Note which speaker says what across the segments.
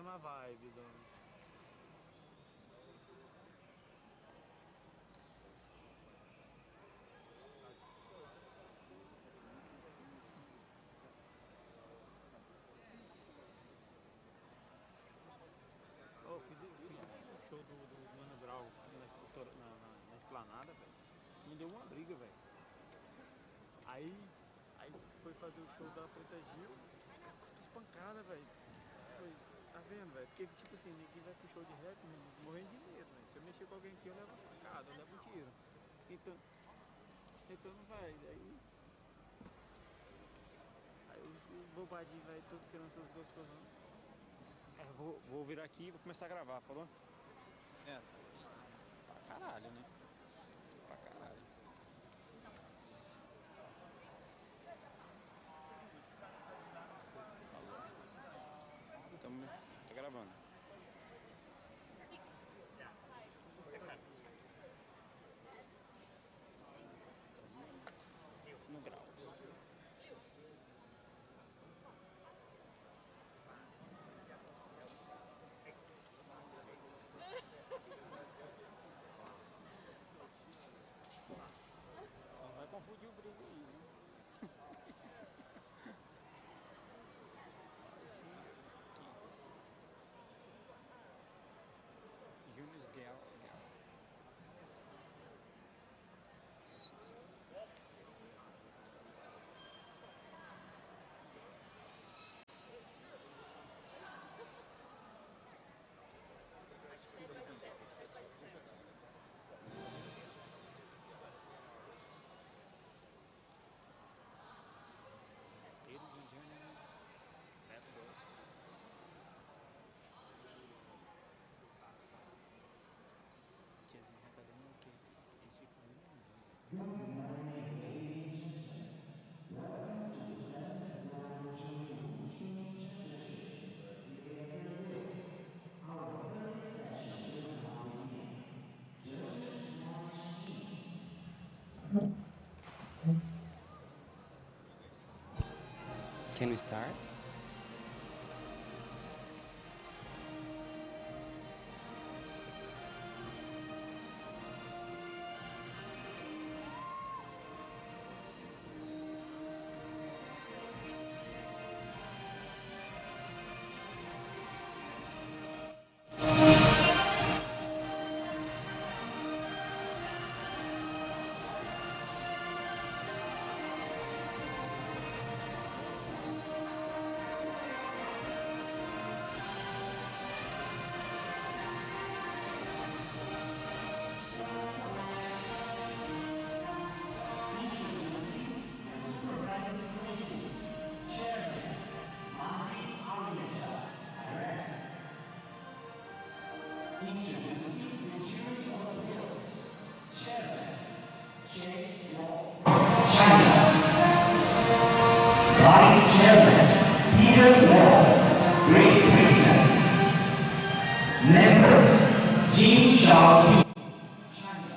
Speaker 1: mesma vibe, fiz o show do Mano Brown na esplanada, velho. Não deu uma briga, velho. Aí foi fazer o show da Preta Gil, espancada, velho. Foi, tá vendo, velho? Porque, tipo assim, ninguém vai pro show de rap morrendo de medo, velho. Se eu mexer com alguém aqui, eu levo uma facada, eu levo um tiro. Então não vai. Aí os bobadinhos, velho, tudo querendo seus gostosão. Vou virar aqui e vou começar a gravar, falou? Pra caralho, né? Pra caralho. Tá gravando. No grau. Não vai confundir o brilho aí, né? Junior's Gal. Ladies and gentlemen, let's go. Tiazinha tá dando o quê? Eles ficam lindo.
Speaker 2: Can we start?
Speaker 3: Vice Chairman Peter Wall, Great Britain. Members Jin Xiaoping, China.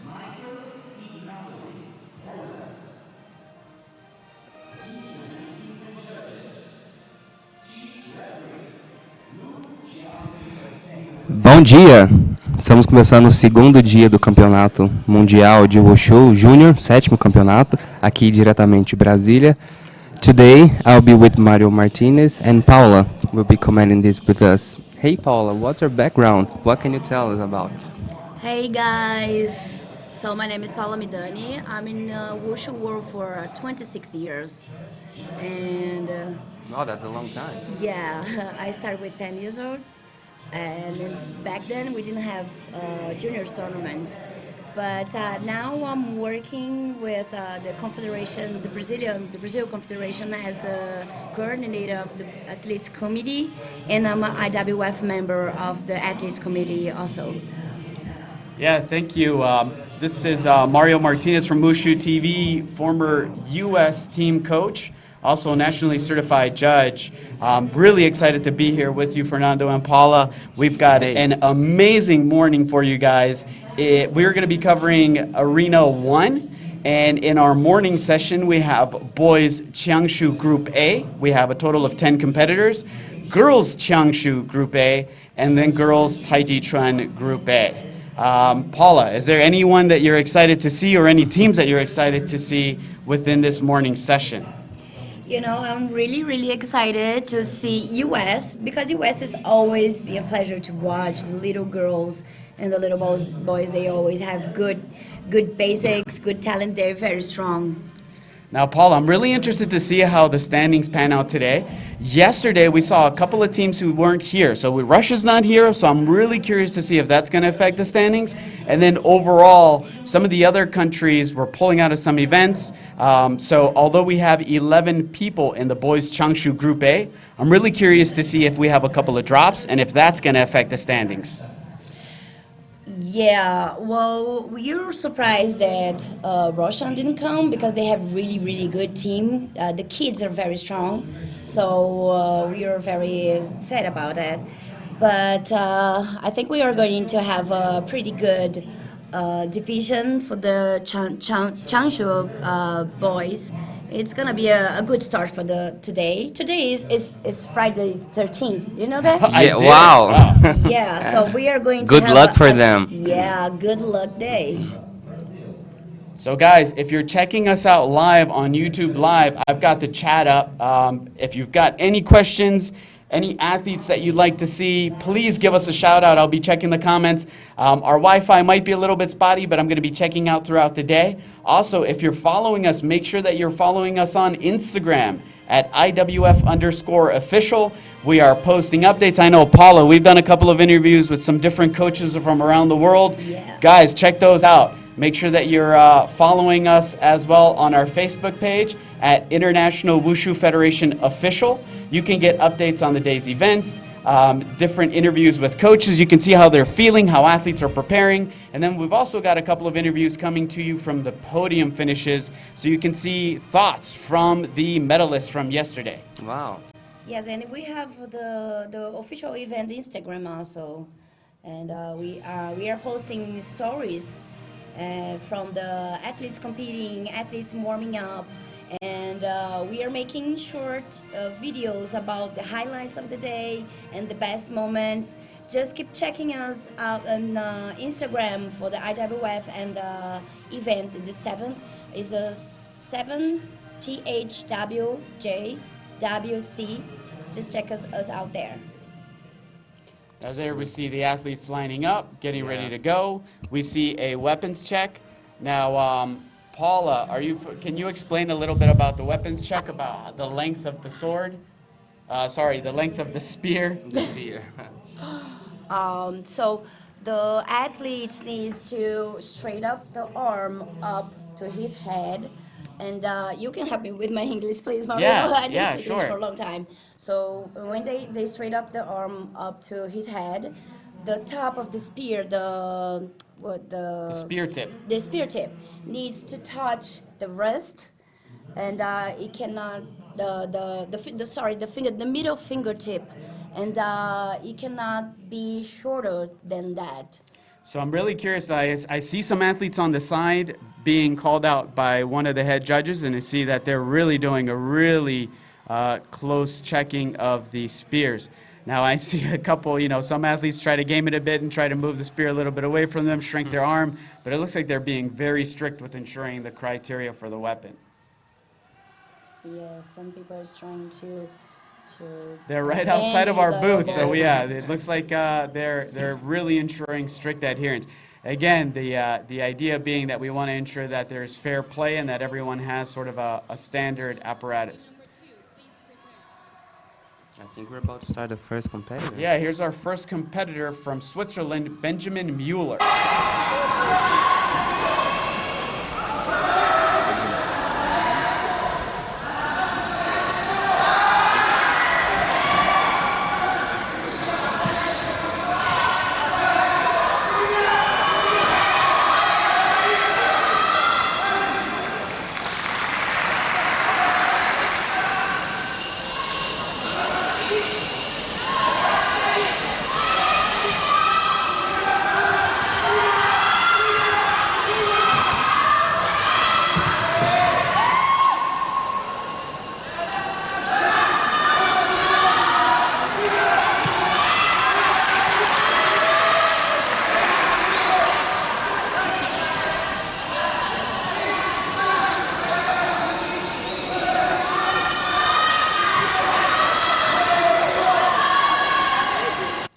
Speaker 3: Michael Ignatovic, Poland. Introducing the judges. Chief Referee Lu Qiangshu.
Speaker 2: Bom dia! Estamos começando o segundo dia do Campeonato Mundial de Wushu Júnior, 7º campeonato, aqui diretamente de Brasília. Today, I'll be with Mario Martinez and Paula will be commenting this with us. Hey Paula, what's your background? What can you tell us about?
Speaker 4: Hey guys! So my name is Paula Midani. I'm in Wushu world for 26 years. And
Speaker 2: Oh, that's a long time.
Speaker 4: yeah, I started with 10 years old. And then back then we didn't have a juniors tournament. But now I'm working with the Confederation, the Brazil Confederation as a coordinator of the athletes committee, and I'm an IWF member of the athletes committee also.
Speaker 5: Yeah, thank you. This is Mario Martinez from Wushu TV, former U.S. team coach, also a nationally certified judge. Really excited to be here with you, Fernando and Paula. We've got an amazing morning for you guys. We're going to be covering Arena 1, And in our morning session, we have boys Qiangshu Group A. We have a total of 10 competitors. Girls Qiangshu Group A, and then girls Taijiquan Group A. Paula, is there anyone that you're excited to see or any teams that you're excited to see within this morning session?
Speaker 4: You know, I'm really, really excited to see US because US is always be a pleasure to watch. The little girls and the little boys, they always have good basics, good talent. They're very strong.
Speaker 5: Now, Paul, I'm really interested to see how the standings pan out today. Yesterday, we saw a couple of teams who weren't here. So Russia's not here, so I'm really curious to see if that's going to affect the standings. And then overall, some of the other countries were pulling out of some events. So although we have 11 people in the boys Qiangshu Group A, I'm really curious to see if we have a couple of drops and if that's going to affect the standings.
Speaker 4: Yeah, well, we're surprised that Russia didn't come because they have really, really good team. The kids are very strong, so we are very sad about that. But I think we are going to have a pretty good division for the Qiangshu boys. It's gonna be a good start for the today. Today is Friday 13th. You know that?
Speaker 2: Yeah, wow.
Speaker 4: Yeah, so we are going to
Speaker 2: Good
Speaker 4: have
Speaker 2: luck for them.
Speaker 4: Yeah, good luck day.
Speaker 5: So guys, if you're checking us out live on YouTube Live, I've got the chat up. If you've got any questions, any athletes that you'd like to see, please give us a shout out. I'll be checking the comments. Our Wi-Fi might be a little bit spotty, but I'm going to be checking out throughout the day. Also, if you're following us, make sure that you're following us on Instagram at IWF_official. We are posting updates. I know, Paula, we've done a couple of interviews with some different coaches from around the world.
Speaker 4: Yeah.
Speaker 5: Guys, check those out. Make sure that you're following us as well on our Facebook page at International Wushu Federation Official. You can get updates on the day's events, different interviews with coaches. You can see how they're feeling, how athletes are preparing. And then we've also got a couple of interviews coming to you from the podium finishes, so you can see thoughts from the medalists from yesterday.
Speaker 2: Wow.
Speaker 4: Yes, and we have the official event Instagram also, and we are posting stories from the athletes competing, athletes warming up, and we are making short videos about the highlights of the day and the best moments. Just keep checking us out on Instagram for the IWF and the event. The 7th is the 7THWJWC. Just check us out there.
Speaker 5: Now there we see the athletes lining up, getting ready to go. We see a weapons check. Now, Paula, can you explain a little bit about the weapons check, about the length of the sword? The length of the spear.
Speaker 2: The spear.
Speaker 4: So the athlete needs to straight up the arm up to his head. And you can help me with my English, please, Mario. I didn't speak English for a long time. So when they straight up the arm up to his head, the top of the spear, the
Speaker 5: Spear tip.
Speaker 4: The spear tip needs to touch the wrist, and it cannot the middle fingertip, and it cannot be shorter than that.
Speaker 5: So I'm really curious. I see some athletes on the side being called out by one of the head judges, and I see that they're really doing a really close checking of the spears. Now I see a couple, some athletes try to game it a bit and try to move the spear a little bit away from them, shrink their arm, but it looks like they're being very strict with ensuring the criteria for the weapon.
Speaker 4: Yeah, some people are trying to
Speaker 5: they're right outside of our booth, so it looks like they're really ensuring strict adherence. Again, the idea being that we want to ensure that there's fair play and that everyone has sort of a standard apparatus.
Speaker 2: I think we're about to start the first competitor.
Speaker 5: Yeah, here's our first competitor from Switzerland, Benjamin Mueller.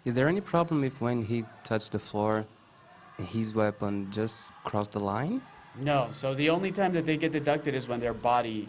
Speaker 2: Is there any problem if when he touched the floor, his weapon just crossed the line?
Speaker 5: No. So the only time that they get deducted is when their body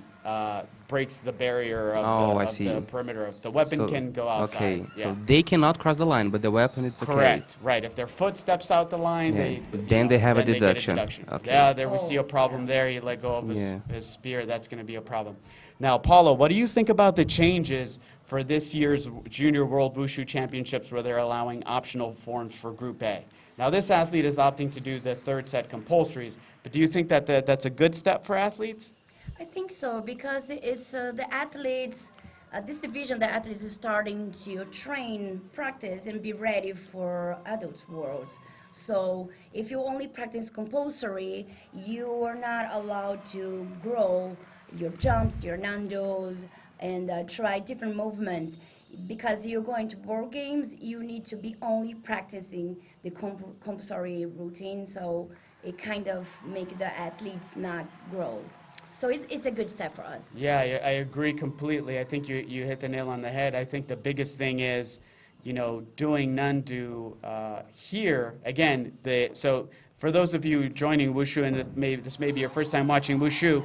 Speaker 5: breaks the barrier of,
Speaker 2: Oh, I
Speaker 5: of
Speaker 2: see.
Speaker 5: the perimeter. The weapon can go outside.
Speaker 2: Okay,
Speaker 5: Yeah.
Speaker 2: so they cannot cross the line, but the weapon, it's okay.
Speaker 5: Correct. Right. If their foot steps out the line,
Speaker 2: Yeah,
Speaker 5: they
Speaker 2: then they have a
Speaker 5: then they get
Speaker 2: deduction. Okay.
Speaker 5: Yeah, there we see a
Speaker 4: Oh,
Speaker 5: problem there. He let go of
Speaker 2: Yeah.
Speaker 5: his spear. That's going to be a problem. Now, Paulo, what do you think about the changes for this year's Junior World Wushu Championships where they're allowing optional forms for Group A? Now, this athlete is opting to do the third set compulsories, but do you think that that's a good step for athletes?
Speaker 4: I think so because it's the athletes, this division, the athletes is starting to train, practice, and be ready for adult world. So if you only practice compulsory, you are not allowed to grow your jumps, your nandos, and try different movements. Because you're going to board games, you need to be only practicing the compulsory routine. So it kind of make the athletes not grow. So it's a good step for us.
Speaker 5: Yeah, I agree completely. I think you hit the nail on the head. I think the biggest thing is, doing Nandu here. Again, so for those of you joining Wushu, and this may be your first time watching Wushu,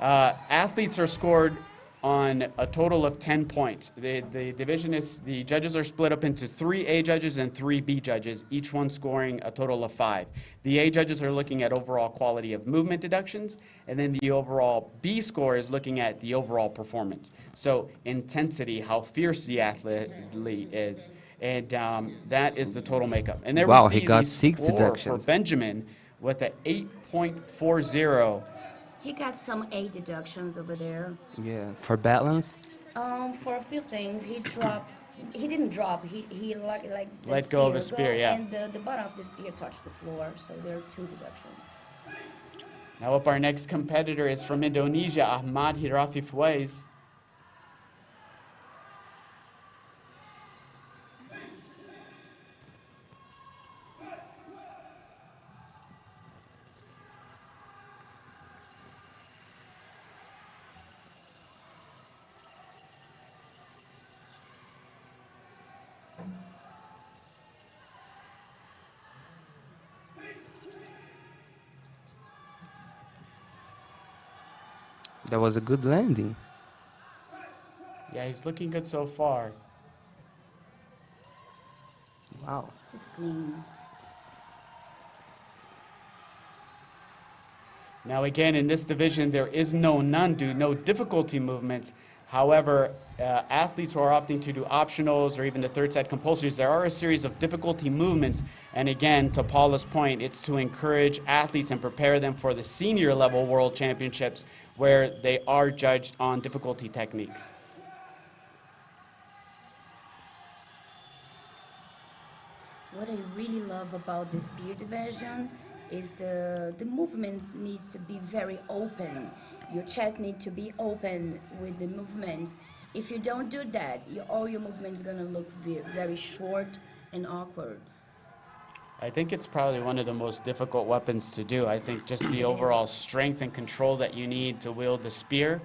Speaker 5: athletes are scored on a total of 10 points. The judges are split up into 3 A judges and 3 B judges, each one scoring a total of 5. The A judges are looking at overall quality of movement deductions, and then the overall B score is looking at the overall performance. So intensity, how fierce the athlete is, and that is the total makeup. And there
Speaker 2: Wow,
Speaker 5: we see
Speaker 2: he got
Speaker 5: the
Speaker 2: 6
Speaker 5: score
Speaker 2: deductions.
Speaker 5: for Benjamin with an 8.40.
Speaker 4: He got some A deductions over there.
Speaker 2: Yeah, for balance?
Speaker 4: For a few things, he dropped. He didn't drop. He like the
Speaker 5: Let go of his spear, yeah.
Speaker 4: And the bottom of the spear touched the floor, so there are 2 deductions.
Speaker 5: Now up our next competitor is from Indonesia, Ahmad Hirafi Fwais.
Speaker 2: That was a good landing.
Speaker 5: Yeah, he's looking good so far.
Speaker 2: Wow.
Speaker 4: It's clean.
Speaker 5: Now again, in this division, there is no Nandu, no difficulty movements. However, athletes who are opting to do optionals or even the third set compulsories, there are a series of difficulty movements. And again, to Paula's point, it's to encourage athletes and prepare them for the senior level world championships where they are judged on difficulty techniques.
Speaker 4: What I really love about the spear division is the movements needs to be very open. Your chest needs to be open with the movements. If you don't do that, all your movements gonna look very short and awkward.
Speaker 5: I think it's probably one of the most difficult weapons to do. I think just the overall strength and control that you need to wield the spear.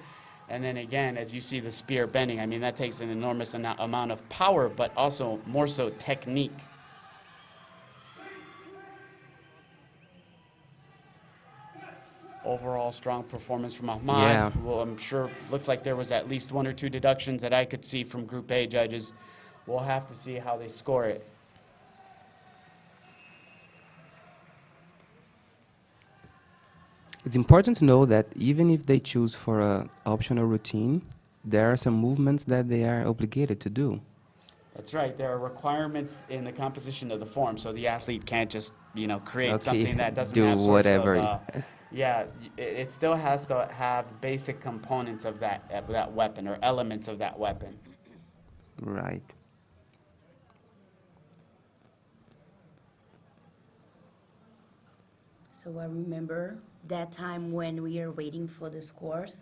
Speaker 5: And then again, as you see the spear bending, I mean, that takes an enormous amount of power, but also more so technique. Overall strong performance from Ahmad.
Speaker 2: Yeah.
Speaker 5: Well, I'm sure looks like there was at least 1 or 2 deductions that I could see from Group A judges. We'll have to see how they score it.
Speaker 2: It's important to know that even if they choose for an optional routine, there are some movements that they are obligated to do.
Speaker 5: That's right. There are requirements in the composition of the form, so the athlete can't just, create
Speaker 2: Okay,
Speaker 5: something that doesn't
Speaker 2: do
Speaker 5: have sorts
Speaker 2: whatever.
Speaker 5: of, yeah, it still has to have basic components of that weapon or elements of that weapon.
Speaker 2: Right.
Speaker 4: So I remember that time when we are waiting for the scores.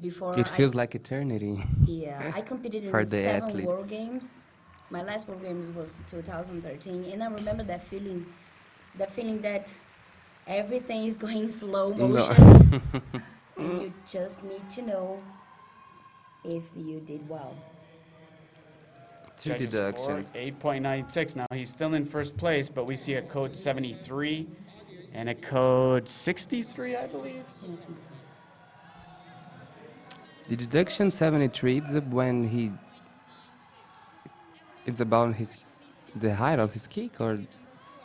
Speaker 4: Before
Speaker 2: It feels like eternity.
Speaker 4: Yeah, I competed
Speaker 2: For
Speaker 4: in
Speaker 2: the
Speaker 4: 7
Speaker 2: athlete.
Speaker 4: World Games. My last World Games was 2013, and I remember that feeling that everything is going slow motion, and you just need to know if you did well.
Speaker 2: Two
Speaker 5: Judges
Speaker 2: deductions.
Speaker 5: score 8.96. Now he's still in first place, but we see a code 73 and a code 63, I believe.
Speaker 4: I think so.
Speaker 2: The deduction 73 is when it's about the height of his kick, or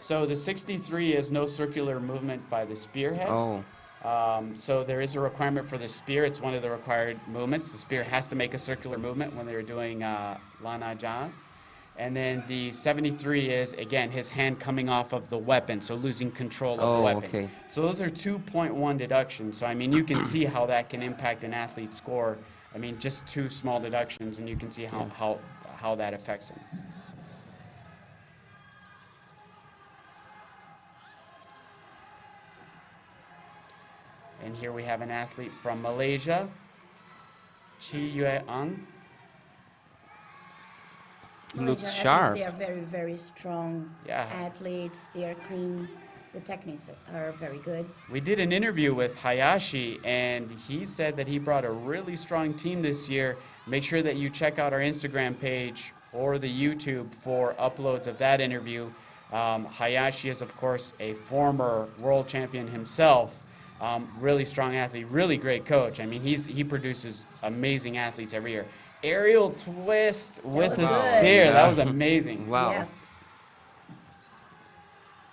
Speaker 5: So the 63 is no circular movement by the spearhead.
Speaker 2: oh,
Speaker 5: So there is a requirement for the spear. It's one of the required movements. The spear has to make a circular movement when they're doing lana jazz. And then the 73 is, again, his hand coming off of the weapon, so losing control of the
Speaker 2: Oh,
Speaker 5: weapon.
Speaker 2: okay.
Speaker 5: So those are 2.1 deductions. So, I mean, you can see how that can impact an athlete's score. I mean, just two small deductions, and you can see how that affects him. And here we have an athlete from Malaysia, Qiangshu.
Speaker 2: looks
Speaker 4: Malaysia
Speaker 2: sharp.
Speaker 4: athletes, they are very, very strong
Speaker 5: Yeah.
Speaker 4: athletes. They are clean. The techniques are very good.
Speaker 5: We did an interview with Hayashi, and he said that he brought a really strong team this year. Make sure that you check out our Instagram page or the YouTube for uploads of that interview. Hayashi is, of course, a former world champion himself. Really strong athlete, really great coach. I mean, he produces amazing athletes every year. Aerial twist with
Speaker 4: was
Speaker 5: the
Speaker 4: good.
Speaker 5: spear.
Speaker 2: Yeah.
Speaker 5: That was amazing.
Speaker 2: Wow.
Speaker 4: Yes.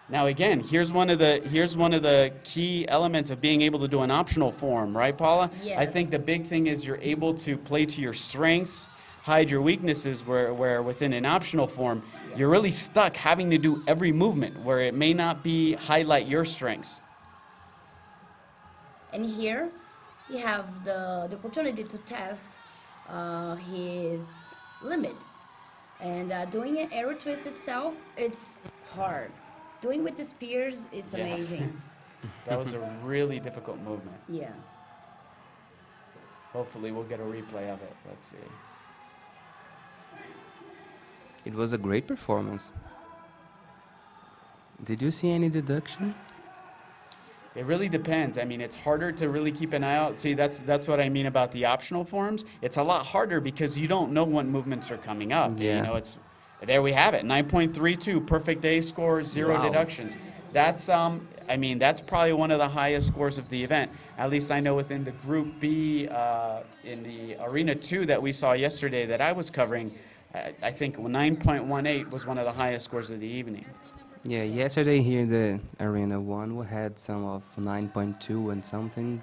Speaker 5: Now again, here's one of the key elements of being able to do an optional form, right, Paula? I
Speaker 4: Yes.
Speaker 5: think the big thing is you're able to play to your strengths, hide your weaknesses, where within an optional form, you're really stuck having to do every movement where it may not be highlight your strengths.
Speaker 4: And here, you have the opportunity to test his limits. And doing an arrow twist itself, it's hard. Doing with the spears, it's
Speaker 5: Yeah.
Speaker 4: amazing.
Speaker 5: That was a really difficult movement.
Speaker 4: Yeah.
Speaker 5: Hopefully we'll get a replay of it. Let's see.
Speaker 2: It was a great performance. Did you see any deduction?
Speaker 5: It really depends. I mean, it's harder to really keep an eye out. See, that's what I mean about the optional forms. It's a lot harder because you don't know what movements are coming up.
Speaker 2: Yeah.
Speaker 5: You know, there we have it. 9.32 perfect day score, 0
Speaker 2: Wow.
Speaker 5: deductions. That's I mean, that's probably one of the highest scores of the event. At least I know within the Group B in the Arena 2 that we saw yesterday that I was covering, I think 9.18 was one of the highest scores of the evening.
Speaker 2: Yeah, yesterday here in the Arena 1 we had some of 9.2 and something.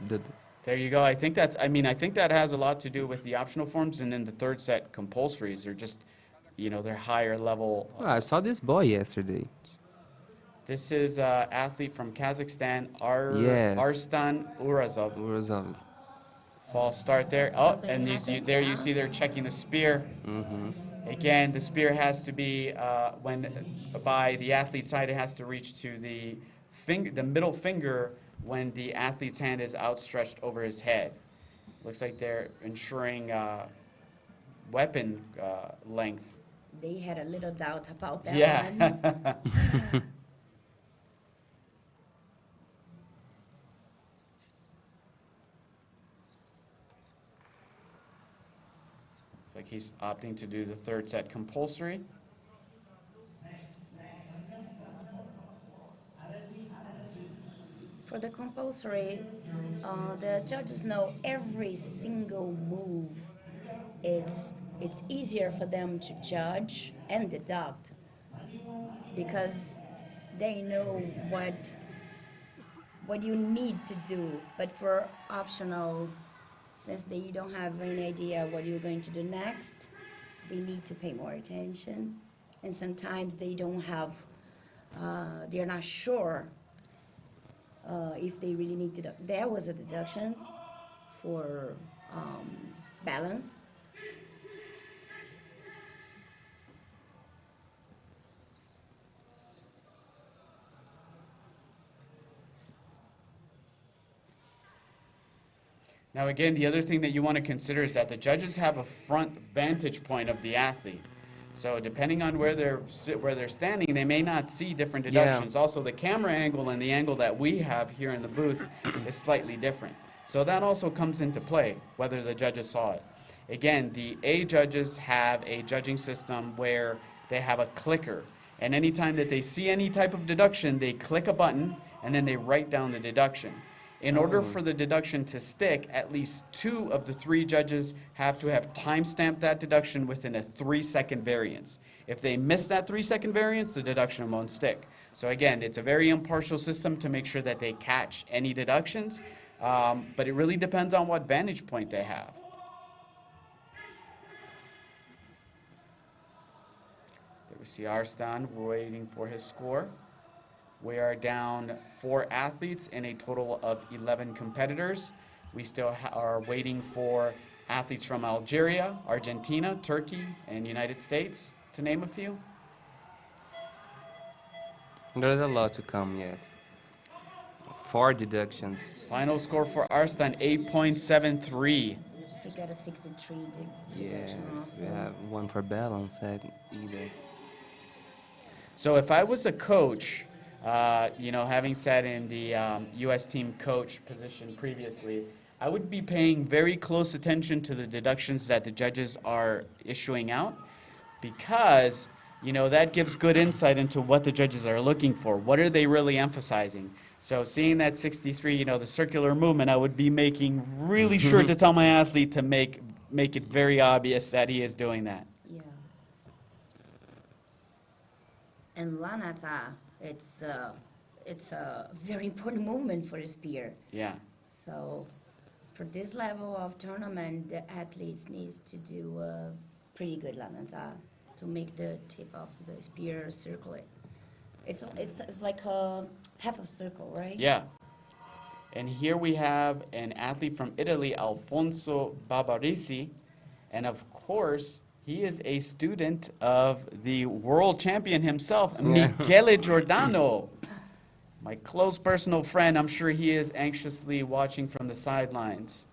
Speaker 5: There you go. I think that has a lot to do with the optional forms, and then the third set compulsories are just, they're higher level.
Speaker 2: Oh, I saw this boy yesterday.
Speaker 5: This is athlete from Kazakhstan,
Speaker 2: Yes.
Speaker 5: Arslan Urazov.
Speaker 2: Urazov.
Speaker 5: False start there. Oh,
Speaker 4: Something
Speaker 5: and
Speaker 4: happened,
Speaker 5: there you
Speaker 4: yeah.
Speaker 5: see they're checking the spear.
Speaker 2: Mm-hmm.
Speaker 5: Again, the spear has to be by the athlete's side. It has to reach to the middle finger when the athlete's hand is outstretched over his head. Looks like they're ensuring weapon length.
Speaker 4: They had a little doubt about that
Speaker 5: Yeah.
Speaker 4: one.
Speaker 5: Looks like he's opting to do the third set compulsory.
Speaker 4: For the compulsory, the judges know every single move. It's easier for them to judge and deduct because they know what you need to do. But for optional, since they don't have any idea what you're going to do next, they need to pay more attention. And sometimes they don't have, they're not sure if they really need to deduct. There was a deduction for balance.
Speaker 5: Now again, the other thing that you want to consider is that the judges have a front vantage point of the athlete. So depending on where they're standing, they may not see different
Speaker 2: Yeah.
Speaker 5: deductions. Also, the camera angle and the angle that we have here in the booth is slightly different. So that also comes into play, whether the judges saw it. Again, the A judges have a judging system where they have a clicker. And anytime that they see any type of deduction, they click a button and then they write down the deduction. In order for the deduction to stick, at least 2 of the 3 judges have to have time-stamped that deduction within a 3-second variance. If they miss that 3-second variance, the deduction won't stick. So again, it's a very impartial system to make sure that they catch any deductions, but it really depends on what vantage point they have. There we see Arslan waiting for his score. We are down 4 athletes in a total of 11 competitors. We still are waiting for athletes from Algeria, Argentina, Turkey, and United States, to name a few.
Speaker 2: There's a lot to come yet. 4 deductions.
Speaker 5: Final score for Arslan, 8.73.
Speaker 4: He got a 63
Speaker 2: Yeah,
Speaker 4: deduction also.
Speaker 2: we have 1 for balance either.
Speaker 5: So if I was a coach, having sat in the U.S. team coach position previously, I would be paying very close attention to the deductions that the judges are issuing out, because that gives good insight into what the judges are looking for. What are they really emphasizing? So seeing that 63, the circular movement, I would be making really sure to tell my athlete to make it very obvious that he is doing that.
Speaker 4: Yeah. And Lanata, it's a very important movement for the spear.
Speaker 5: Yeah.
Speaker 4: So for this level of tournament, the athletes needs to do a pretty good Lanata to make the tip of the spear circulate. It's like a half a circle, right?
Speaker 5: Yeah. And here we have an athlete from Italy, Alfonso Barbarisi. And of course, he is a student of the world champion himself, Michele Giordano. My close personal friend. I'm sure he is anxiously watching from the sidelines.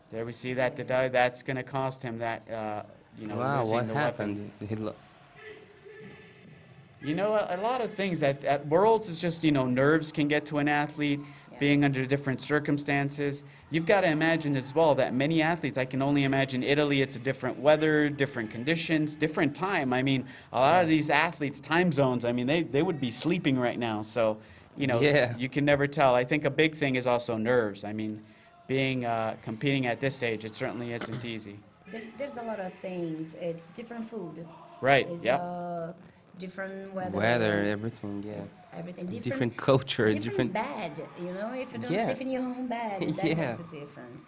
Speaker 5: There we see that that's going to cost him that,
Speaker 2: Wow,
Speaker 5: losing
Speaker 2: what
Speaker 5: the
Speaker 2: happened?
Speaker 5: weapon. A lot of things at Worlds is just, nerves can get to an athlete, being under different circumstances. You've got to imagine as well that many athletes, I can only imagine Italy, it's a different weather, different conditions, different time. I mean, a lot of these athletes' time zones, I mean, they would be sleeping right now. So, you can never tell. I think a big thing is also nerves. I mean, competing at this stage, it certainly isn't easy.
Speaker 4: There's a lot of things. It's different food.
Speaker 5: Right,
Speaker 4: It's
Speaker 5: yeah.
Speaker 4: different weather.
Speaker 2: Weather, everything, yeah.
Speaker 4: It's everything.
Speaker 2: Different culture,
Speaker 4: different bed. If you don't
Speaker 2: Yeah.
Speaker 4: sleep in your own bed, that
Speaker 2: Yeah.
Speaker 4: makes a difference.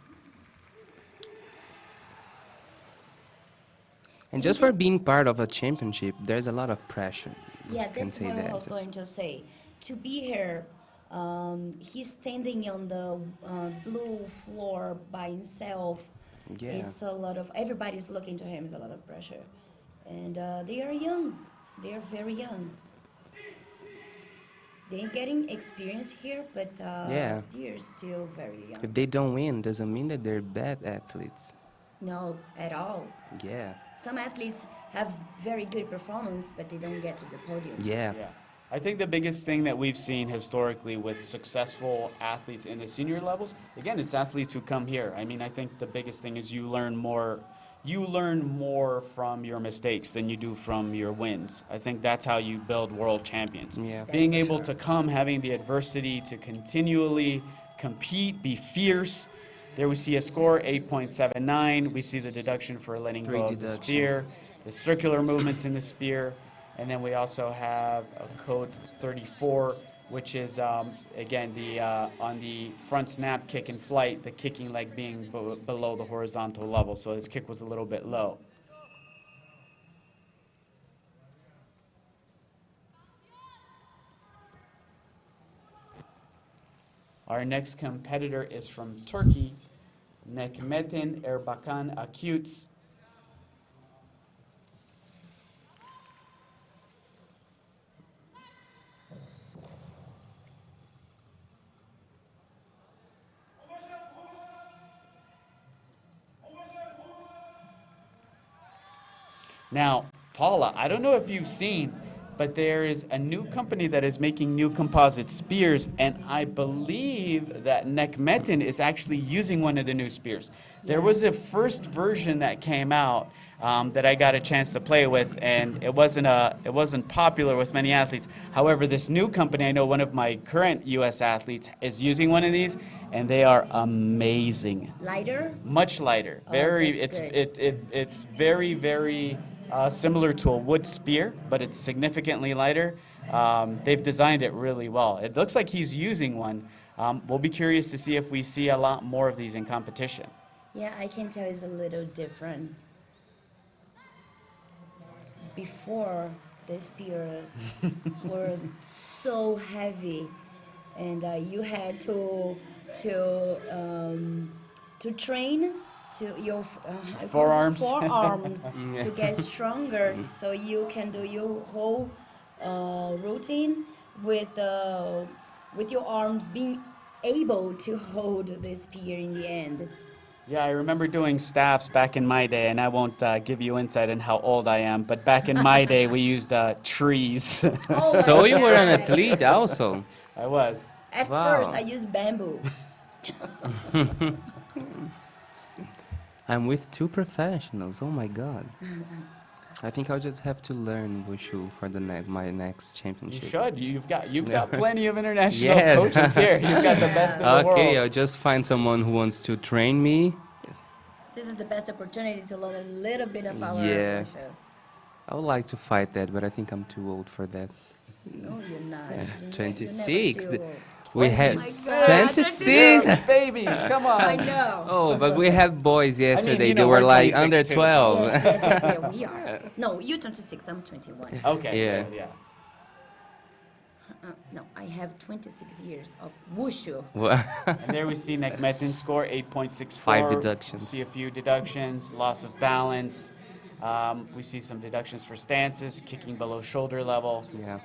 Speaker 2: And just for being part of a championship, there's a lot of pressure.
Speaker 4: Yeah,
Speaker 2: Can
Speaker 4: that's
Speaker 2: say
Speaker 4: what I
Speaker 2: that.
Speaker 4: was going to say. To be here, he's standing on the blue floor by himself.
Speaker 2: Yeah.
Speaker 4: It's a lot of, everybody's looking to him. It's a lot of pressure. And they are young. They are very young. They're getting experience here, but
Speaker 2: Yeah.
Speaker 4: they're still very young.
Speaker 2: If they don't win, doesn't mean that they're bad athletes.
Speaker 4: No, at all.
Speaker 2: Yeah.
Speaker 4: Some athletes have very good performance, but they don't get to the podium.
Speaker 2: Yeah.
Speaker 5: Yeah. I think the biggest thing that we've seen historically with successful athletes in the senior levels, again, it's athletes who come here. I mean, I think the biggest thing is you learn more from your mistakes than you do from your wins. I think that's how you build world champions.
Speaker 2: Yeah.
Speaker 5: Being
Speaker 4: That's for
Speaker 5: able
Speaker 4: sure.
Speaker 5: to come, having the adversity to continually compete, be fierce. There we see a score, 8.79. We see the deduction for letting
Speaker 2: 3
Speaker 5: go of the
Speaker 2: deductions.
Speaker 5: spear, the circular movements in the spear. And then we also have a code 34, which is, again, on the front snap kick in flight, the kicking leg being below the horizontal level. So his kick was a little bit low. Our next competitor is from Turkey, Nekmetin Erbakan Akutes. Now, Paula, I don't know if you've seen, but there is a new company that is making new composite spears, and I believe that Nekmetin is actually using one of the new spears. There was a first version that came out that I got a chance to play with, and it wasn't popular with many athletes. However, this new company, I know one of my current U.S. athletes is using one of these, and they are amazing.
Speaker 4: Lighter?
Speaker 5: Much lighter.
Speaker 4: Oh,
Speaker 5: Very,
Speaker 4: that's
Speaker 5: it's very, very similar to a wood spear, but it's significantly lighter. They've designed it really well. It looks like he's using one. We'll be curious to see if we see a lot more of these in competition.
Speaker 4: Yeah, I can tell it's a little different. Before, the spears were so heavy, and you had to train to your
Speaker 5: Forearms.
Speaker 4: forearms to get stronger, so you can do your whole routine with your arms being able to hold the spear in the end.
Speaker 5: Yeah, I remember doing staffs back in my day, and I won't give you insight on how old I am, but back in my day, we used trees.
Speaker 4: Oh
Speaker 2: So
Speaker 4: my
Speaker 2: you were an
Speaker 4: God.
Speaker 2: athlete also.
Speaker 5: I was.
Speaker 4: At
Speaker 2: Wow.
Speaker 4: first, I used bamboo.
Speaker 2: I'm with two professionals. Oh my God. I think I'll just have to learn Wushu for my next
Speaker 5: You
Speaker 2: championship.
Speaker 5: should. You've got plenty of international
Speaker 2: Yes.
Speaker 5: coaches here. You've got the best in the
Speaker 2: Okay,
Speaker 5: world.
Speaker 2: I'll just find someone who wants to train me.
Speaker 4: This is the best opportunity to learn a little bit about
Speaker 2: Yeah.
Speaker 4: Wushu.
Speaker 2: I would like to fight that, but I think I'm too old for that.
Speaker 4: No, you're not.
Speaker 2: Yeah,
Speaker 4: You're
Speaker 2: 26.
Speaker 4: never too old.
Speaker 2: We had
Speaker 4: 26.
Speaker 2: 26.
Speaker 5: You're a baby, come
Speaker 4: I
Speaker 5: on.
Speaker 4: know.
Speaker 2: Oh, but we had boys yesterday.
Speaker 5: you
Speaker 2: They
Speaker 5: know,
Speaker 2: were
Speaker 5: we're
Speaker 2: like
Speaker 5: 26
Speaker 2: under
Speaker 5: too.
Speaker 2: 12.
Speaker 4: Yes, we are. No, you're 26, I'm 21.
Speaker 5: Okay.
Speaker 2: Yeah.
Speaker 5: Yeah.
Speaker 4: No, I have 26 years of Wushu.
Speaker 2: Well,
Speaker 5: And there we see Nekmetin score 8.64.
Speaker 2: 5 deductions.
Speaker 5: We see a few deductions, loss of balance. We see some deductions for stances, kicking below shoulder level.
Speaker 2: Yeah.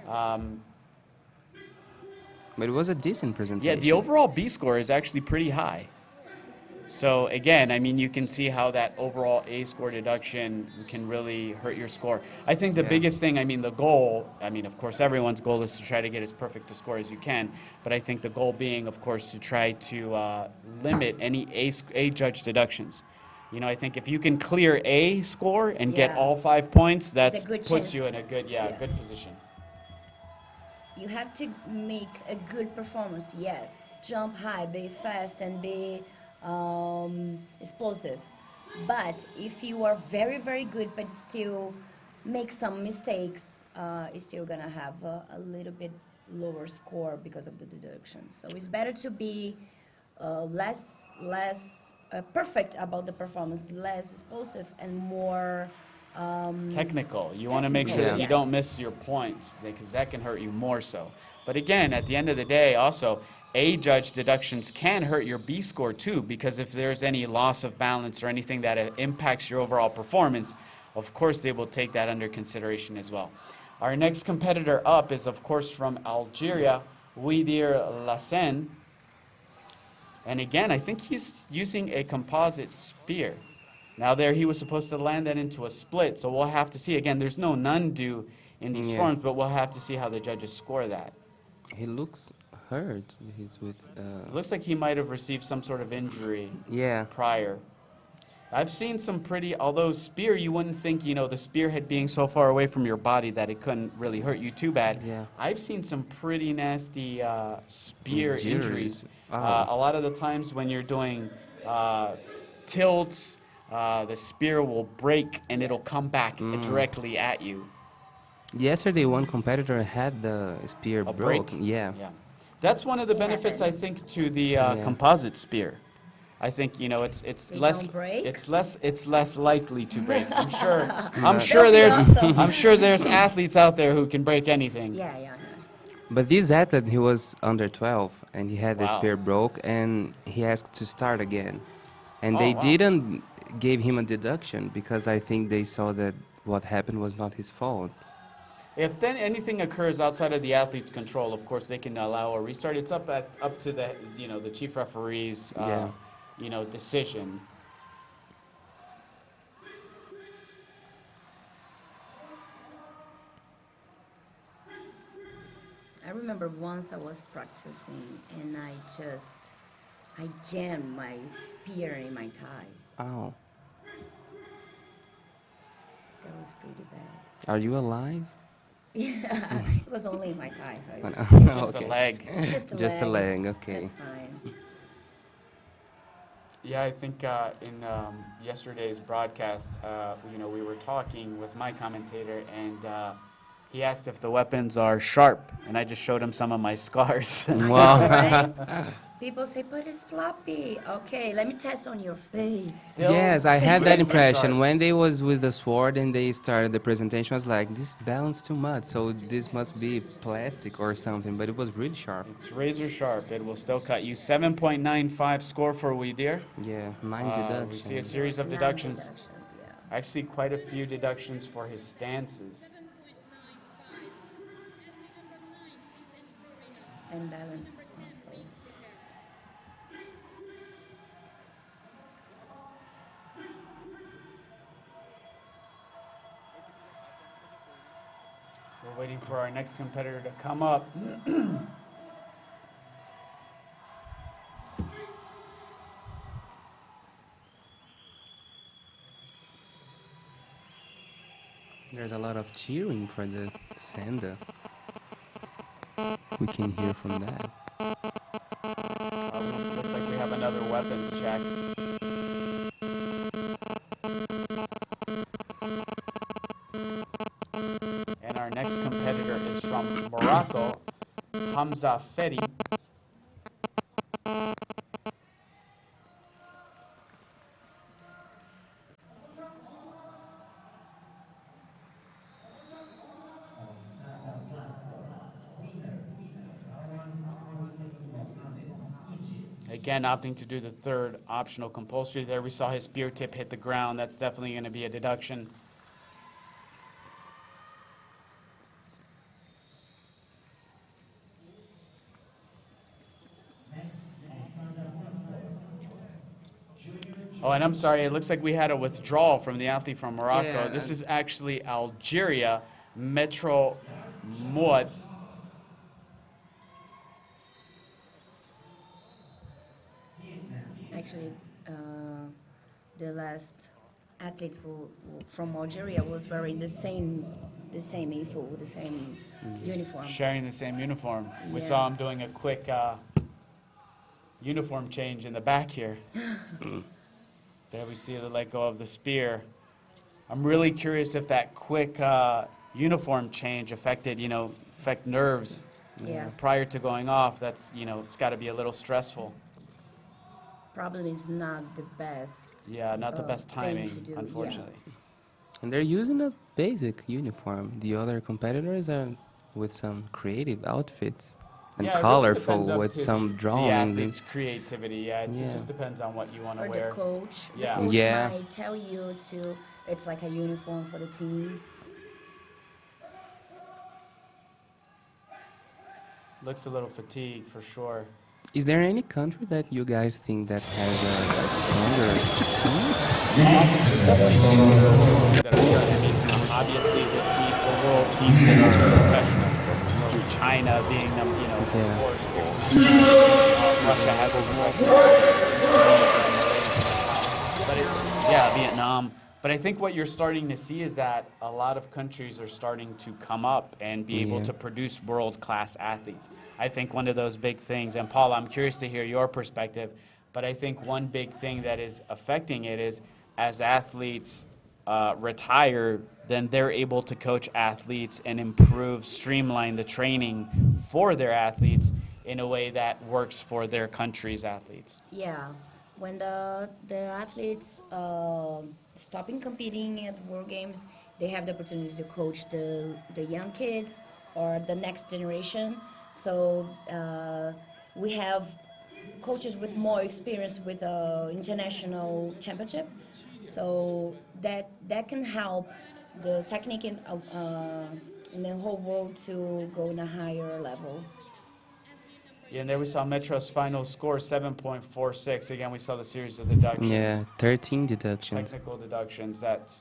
Speaker 2: But it was a decent
Speaker 5: Yeah,
Speaker 2: presentation.
Speaker 5: the overall B score is actually pretty high. So again, I mean, you can see how that overall A score deduction can really hurt your score. I think the
Speaker 2: Yeah.
Speaker 5: biggest thing, I mean, the goal, I mean, of course, everyone's goal is to try to get as perfect a score as you can. But I think the goal being, of course, to try to limit any A judge deductions. You know, I think if you can clear A score and get
Speaker 4: Yeah.
Speaker 5: all 5 points, that
Speaker 4: It's a good
Speaker 5: puts you
Speaker 4: chance.
Speaker 5: in a good,
Speaker 4: Yeah.
Speaker 5: good position.
Speaker 4: You have to make a good performance, yes. Jump high, be fast, and be explosive. But if you are very, very good, but still make some mistakes, you're still gonna have a little bit lower score because of the deduction. So it's better to be less perfect about the performance, less explosive, and more
Speaker 5: Technical. You want to make sure that
Speaker 4: Technical,
Speaker 5: you don't
Speaker 4: yes.
Speaker 5: miss your points because that can hurt you more so. But again, at the end of the day, also, A judge deductions can hurt your B score too, because if there's any loss of balance or anything that impacts your overall performance, of course they will take that under consideration as well. Our next competitor up is, of course, from Algeria, Ouidir Lassen. And again, I think he's using a composite spear. Now there he was supposed to land that into a split, so we'll have to see. Again, there's no undo in these
Speaker 2: Yeah.
Speaker 5: forms, but we'll have to see how the judges score that.
Speaker 2: He looks hurt. He's with.
Speaker 5: It looks like he might have received some sort of injury
Speaker 2: Yeah.
Speaker 5: prior. I've seen some pretty, although spear, you wouldn't think, you know, the spearhead being so far away from your body that it couldn't really hurt you too bad.
Speaker 2: Yeah.
Speaker 5: I've seen some pretty nasty spear
Speaker 2: Injuries.
Speaker 5: injuries.
Speaker 2: Oh.
Speaker 5: A lot of the times when you're doing tilts, the spear will break and it'll come back directly at you.
Speaker 2: Yesterday, one competitor had the spear
Speaker 5: A
Speaker 2: broken.
Speaker 5: break.
Speaker 2: Yeah.
Speaker 5: Yeah. That's one of the
Speaker 4: It
Speaker 5: benefits, I
Speaker 4: happens.
Speaker 5: think, to the
Speaker 2: Yeah.
Speaker 5: composite spear. I think, you know, it's
Speaker 4: They
Speaker 5: less
Speaker 4: don't break?
Speaker 5: it's less likely to break. I'm sure there's
Speaker 4: awesome.
Speaker 5: I'm sure there's athletes out there who can break anything.
Speaker 4: Yeah, yeah.
Speaker 2: But this athlete, he was under 12, and he had the
Speaker 5: Wow.
Speaker 2: spear broke, and he asked to start again. And
Speaker 5: Oh,
Speaker 2: they
Speaker 5: wow.
Speaker 2: didn't give him a deduction because I think they saw that what happened was not his fault.
Speaker 5: If then anything occurs outside of the athlete's control, of course they can allow a restart. It's up to the the chief referee's
Speaker 2: Yeah.
Speaker 5: decision.
Speaker 4: I remember once I was practicing and I jammed my spear in my thigh.
Speaker 2: Oh,
Speaker 4: That was pretty bad.
Speaker 2: are you alive?
Speaker 4: Yeah, it was only in my thigh, so it's
Speaker 5: Just a
Speaker 2: Okay.
Speaker 5: leg.
Speaker 4: just a
Speaker 2: Just a
Speaker 4: leg.
Speaker 2: leg, okay.
Speaker 4: That's fine.
Speaker 5: Yeah, I think in yesterday's broadcast, we were talking with my commentator, and he asked if the weapons are sharp, and I just showed him some of my scars.
Speaker 4: I know,
Speaker 2: Wow.
Speaker 4: right? People say, but it's floppy. Okay, let me test on your face.
Speaker 5: Still
Speaker 2: Yes, I had that
Speaker 5: razor
Speaker 2: impression.
Speaker 5: sharp.
Speaker 2: When they was with the sword and they started the presentation, I was like, this balanced too much, so this must be plastic or something, but it was really sharp.
Speaker 5: It's razor sharp. It will still cut you. 7.95 score for Weedir.
Speaker 2: Yeah, 9
Speaker 5: We see a
Speaker 2: deductions.
Speaker 5: series of
Speaker 4: Nine
Speaker 5: deductions.
Speaker 4: yeah.
Speaker 5: I see quite a few deductions for his stances.
Speaker 4: And balance also.
Speaker 5: We're waiting for our next competitor to come up.
Speaker 2: There's a lot of cheering for the Sanda. We can hear from that.
Speaker 5: Looks like we have another weapons check. And our next competitor is from Morocco, Hamza Fedi. Again, opting to do the third optional compulsory. There we saw his spear tip hit the ground. That's definitely going to be a deduction. Oh, and I'm sorry, it looks like we had a withdrawal from the athlete from Morocco.
Speaker 2: Yeah,
Speaker 5: This is actually Algeria, Metro Mouad.
Speaker 4: Actually, the last athlete from Algeria was wearing the same ifo, the same uniform.
Speaker 5: Sharing the same uniform. We
Speaker 4: Yeah.
Speaker 5: saw him doing a quick uniform change in the back here. There we see the let go of the spear. I'm really curious if that quick uniform change affect nerves
Speaker 4: Yes.
Speaker 5: prior to going off. That's, it's got to be a little stressful.
Speaker 4: Problem is not the best.
Speaker 5: Yeah, not the best
Speaker 4: thing
Speaker 5: timing,
Speaker 4: to do, yeah.
Speaker 5: unfortunately.
Speaker 2: And they're using a basic uniform. The other competitors are with some creative outfits and
Speaker 5: Yeah, it really
Speaker 2: colorful
Speaker 5: depends up
Speaker 2: with
Speaker 5: to
Speaker 2: some
Speaker 5: The
Speaker 2: drawings.
Speaker 5: athlete's creativity, It
Speaker 2: Yeah.
Speaker 5: just depends on what you want to
Speaker 4: Or
Speaker 5: wear.
Speaker 4: the coach.
Speaker 5: Yeah.
Speaker 4: The coach
Speaker 2: Yeah.
Speaker 4: might tell you it's like a uniform for the team.
Speaker 5: Looks a little fatigued for sure.
Speaker 2: Is there any country that you guys think that has a stronger team?
Speaker 5: That are good. I mean, obviously the world teams that are professional. So China being them,
Speaker 2: Yeah.
Speaker 5: of course. Russia has a professional. But Vietnam. But I think what you're starting to see is that a lot of countries are starting to come up and be able
Speaker 2: Yeah.
Speaker 5: to produce world-class athletes. I think one of those big things, and Paul, I'm curious to hear your perspective, but I think one big thing that is affecting it is as athletes retire, then they're able to coach athletes and improve, streamline the training for their athletes in a way that works for their country's athletes.
Speaker 4: Yeah, when the athletes stopping competing at World Games, they have the opportunity to coach the young kids or the next generation. So we have coaches with more experience with international championship. So that can help the technique in the whole world to go in a higher level.
Speaker 5: Yeah, and there we saw Metro's final score, 7.46. Again, we saw the series of deductions.
Speaker 2: Yeah, 13 deductions.
Speaker 5: Technical deductions, that,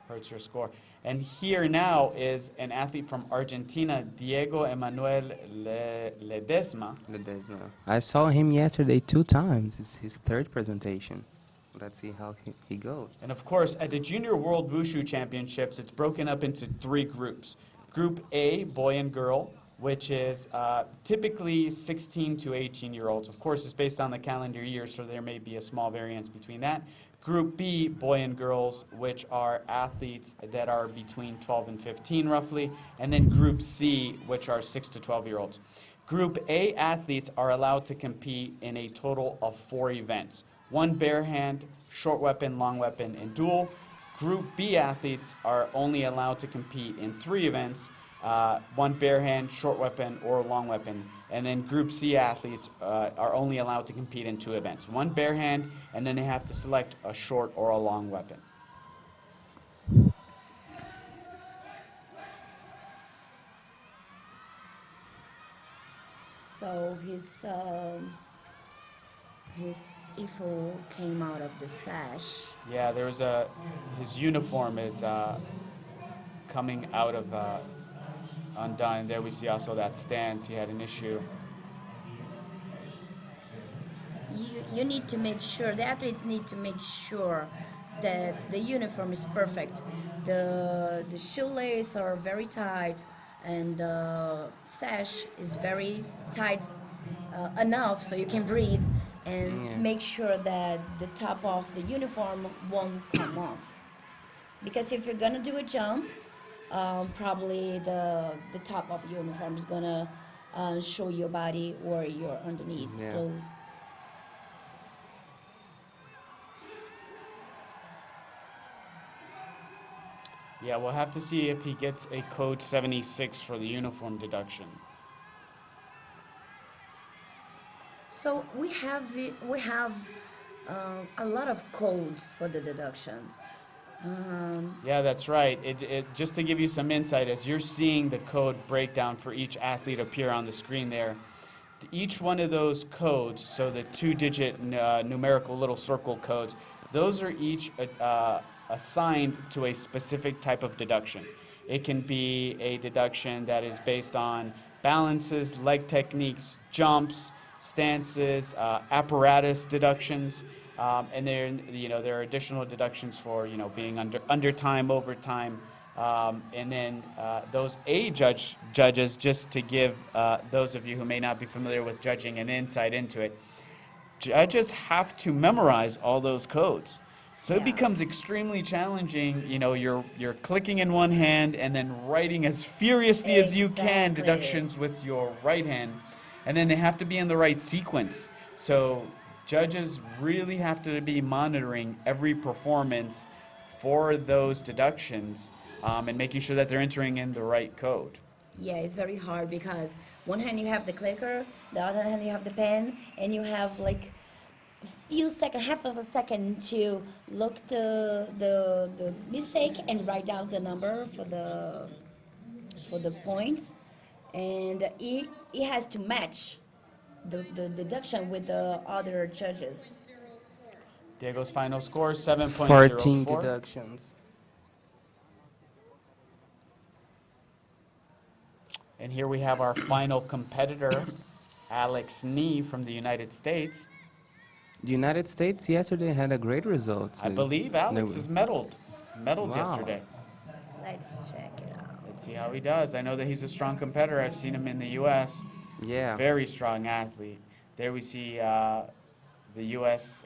Speaker 5: hurts your score. And here now is an athlete from Argentina, Diego Emanuel Ledesma.
Speaker 2: I saw him yesterday 2 times. It's his 3rd presentation. Let's see how he goes.
Speaker 5: And of course, at the Junior World Wushu Championships, it's broken up into 3 groups. Group A, boy and girl, which is typically 16 to 18-year-olds. Of course, it's based on the calendar year, so there may be a small variance between that. Group B, boy and girls, which are athletes that are between 12 and 15 roughly. And then Group C, which are 6 to 12-year-olds. Group A athletes are allowed to compete in a total of 4 events. 1 bare hand, short weapon, long weapon, and duel. Group B athletes are only allowed to compete in 3 events, 1 bare hand, short weapon, or long weapon. And then Group C athletes are only allowed to compete in 2 events, 1 bare hand, and then they have to select a short or a long weapon.
Speaker 4: So his ifo came out of the sash.
Speaker 5: Yeah, his uniform is coming out of undone. There we see also that stance. He had an issue.
Speaker 4: You need to make sure, the athletes need to make sure that the uniform is perfect. The shoelaces are very tight and the sash is very tight enough so you can breathe, and make sure that the top of the uniform won't come off. Because if you're gonna do a jump, probably the top of your uniform is gonna show your body or your underneath clothes.
Speaker 5: Yeah, we'll have to see if he gets a code 76 for the uniform deduction.
Speaker 4: So we have a lot of codes for the deductions.
Speaker 5: Yeah, that's right. Just to give you some insight, as you're seeing the code breakdown for each athlete appear on the screen there, each one of those codes, so the 2-digit numerical little circle codes, those are each assigned to a specific type of deduction. It can be a deduction that is based on balances, leg techniques, jumps, stances, apparatus deductions, and there are additional deductions for being under time, over time, and then those A judges, just to give those of you who may not be familiar with judging an insight into it, judges have to memorize all those codes. So it becomes extremely challenging. You're clicking in one hand and then writing as furiously as you can deductions with your right hand, and then they have to be in the right sequence. So judges really have to be monitoring every performance for those deductions and making sure that they're entering in the right code.
Speaker 4: Yeah, it's very hard because one hand you have the clicker, the other hand you have the pen, and you have like a few seconds, half of a second to look the mistake and write down the number for the points, and it has to match the deduction with the other judges.
Speaker 5: Diego's final score, 7.04.
Speaker 2: 14 deductions.
Speaker 5: And here we have our final competitor, Alex Nee from the United States.
Speaker 2: The United States yesterday had a great result.
Speaker 5: I believe Alex has medaled
Speaker 2: Wow.
Speaker 5: yesterday.
Speaker 4: Let's check it out.
Speaker 5: Let's see how he does. I know that he's a strong competitor. I've seen him in the U.S.
Speaker 2: Yeah.
Speaker 5: Very strong athlete. There we see the U.S.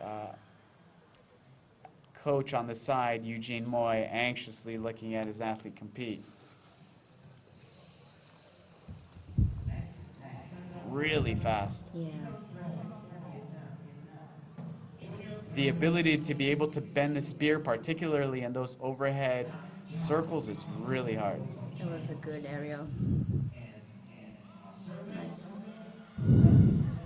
Speaker 5: Coach on the side, Eugene Moy, anxiously looking at his athlete compete. Really fast.
Speaker 4: Yeah.
Speaker 5: The ability to be able to bend the spear, particularly in those overhead circles, is really hard.
Speaker 4: It was a good aerial. Nice.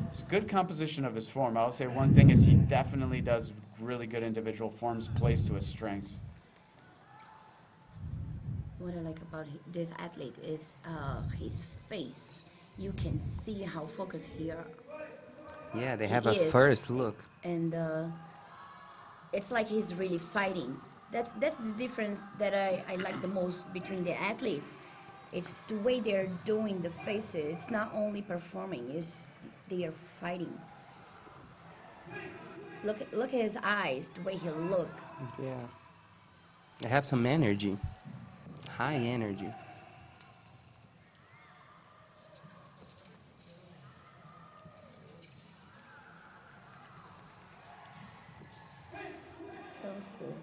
Speaker 5: It's good composition of his form. I'll say one thing is he definitely does really good individual forms, plays to his strengths.
Speaker 4: What I like about this athlete is his face. You can see how focused here,
Speaker 2: Yeah, they
Speaker 4: He
Speaker 2: have a
Speaker 4: is.
Speaker 2: first look.
Speaker 4: and it's like he's really fighting that's the difference that I like the most between the athletes. It's the way they're doing the faces. It's not only performing, it's they are fighting. Look at his eyes, the way he look.
Speaker 2: Yeah. I have some energy. High energy.
Speaker 4: That was cool.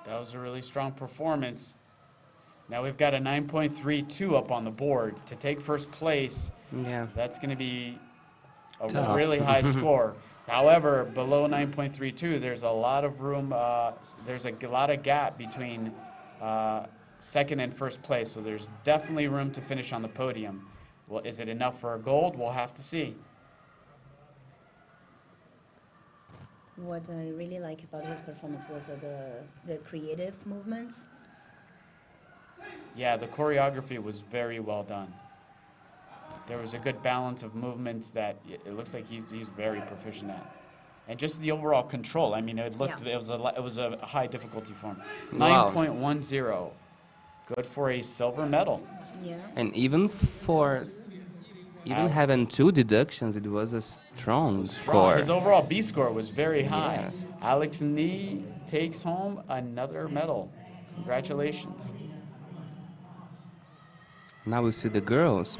Speaker 5: That was a really strong performance. Now we've got a 9.32 up on the board. To take first place,
Speaker 2: Yeah.
Speaker 5: that's going to be a
Speaker 2: Tough.
Speaker 5: really high score. However, below 9.32, there's a lot of room, there's a lot of gap between second and first place, so there's definitely room to finish on the podium. Well, is it enough for a gold? We'll have to see.
Speaker 4: What I really like about his performance was the creative movements.
Speaker 5: Yeah, the choreography was very well done. There was a good balance of movements that it looks like he's very proficient at. And just the overall control. I mean, it looked
Speaker 4: Yeah.
Speaker 5: it was a high difficulty for him.
Speaker 2: Wow.
Speaker 5: 9.10. Good for a silver medal.
Speaker 4: Yeah.
Speaker 2: And even having 2 deductions, it was a strong score.
Speaker 5: His overall B score was very high.
Speaker 2: Yeah.
Speaker 5: Alex Nee takes home another medal. Congratulations.
Speaker 2: Now we see the girls.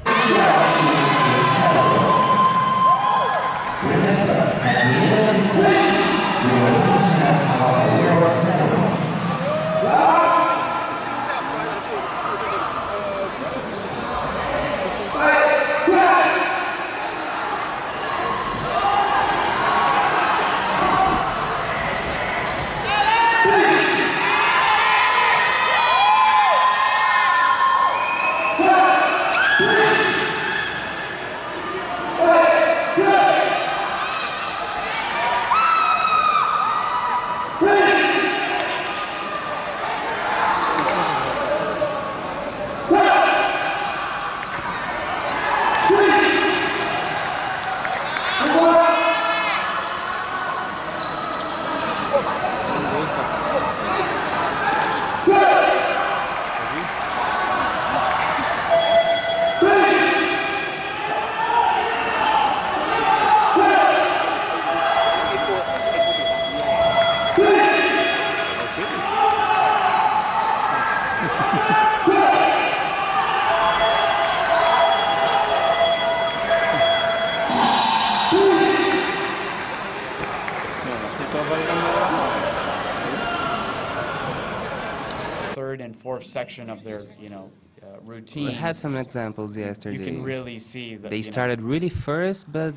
Speaker 5: Third and fourth section of their, routine.
Speaker 2: We had some examples
Speaker 5: You
Speaker 2: yesterday.
Speaker 5: can really see that
Speaker 2: They started really first, but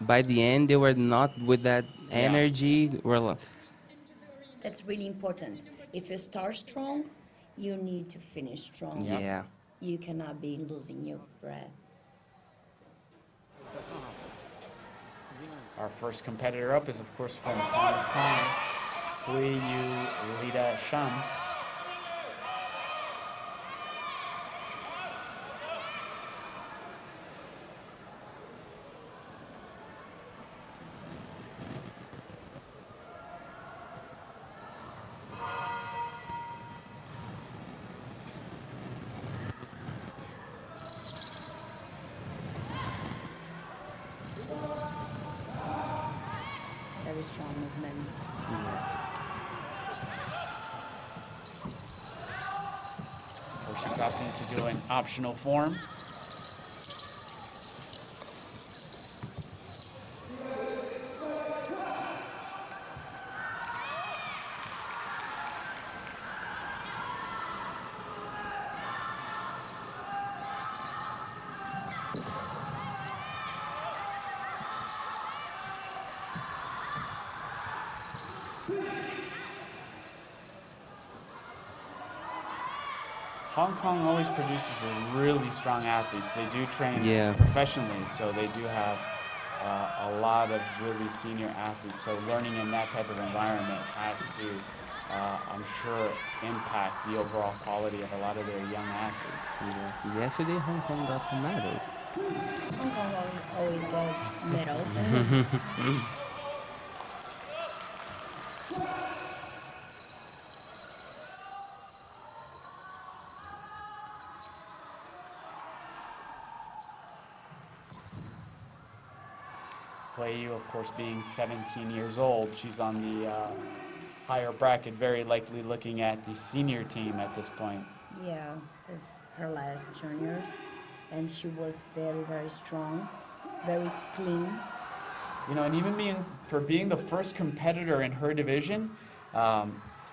Speaker 2: by the end they were not with that energy.
Speaker 4: That's really important. If you start strong, you need to finish strong.
Speaker 2: Yeah.
Speaker 4: You cannot be losing your breath.
Speaker 5: Our first competitor up is, of course, from Hong Kong, Hui Yu Lida Sham.
Speaker 4: Very strong movement.
Speaker 5: Or she's opting to do an optional form. Hong Kong always produces really strong athletes. They do train professionally, so they do have a lot of really senior athletes. So learning in that type of environment has to, I'm sure, impact the overall quality of a lot of their young athletes.
Speaker 2: Yeah. Yesterday, Hong Kong got some medals.
Speaker 4: Hong Kong always got medals.
Speaker 5: Qiangshu, of course, being 17 years old, she's on the higher bracket, very likely looking at the senior team at this point.
Speaker 4: Yeah, it's her last juniors, and she was very, very strong, very clean.
Speaker 5: You know, and even being the first competitor in her division,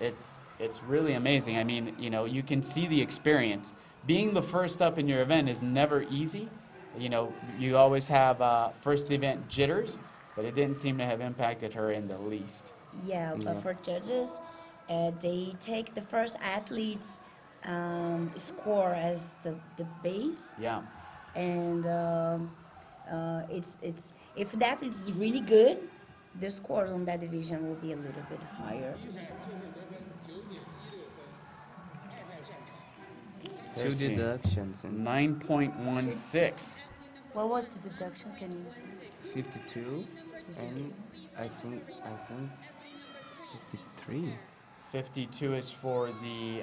Speaker 5: it's really amazing. I mean, you know, you can see the experience. Being the first up in your event is never easy. You know, you always have first event jitters, but it didn't seem to have impacted her in the least.
Speaker 4: Yeah, but for judges, they take the first athlete's score as the base.
Speaker 5: Yeah.
Speaker 4: And it's if that is really good, the scores on that division will be a little bit higher.
Speaker 2: Two deductions. And
Speaker 5: 9.16.
Speaker 4: What was the deduction? Can you see?
Speaker 2: 52 and I think 53.
Speaker 5: 52 is for the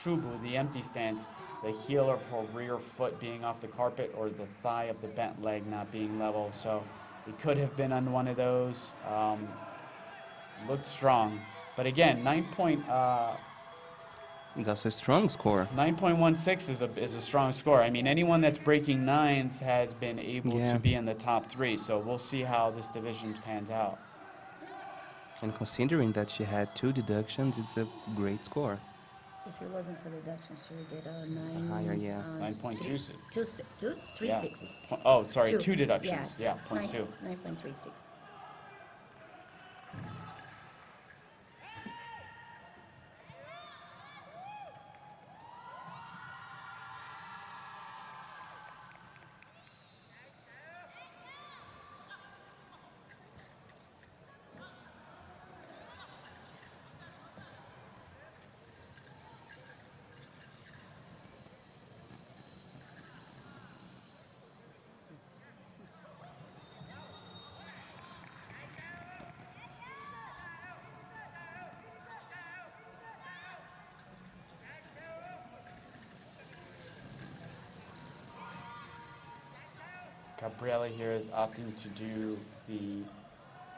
Speaker 5: shubu, the empty stance, the heel of her rear foot being off the carpet or the thigh of the bent leg not being level. So it could have been on one of those. Looked strong. But again,
Speaker 2: That's a strong score.
Speaker 5: 9.16 is a strong score. I mean, anyone that's breaking nines has been able
Speaker 2: Yeah.
Speaker 5: to be in the top three. So we'll see how this division pans out.
Speaker 2: And considering that she had two deductions, it's a great score.
Speaker 4: If it wasn't for deduction, she would get a 9.
Speaker 2: Higher, yeah.
Speaker 5: 9.26.
Speaker 4: 3.6.
Speaker 5: Oh, sorry, two deductions. Yeah, 0.2.
Speaker 4: 9.36.
Speaker 5: Gabriela here is opting to do the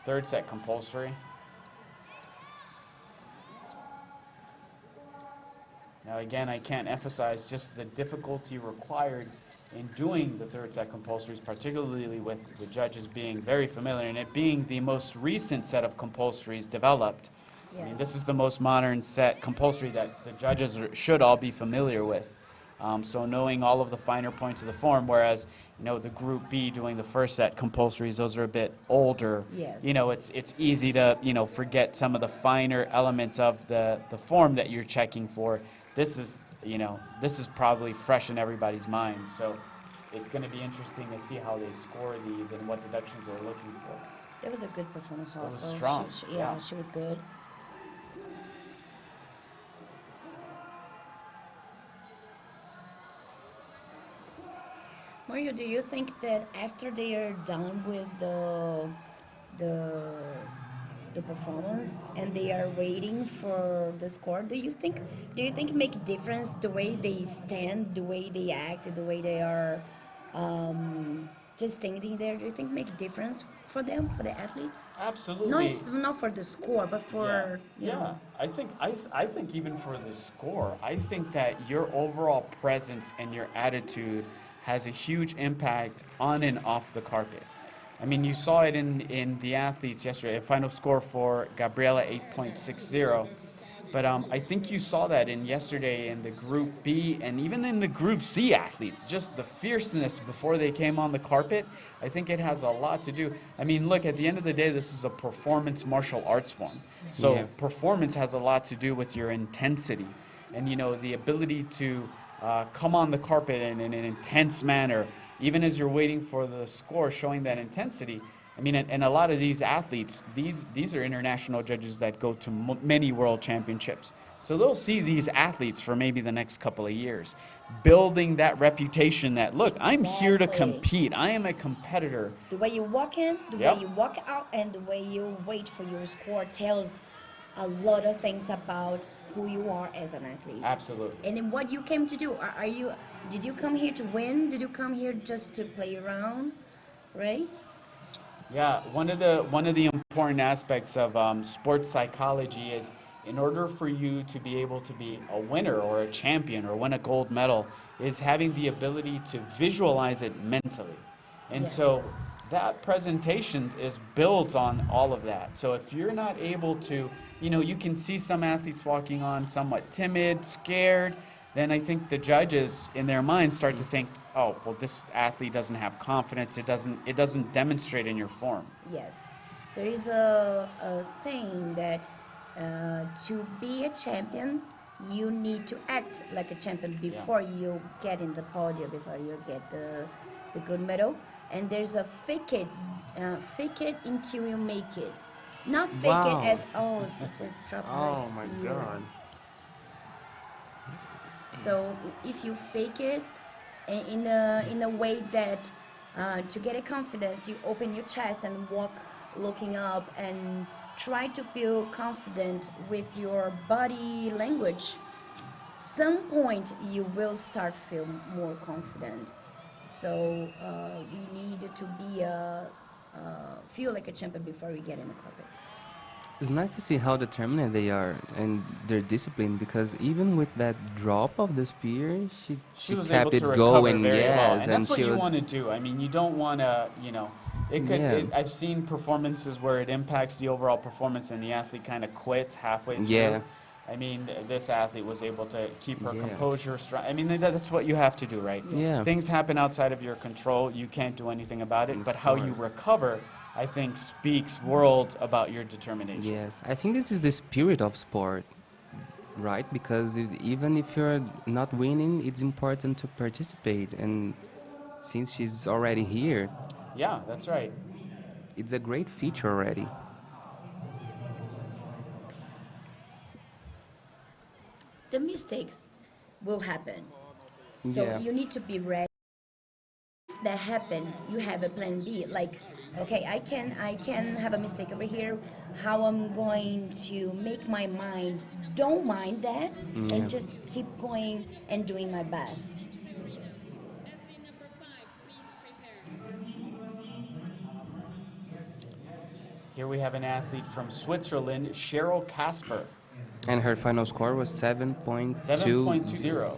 Speaker 5: third set compulsory. Now again, I can't emphasize just the difficulty required in doing the third set compulsories, particularly with the judges being very familiar and it being the most recent set of compulsories developed. I mean, this is the most modern set compulsory that the judges should all be familiar with. So knowing all of the finer points of the form, whereas, you know, the Group B doing the first set compulsories, those are a bit older.
Speaker 4: Yes.
Speaker 5: You know, it's easy to, you know, forget some of the finer elements of the form that you're checking for. This is, you know, this is probably fresh in everybody's mind. So it's going to be interesting to see how they score these and what deductions they're looking for.
Speaker 4: That was a good performance also.
Speaker 5: was strong.
Speaker 4: Yeah, she was good. Mario, do you think that after they are done with the performance and they are waiting for the score, do you think make difference the way they stand, the way they act, the way they are just standing there? Do you think make difference for them, for the athletes?
Speaker 5: Absolutely.
Speaker 4: No, it's not for the score, but for you know.
Speaker 5: I think even for the score, I think that your overall presence and your attitude has a huge impact on and off the carpet. I mean, you saw it in the athletes yesterday. A final score for Gabriela 8.60, but I think you saw that in yesterday in the Group B and even in the Group C athletes. Just the fierceness before they came on the carpet. I think it has a lot to do. I mean, look, at the end of the day, this is a performance martial arts form. So performance has a lot to do with your intensity, and you know the ability to come on the carpet in an intense manner even as you're waiting for the score, showing that intensity. I mean, and a lot of these athletes, these are international judges that go to many world championships. So they'll see these athletes for maybe the next couple of years, building that reputation that, look, I'm here to
Speaker 4: Exactly.
Speaker 5: compete. I am a competitor.
Speaker 4: The way you walk in, the
Speaker 5: Yep.
Speaker 4: way you walk out, and the way you wait for your score tells a lot of things about who you are as an athlete.
Speaker 5: Absolutely.
Speaker 4: And then what you came to do. Did you come here to win? Did you come here just to play around? Right?
Speaker 5: Yeah, one of the important aspects of sports psychology is, in order for you to be able to be a winner or a champion or win a gold medal, is having the ability to visualize it mentally. And so
Speaker 4: Yes.
Speaker 5: that presentation is built on all of that. So if you're not able to, you can see some athletes walking on somewhat timid, scared, then I think the judges in their minds start to think, oh, well, this athlete doesn't have confidence. It doesn't demonstrate in your form.
Speaker 4: Yes. There is a saying that to be a champion, you need to act like a champion before you get in the podium, before you get the gold medal. And there's a fake it until you make it. Not fake
Speaker 2: Wow.
Speaker 4: it as, oh, she just dropped her
Speaker 2: Oh my
Speaker 4: spear.
Speaker 2: God.
Speaker 4: So if you fake it in a way that to get a confidence, you open your chest and walk looking up and try to feel confident with your body language. Some point you will start feel more confident. So we need to be feel like a champion before we get in the carpet.
Speaker 2: It's nice to see how determined they are and their discipline, because even with that drop of the spear, she
Speaker 5: was
Speaker 2: kept
Speaker 5: able
Speaker 2: it
Speaker 5: to recover
Speaker 2: going.
Speaker 5: very well.
Speaker 2: Yes,
Speaker 5: And that's what
Speaker 2: she
Speaker 5: you
Speaker 2: would.
Speaker 5: want to do. I mean, you don't want to, it could.
Speaker 2: Yeah.
Speaker 5: I've seen performances where it impacts the overall performance and the athlete kind of quits halfway through.
Speaker 2: Yeah.
Speaker 5: I mean, this athlete was able to keep her
Speaker 2: Yeah.
Speaker 5: composure strong. I mean, that's what you have to do, right?
Speaker 2: Yeah.
Speaker 5: Things happen outside of your control. You can't do anything about it. But how you
Speaker 2: course.
Speaker 5: recover, I think, speaks worlds about your determination.
Speaker 2: Yes, I think this is the spirit of sport, right? Because even if you're not winning, it's important to participate. And since she's already here,
Speaker 5: Yeah, that's right.
Speaker 2: it's a great feature already.
Speaker 4: The mistakes will happen. So
Speaker 2: Yeah.
Speaker 4: you need to be ready. If that happen, you have a plan B. Like, okay, I can have a mistake over here. How I'm going to make my mind don't mind that and just keep going and doing my best.
Speaker 5: Here we have an athlete from Switzerland, Cheryl Casper,
Speaker 2: And her final score was 7.20.
Speaker 5: 7.20.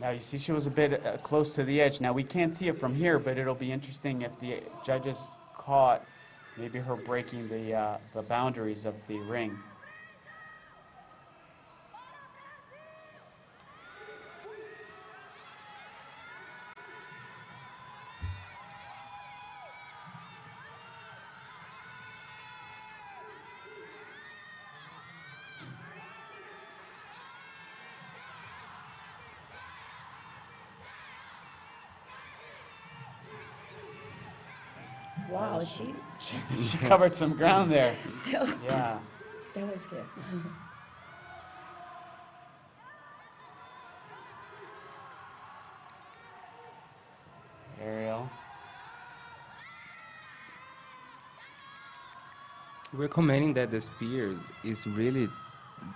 Speaker 5: Now you see she was a bit close to the edge. Now we can't see it from here, but it'll be interesting if the judges caught maybe her breaking the boundaries of the ring.
Speaker 4: Wow, she
Speaker 5: She covered some ground there. Yeah.
Speaker 4: that was good.
Speaker 5: Ariel.
Speaker 2: We're commenting that the spear is really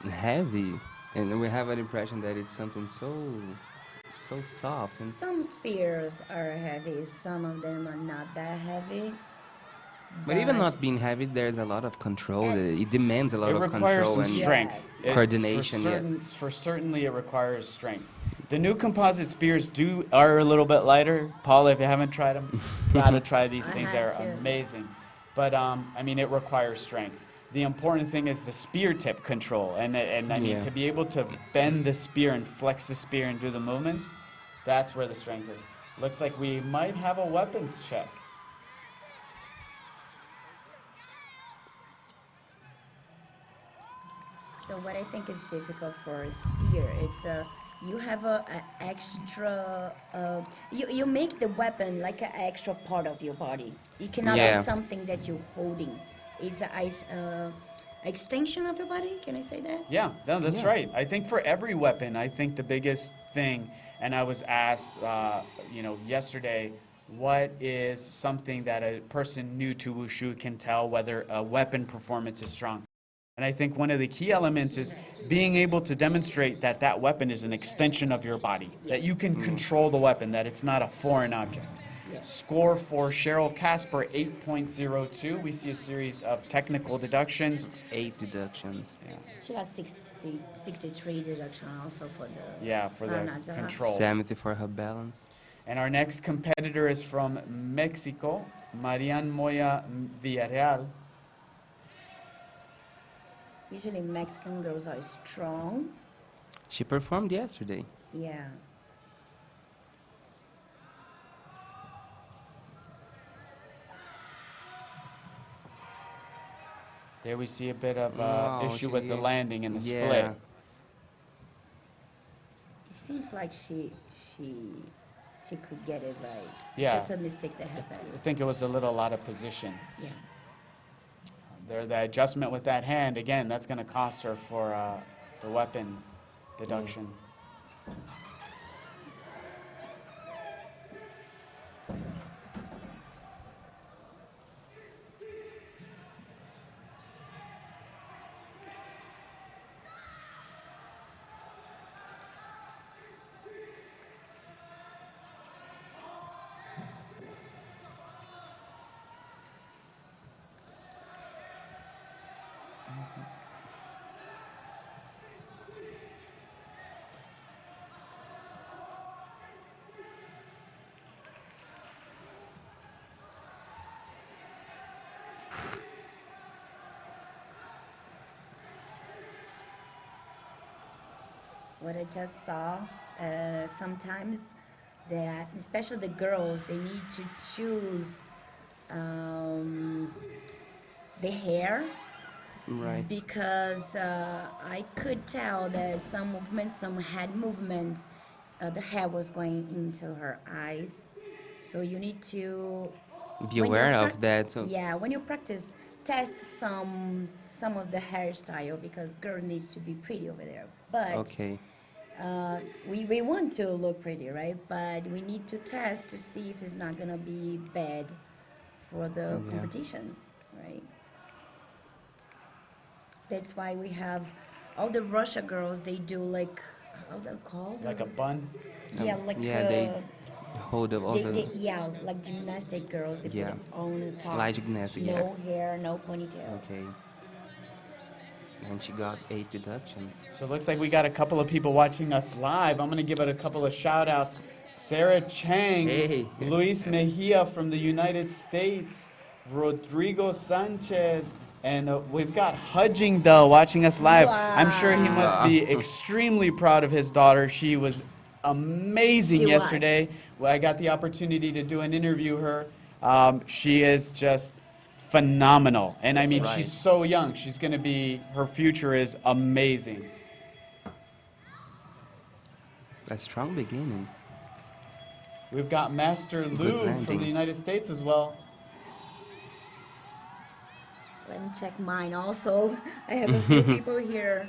Speaker 2: heavy, and we have an impression that it's something so soft. And
Speaker 4: Some spears are heavy, some of them are not that heavy.
Speaker 2: but even not being heavy, there's a lot of control.
Speaker 4: And-
Speaker 2: It demands a lot
Speaker 5: It
Speaker 2: of
Speaker 5: requires
Speaker 2: control
Speaker 5: some
Speaker 2: and
Speaker 5: strength.
Speaker 4: Yes.
Speaker 2: coordination, yeah.
Speaker 5: For certainly, it requires strength. The new composite spears are a little bit lighter. Paula, if you haven't tried them, gotta try these
Speaker 4: I
Speaker 5: things.
Speaker 4: have
Speaker 5: They're
Speaker 4: to.
Speaker 5: amazing. but I mean, it requires strength. The important thing is the spear tip control, and I mean, to be able to bend the spear and flex the spear and do the movements, that's where the strength is. Looks like we might have a weapons check.
Speaker 4: So what I think is difficult for a spear, it's you have a extra, you make the weapon like an extra part of your body. It cannot be something that you're holding. It's a extension of your body, can I say that?
Speaker 5: Yeah, no, that's right. I think for every weapon, I think the biggest thing, and I was asked, yesterday, what is something that a person new to Wushu can tell whether a weapon performance is strong? And I think one of the key elements is being able to demonstrate that that weapon is an extension of your body, that you can control the weapon, that it's not a foreign object. Score for Cheryl Casper, 8.02. We see a series of technical deductions.
Speaker 2: 8 deductions.
Speaker 5: Yeah.
Speaker 4: She got 63 deduction also for the...
Speaker 5: Yeah, for the control.
Speaker 2: 70 for her balance.
Speaker 5: And our next competitor is from Mexico, Marian Moya Villarreal.
Speaker 4: Usually Mexican girls are strong.
Speaker 2: She performed yesterday.
Speaker 4: Yeah.
Speaker 5: There we see a bit of issue with the landing and the split.
Speaker 4: It seems like she could get it right.
Speaker 5: Yeah.
Speaker 4: It's just a mistake that happens.
Speaker 5: I think it was a little out of position.
Speaker 4: Yeah.
Speaker 5: There, the adjustment with that hand, again, that's going to cost her for the weapon deduction.
Speaker 4: What I just saw, sometimes that, especially the girls, they need to choose the hair.
Speaker 2: Right.
Speaker 4: Because I could tell that some movements, some head movements, the hair was going into her eyes. So you need to
Speaker 2: be aware of that. So.
Speaker 4: Yeah, when you practice, test some of the hairstyle, because girl needs to be pretty over there. But we want to look pretty, right? But we need to test to see if it's not gonna be bad for the competition, right? That's why we have all the Russia girls. They do like, how they called?
Speaker 5: Like a bun.
Speaker 4: Yeah, like
Speaker 2: they hold up all
Speaker 4: yeah, like gymnastic girls. They put it on the top.
Speaker 2: Light gymnastic.
Speaker 4: No hair, no ponytail.
Speaker 2: Okay. And she got 8 deductions.
Speaker 5: So it looks like we got a couple of people watching us live. I'm going to give it a couple of shout outs. Sarah Chang, Luis Mejia from the United States, Rodrigo Sanchez, and we've got Hudgingdale watching us live. Wow. I'm sure he must be extremely proud of his daughter. She was amazing yesterday. Well, I got the opportunity to do an interview her. She is just phenomenal. And I mean, she's so young. She's going to be, her future is amazing.
Speaker 2: A strong beginning.
Speaker 5: We've got Master Lou from the United States as well.
Speaker 4: Let me check mine also. I have a few people here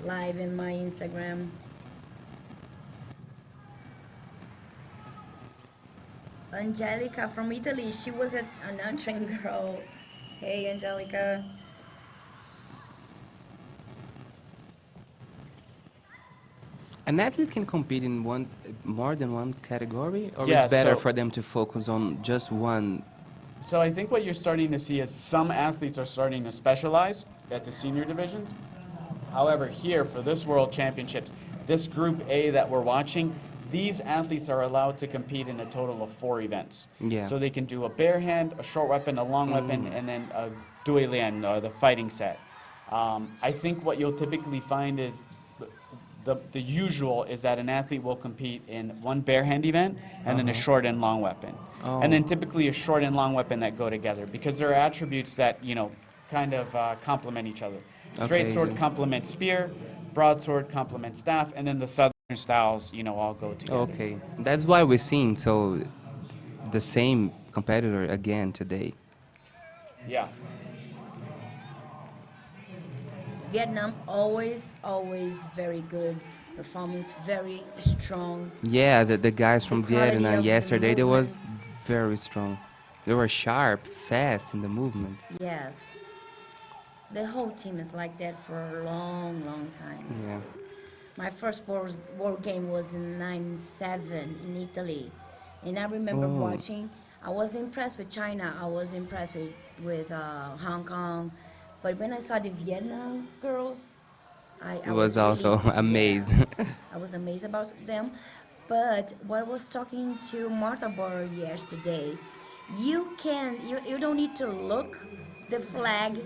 Speaker 4: live in my Instagram. Angelica from Italy. She was an untrained girl. Hey, Angelica.
Speaker 2: An athlete can compete in more than one category, or it's better for them to focus on just one?
Speaker 5: So I think what you're starting to see is some athletes are starting to specialize at the senior divisions. However, here for this World Championships, this Group A that we're watching, these athletes are allowed to compete in a total of 4 events.
Speaker 2: Yeah.
Speaker 5: So they can do a bare hand, a short weapon, a long weapon, and then a dui lian, the fighting set. I think what you'll typically find is the usual is that an athlete will compete in one bare hand event and then a short and long weapon. And then typically a short and long weapon that go together because there are attributes that, kind of complement each other. Straight
Speaker 2: Okay.
Speaker 5: sword complements spear, broadsword complements staff, and then the southern styles, all go together.
Speaker 2: Okay, that's why we're seeing the same competitor again today.
Speaker 5: Yeah.
Speaker 4: Vietnam always very good performance, very strong.
Speaker 2: Yeah, the guys from
Speaker 4: quality
Speaker 2: Vietnam
Speaker 4: of the
Speaker 2: yesterday, they was
Speaker 4: movements.
Speaker 2: very strong. They were sharp, fast in the movement.
Speaker 4: Yes. The whole team is like that for a long time.
Speaker 2: Yeah.
Speaker 4: My first world game was in '97 in Italy. And I remember watching. I was impressed with China. I was impressed with Hong Kong. But when I saw the Vietnam girls, I
Speaker 2: Was also
Speaker 4: really,
Speaker 2: amazed.
Speaker 4: yeah, I was amazed about them. But when I was talking to Martha Bar yesterday, you don't need to look the flag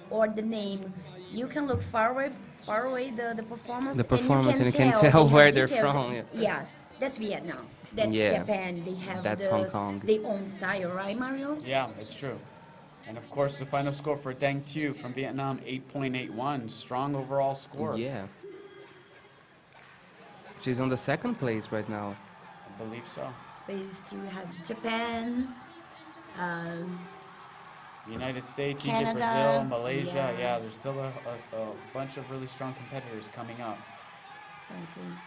Speaker 4: or the name. You can look far away the performance,
Speaker 2: The performance, and you can
Speaker 4: they
Speaker 2: tell
Speaker 4: have
Speaker 2: where they're
Speaker 4: details.
Speaker 2: from. Yeah.
Speaker 4: Yeah, that's Vietnam. That's
Speaker 2: Yeah,
Speaker 4: Japan. They have
Speaker 2: that's Hong Kong.
Speaker 4: their own style, right, Mario?
Speaker 5: Yeah, it's true. And of course, the final score for Deng Tu from Vietnam, 8.81. Strong overall score.
Speaker 2: Yeah. She's on the second place right now.
Speaker 5: I believe so.
Speaker 4: But you still have Japan,
Speaker 5: United States, Egypt,
Speaker 4: Canada,
Speaker 5: Brazil, Malaysia.
Speaker 4: yeah.
Speaker 5: Yeah, there's still a bunch of really strong competitors coming up.
Speaker 4: frankly.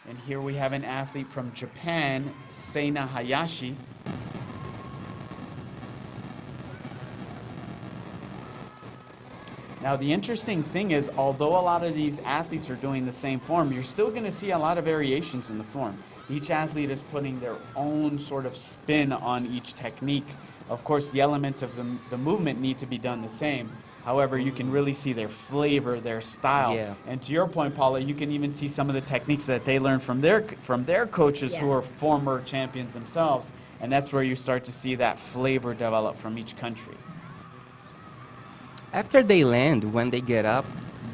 Speaker 5: And here we have an athlete from Japan, Seina Hayashi. Now, the interesting thing is, although a lot of these athletes are doing the same form, you're still going to see a lot of variations in the form. Each athlete is putting their own sort of spin on each technique. Of course, the elements of the movement need to be done the same. However, you can really see their flavor, their style.
Speaker 2: Yeah.
Speaker 5: And to your point, Paula, you can even see some of the techniques that they learned from their coaches who
Speaker 4: Yes.
Speaker 5: are former champions themselves. And that's where you start to see that flavor develop from each country.
Speaker 2: After they land, when they get up,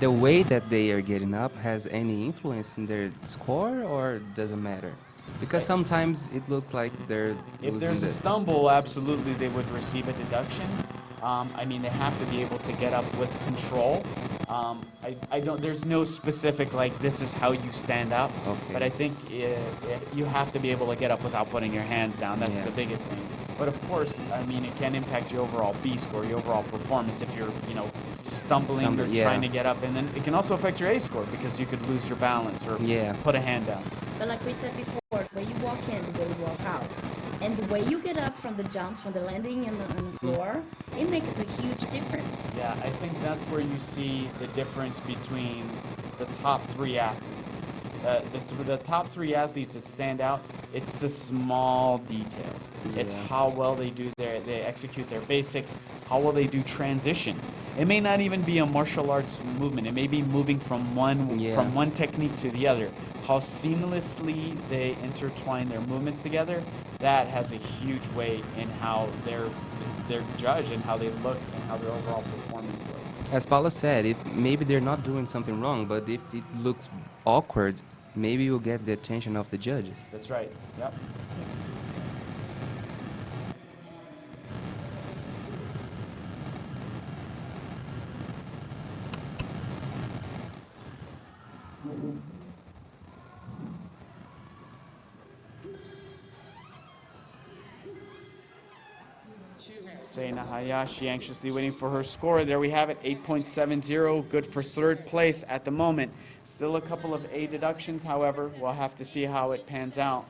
Speaker 2: the way that they are getting up has any influence in their score, or doesn't matter? Because sometimes it looks like they're
Speaker 5: If
Speaker 2: losing
Speaker 5: there's a stumble, absolutely they would receive a deduction. They have to be able to get up with control. There's no specific, like, this is how you stand up.
Speaker 2: Okay.
Speaker 5: But I think you have to be able to get up without putting your hands down. That's
Speaker 2: Yeah.
Speaker 5: the biggest thing. But of course, it can impact your overall B score, your overall performance if you're, stumbling or
Speaker 2: Yeah.
Speaker 5: trying to get up. And then it can also affect your A score because you could lose your balance or
Speaker 2: Yeah.
Speaker 5: put a hand down.
Speaker 4: But like we said before, the way you walk in, the way you walk out, and the way you get up from the jumps, from the landing on the floor, it makes a huge difference.
Speaker 5: Yeah, I think that's where you see the difference between the top 3 athletes. The top 3 athletes that stand out, it's the small details. It's
Speaker 2: Yeah.
Speaker 5: how well they execute their basics, how well they do transitions. It may not even be a martial arts movement. It may be moving from one technique to the other. How seamlessly they intertwine their movements together, that has a huge weight in how they're judged and how they look and how their overall performance looks.
Speaker 2: As Paula said, if maybe they're not doing something wrong, but if it looks awkward, maybe you'll get the attention of the judges.
Speaker 5: That's right. Yep. Seina Hayashi anxiously waiting for her score. There we have it, 8.70, good for 3rd place at the moment. Still a couple of A deductions, however. We'll have to see how it pans out.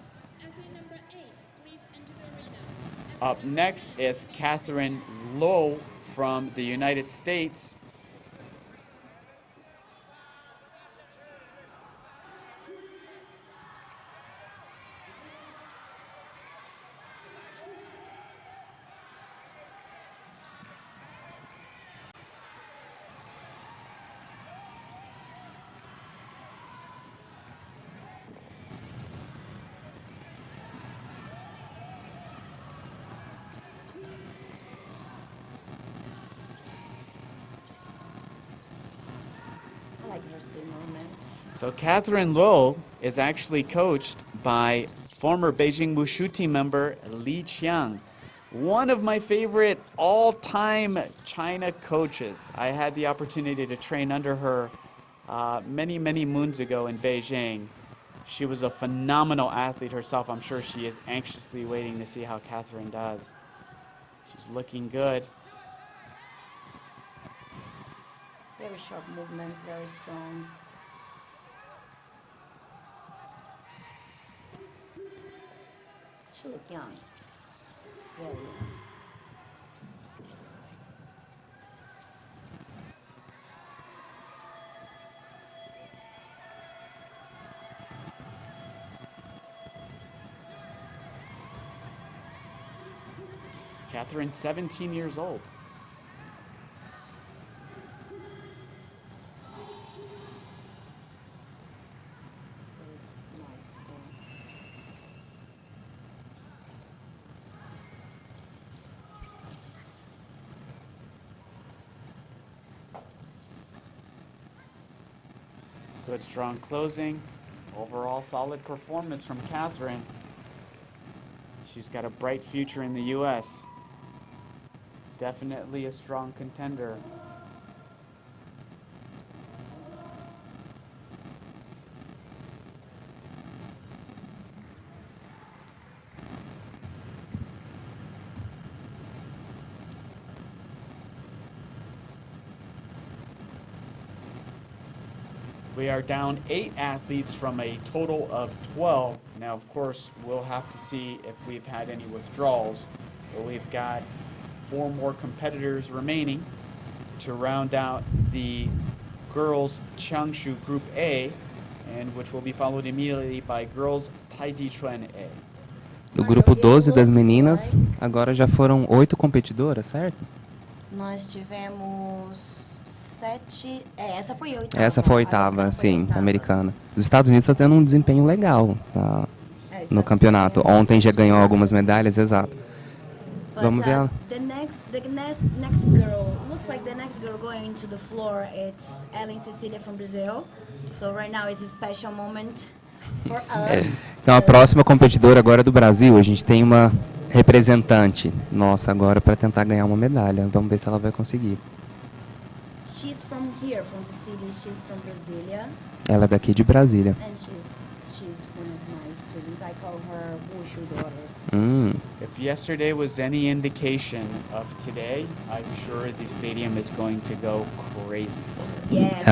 Speaker 5: Up next is Catherine Lowe from the United States.
Speaker 4: speed movement.
Speaker 5: So Catherine Luo is actually coached by former Beijing Wushu team member Li Qiang, one of my favorite all-time China coaches. I had the opportunity to train under her many moons ago in Beijing. She was a phenomenal athlete herself. I'm sure she is anxiously waiting to see how Catherine does. She's looking good.
Speaker 4: Very sharp movements, very strong. She look young. Very young.
Speaker 5: Catherine, 17 years old. Good strong closing. Overall solid performance from Catherine. She's got a bright future in the U.S. Definitely a strong contender. We are down 8 athletes from a total of 12. Now, of course, we'll have to see if we've had any withdrawals. But we've got 4 more competitors remaining to round out the girls Qiangshu Group A, and which will be followed immediately by girls Taijiquan A.
Speaker 2: Do grupo 12 das meninas, agora já foram 8 competidoras, certo?
Speaker 4: Nós tivemos 7. Essa foi a oitava.
Speaker 2: Essa foi a oitava, sim, americana. Os Estados Unidos estão tendo um desempenho legal no campeonato. Ontem já ganhou algumas medalhas, exato. Vamos ver.
Speaker 4: The next girl looks like the next girl going into the floor. It's Ellen Cecilia from Brazil. So right now is a special moment for us.
Speaker 2: Então a próxima competidora agora é do Brasil. A gente tem uma representante nossa agora para tentar ganhar uma medalha. Vamos ver se ela vai conseguir.
Speaker 4: She's from here, from the city. She's from Brasília.
Speaker 2: Ela é daqui de Brasília.
Speaker 4: And she's one of my students. I call her Wushu daughter.
Speaker 5: If yesterday was any indication of today, I'm sure the stadium is going to go crazy for her.
Speaker 4: Yes.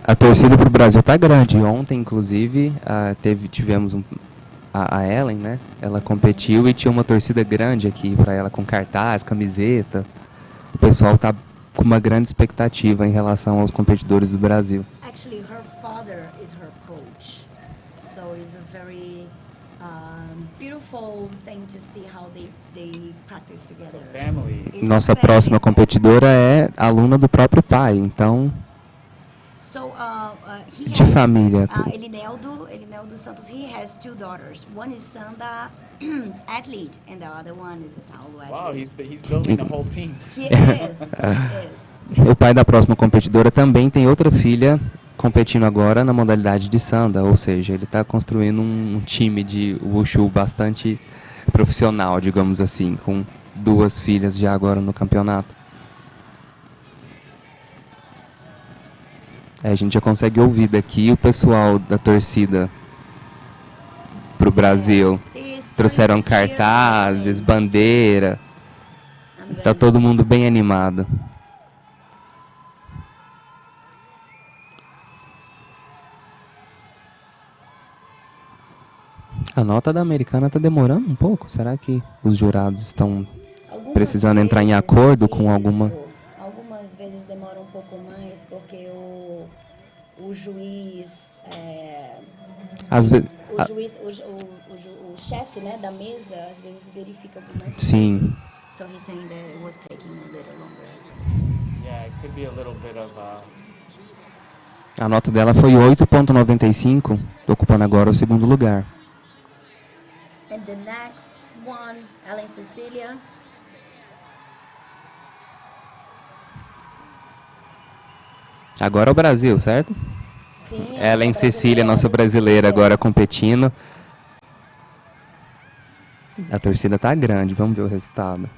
Speaker 2: A torcida para o Brasil tá grande. Ontem, inclusive, tivemos a Ellen, né? Ela competiu e tinha uma torcida grande aqui para ela com cartaz, camiseta. O pessoal tá com uma grande expectativa em relação aos competidores do Brasil.
Speaker 4: Actually, her father is her coach, so it's a very beautiful thing to see how they practice together.
Speaker 5: So family.
Speaker 4: It's
Speaker 2: Nossa
Speaker 4: a family.
Speaker 2: próxima competidora é aluna do próprio pai, então
Speaker 4: So, he
Speaker 2: de
Speaker 4: has,
Speaker 2: família.
Speaker 4: Elineldo Santos, he has 2 daughters. One is Sanda, athlete, and the other one is a Taolu athlete.
Speaker 5: Wow, he's building a whole team.
Speaker 4: He is.
Speaker 2: O pai da próxima competidora também tem outra filha competindo agora na modalidade de Sanda, ou seja, ele está construindo um time de Wushu bastante profissional, digamos assim, com 2 filhas já agora no campeonato. A gente já consegue ouvir daqui o pessoal da torcida pro Brasil. Trouxeram cartazes, bandeira. Tá todo mundo bem animado. A nota da americana tá demorando um pouco. Será que os jurados estão precisando entrar em acordo com alguma...
Speaker 4: Algumas vezes demora um pouco mais porque o juiz,
Speaker 2: Às vezes...
Speaker 4: o chefe, né, da mesa, às vezes verifica algumas
Speaker 2: Sim.
Speaker 4: coisas. So he's saying that it was taking a little longer.
Speaker 5: Yeah, it could be a little bit of
Speaker 2: A nota dela foi 8,95, ocupando agora o segundo lugar.
Speaker 4: And the next one, Ellen Cecilia.
Speaker 2: Agora é o Brasil, certo?
Speaker 4: Sim,
Speaker 2: Ellen
Speaker 4: nossa
Speaker 2: Cecília, nossa brasileira, agora competindo. A torcida tá grande, vamos ver o resultado.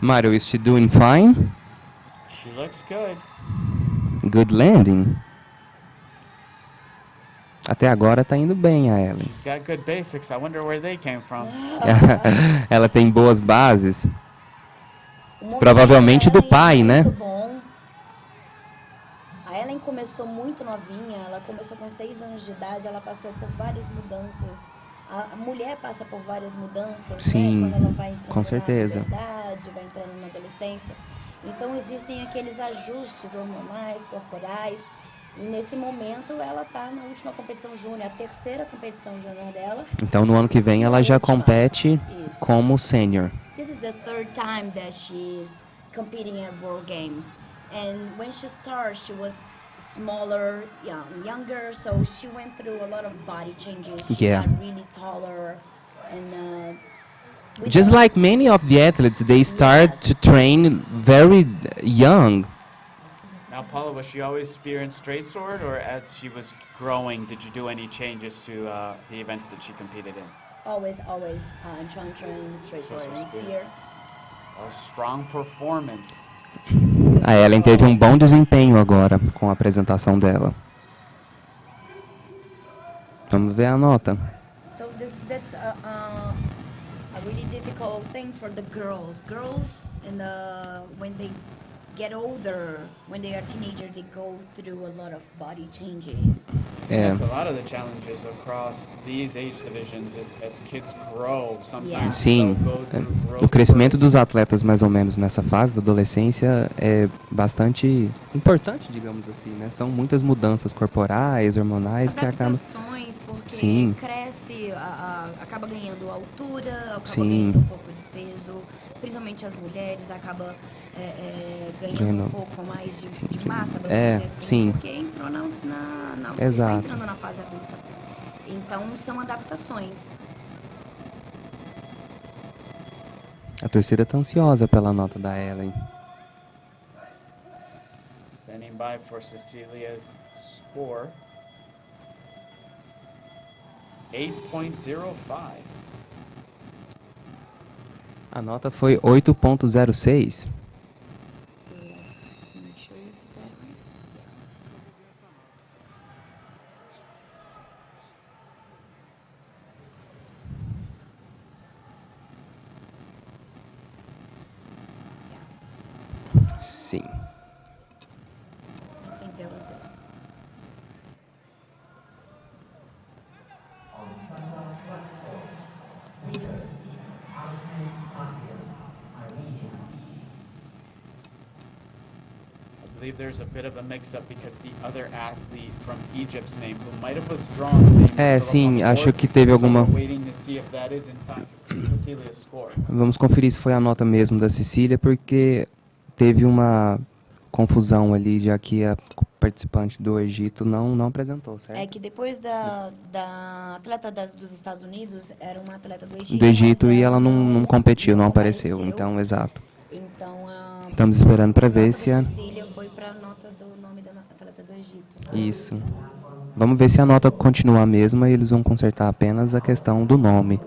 Speaker 2: Mario, is she doing fine?
Speaker 5: She looks good.
Speaker 2: Good landing. Até agora tá indo bem a Ellen.
Speaker 5: She's got good basics. I wonder where they came from.
Speaker 2: Ela tem boas bases.
Speaker 4: O movimento
Speaker 2: Provavelmente
Speaker 4: da
Speaker 2: do
Speaker 4: Ellen
Speaker 2: pai,
Speaker 4: é
Speaker 2: né?
Speaker 4: muito bom. A Ellen começou muito novinha, ela começou com 6 anos de idade, ela passou por várias mudanças. A mulher passa por várias mudanças,
Speaker 2: Sim,
Speaker 4: né? Quando ela vai entrando
Speaker 2: com certeza.
Speaker 4: na puberdade, vai entrando na adolescência. Então existem aqueles ajustes hormonais, corporais. E nesse momento ela está na última competição júnior, a terceira competição júnior dela.
Speaker 2: Então no ano que vem ela já compete
Speaker 4: Isso.
Speaker 2: como sênior.
Speaker 4: This is the third time that she's competing at World Games. And when she started, she was smaller, younger, so she went through a lot of body changes. She
Speaker 2: Yeah.
Speaker 4: got really taller, and with
Speaker 2: Just
Speaker 4: the-
Speaker 2: like many of the athletes, they start to train very young.
Speaker 5: Now, Paula, was she always spear and straight sword, or as she was growing, did you do any changes to the events that she competed in?
Speaker 4: always, Chuan, straight
Speaker 5: So
Speaker 4: sword and
Speaker 5: spear.
Speaker 4: spear.
Speaker 5: A strong performance.
Speaker 2: A Ellen teve um bom desempenho agora com a apresentação dela. Vamos ver a nota.
Speaker 4: So that's a really difficult thing for the girls. Girls, when they get older, when they are teenagers, they go through a lot of body changing.
Speaker 2: É,
Speaker 5: That's a lot of the challenges across these age divisions is as kids grow, sometimes
Speaker 2: sim,
Speaker 5: they'll go through
Speaker 2: o
Speaker 5: growth
Speaker 2: crescimento
Speaker 5: spurts.
Speaker 2: dos atletas mais ou menos nessa fase da adolescência é bastante importante, digamos assim, né? São muitas mudanças corporais, hormonais que acabam...
Speaker 4: Adaptações, porque
Speaker 2: Sim.
Speaker 4: cresce, acaba ganhando altura, acaba
Speaker 2: Sim.
Speaker 4: ganhando um pouco de peso, principalmente as mulheres, acaba ganhando
Speaker 2: Ganhando.
Speaker 4: um pouco mais de massa, vamos
Speaker 2: É,
Speaker 4: dizer assim,
Speaker 2: sim.
Speaker 4: porque entrou está
Speaker 2: Exato.
Speaker 4: entrando na fase adulta. Então, são adaptações.
Speaker 2: A torcida tá ansiosa pela nota da Ellen.
Speaker 5: Standing by for Cecilia's score. 8.05.
Speaker 2: A nota foi 8.06.
Speaker 4: Make sure is that right?
Speaker 2: Sim.
Speaker 4: I think that was it.
Speaker 5: I believe there's a bit of a mix-up because the other athlete from Egypt's name, who might have withdrawn his name, is
Speaker 2: É,
Speaker 5: still up on
Speaker 2: sim,
Speaker 5: the
Speaker 2: acho
Speaker 5: board.
Speaker 2: que teve
Speaker 5: So
Speaker 2: alguma...
Speaker 5: we're waiting to see if that is in fact Cecilia's score.
Speaker 2: Vamos conferir se foi a nota mesmo da Cecília, porque teve uma confusão ali, já que a participante do Egito não apresentou, certo?
Speaker 4: É que depois da atleta dos Estados Unidos, era uma atleta do Egito.
Speaker 2: Do Egito
Speaker 4: mas
Speaker 2: e ela não competiu, não apareceu.
Speaker 4: apareceu.
Speaker 2: Então, exato.
Speaker 4: Então,
Speaker 2: Estamos esperando para
Speaker 4: a
Speaker 2: ver
Speaker 4: nota
Speaker 2: se
Speaker 4: da
Speaker 2: a...
Speaker 4: Cecília foi para a nota do nome da atleta do Egito.
Speaker 2: Isso. Vamos ver se a nota continua a mesma e eles vão consertar apenas a questão do nome.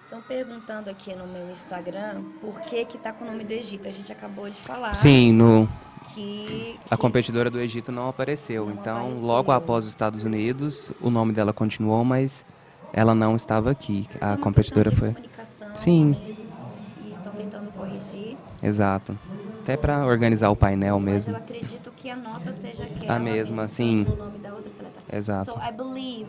Speaker 4: Estão perguntando aqui no meu Instagram por que tá com o nome do Egito. A gente acabou de falar
Speaker 2: Sim,
Speaker 4: que
Speaker 2: a competidora do Egito não apareceu.
Speaker 4: Não
Speaker 2: Então,
Speaker 4: apareceu.
Speaker 2: logo após os Estados Unidos, o nome dela continuou, mas ela não estava aqui.
Speaker 4: é
Speaker 2: A
Speaker 4: uma
Speaker 2: competidora
Speaker 4: questão de
Speaker 2: foi...
Speaker 4: comunicação
Speaker 2: Sim.
Speaker 4: mesmo, e estão tentando corrigir.
Speaker 2: Exato. Até para organizar o painel
Speaker 4: Mas
Speaker 2: mesmo.
Speaker 4: eu acredito que a nota seja aquela
Speaker 2: A mesma,
Speaker 4: mesmo,
Speaker 2: sim.
Speaker 4: o nome da outra atleta.
Speaker 2: Exato.
Speaker 4: So I believe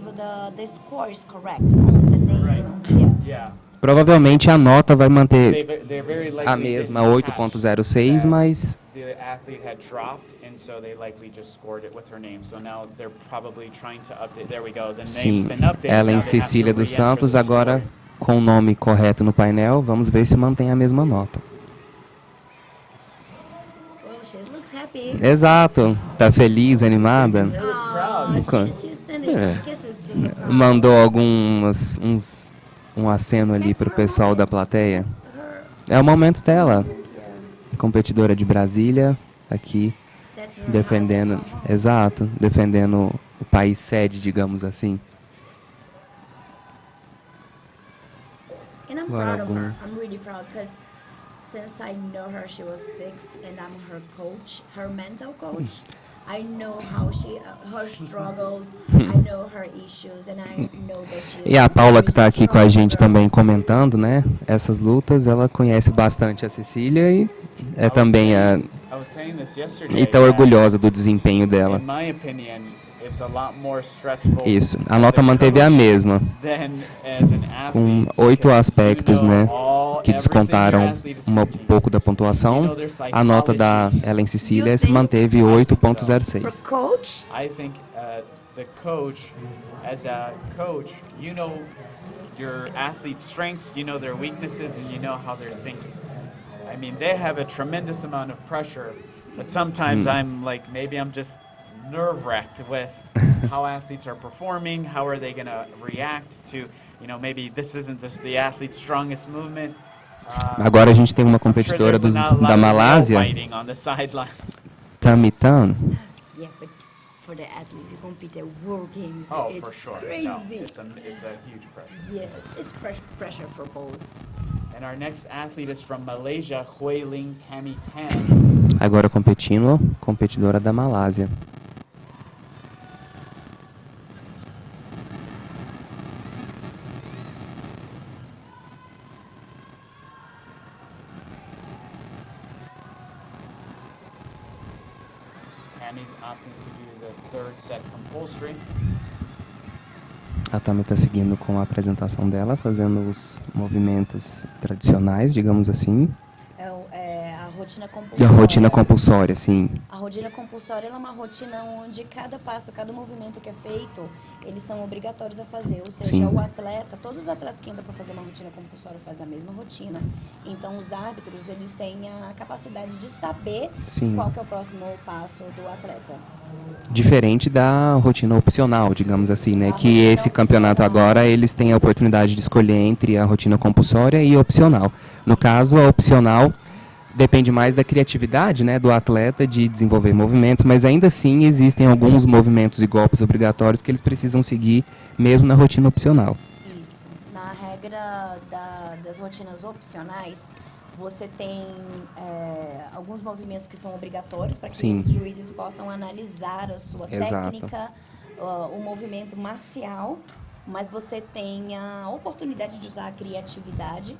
Speaker 4: the score is correct. Only the name. Yes.
Speaker 5: Yeah.
Speaker 2: Provavelmente a nota vai manter
Speaker 5: They're very likely
Speaker 2: a
Speaker 5: they
Speaker 2: mesma,
Speaker 5: didn't catch
Speaker 2: 8.06,
Speaker 5: that
Speaker 2: mas...
Speaker 5: the athlete had dropped, and so they likely just scored it with her name. So now they're probably trying to update. There we go. The name's
Speaker 2: Sim,
Speaker 5: been updated.
Speaker 2: Ellen
Speaker 5: Now they have to
Speaker 2: Cecília dos
Speaker 5: re-enter
Speaker 2: Santos,
Speaker 5: the
Speaker 2: agora
Speaker 5: score.
Speaker 2: com o nome correto no painel. Vamos ver se mantém a mesma nota.
Speaker 4: Oh, she looks happy.
Speaker 2: Exato. Tá feliz, animada?
Speaker 4: Oh, she's sending some kisses to the
Speaker 2: mandou um aceno ali pro pessoal da plateia. É o momento dela. Competidora de Brasília, aqui, defendendo, exato, defendendo o país sede, digamos assim.
Speaker 4: And I'm
Speaker 2: Agora
Speaker 4: proud of her.
Speaker 2: algum-
Speaker 4: I'm really proud because since I know her, she was 6, and I'm her coach, her mental coach. I know how her struggles, I know her issues, and I know that she.
Speaker 2: E a Paula, que está
Speaker 4: is
Speaker 2: aqui com a gente
Speaker 4: strong girl.
Speaker 2: também comentando, né? Essas lutas, ela conhece bastante a Cecília e é também a...
Speaker 5: I was saying this yesterday.
Speaker 2: E tá orgulhosa do desempenho dela.
Speaker 5: In my opinion, it's a lot more stressful.
Speaker 2: Isso. A
Speaker 5: as
Speaker 2: nota manteve a
Speaker 5: coach
Speaker 2: mesma,
Speaker 5: than as an athlete,
Speaker 2: com 8
Speaker 5: because
Speaker 2: aspectos,
Speaker 5: you know
Speaker 2: né? Que
Speaker 5: everything
Speaker 2: descontaram
Speaker 5: your athlete is
Speaker 2: um
Speaker 5: thinking.
Speaker 2: pouco da pontuação. A nota da Ellen Cecília se manteve 8.06.
Speaker 4: For coach,
Speaker 5: I think the coach, as a coach, you know your athlete's strengths, you know their weaknesses, and you know how they're thinking. I mean, they have a tremendous amount of pressure, but sometimes I'm like, maybe I'm just nerve-wracked with how athletes are performing, how are they going to react to, you know, maybe this isn't the athlete's strongest movement.
Speaker 2: Agora a gente tem uma
Speaker 5: I'm sure
Speaker 2: competidora
Speaker 5: there's a lot
Speaker 2: da
Speaker 5: of
Speaker 2: Malásia,
Speaker 5: fighting on the sidelines.
Speaker 2: Tammy Tan.
Speaker 4: yeah, but for the athletes who compete at World Games,
Speaker 5: Oh,
Speaker 4: it's
Speaker 5: for sure.
Speaker 4: crazy.
Speaker 5: No, it's a huge pressure.
Speaker 4: Yes, it's pressure for both.
Speaker 5: And our next athlete is from Malaysia, Huiling Tammy Tan.
Speaker 2: Agora competindo, competidora da Malásia.
Speaker 5: Tammy's opting to do the third set compulsory.
Speaker 2: A Tammy está seguindo com a apresentação dela, fazendo os movimentos tradicionais, digamos assim.
Speaker 4: É a rotina
Speaker 2: E
Speaker 4: compulsória.
Speaker 2: a rotina compulsória, sim.
Speaker 4: A rotina compulsória ela é uma rotina onde cada passo, cada movimento que é feito, eles são obrigatórios a fazer. Ou seja,
Speaker 2: Sim.
Speaker 4: o atleta, todos os atletas que entram para fazer uma rotina compulsória fazem a mesma rotina. Então, os árbitros, eles têm a capacidade de saber
Speaker 2: Sim.
Speaker 4: qual que é o próximo passo do atleta.
Speaker 2: Diferente da rotina opcional, digamos assim, né?
Speaker 4: A
Speaker 2: Que
Speaker 4: rotina
Speaker 2: esse campeonato
Speaker 4: opcional.
Speaker 2: agora, eles têm a oportunidade de escolher entre a rotina compulsória e a opcional. No caso, a opcional depende mais da criatividade, né, do atleta de desenvolver movimentos, mas ainda assim existem alguns movimentos e golpes obrigatórios que eles precisam seguir mesmo na rotina opcional.
Speaker 4: Isso. Na regra das rotinas opcionais, você tem alguns movimentos que são obrigatórios para que
Speaker 2: Sim.
Speaker 4: os juízes possam analisar a sua
Speaker 2: Exato.
Speaker 4: técnica, o movimento marcial, mas você tem a oportunidade de usar a criatividade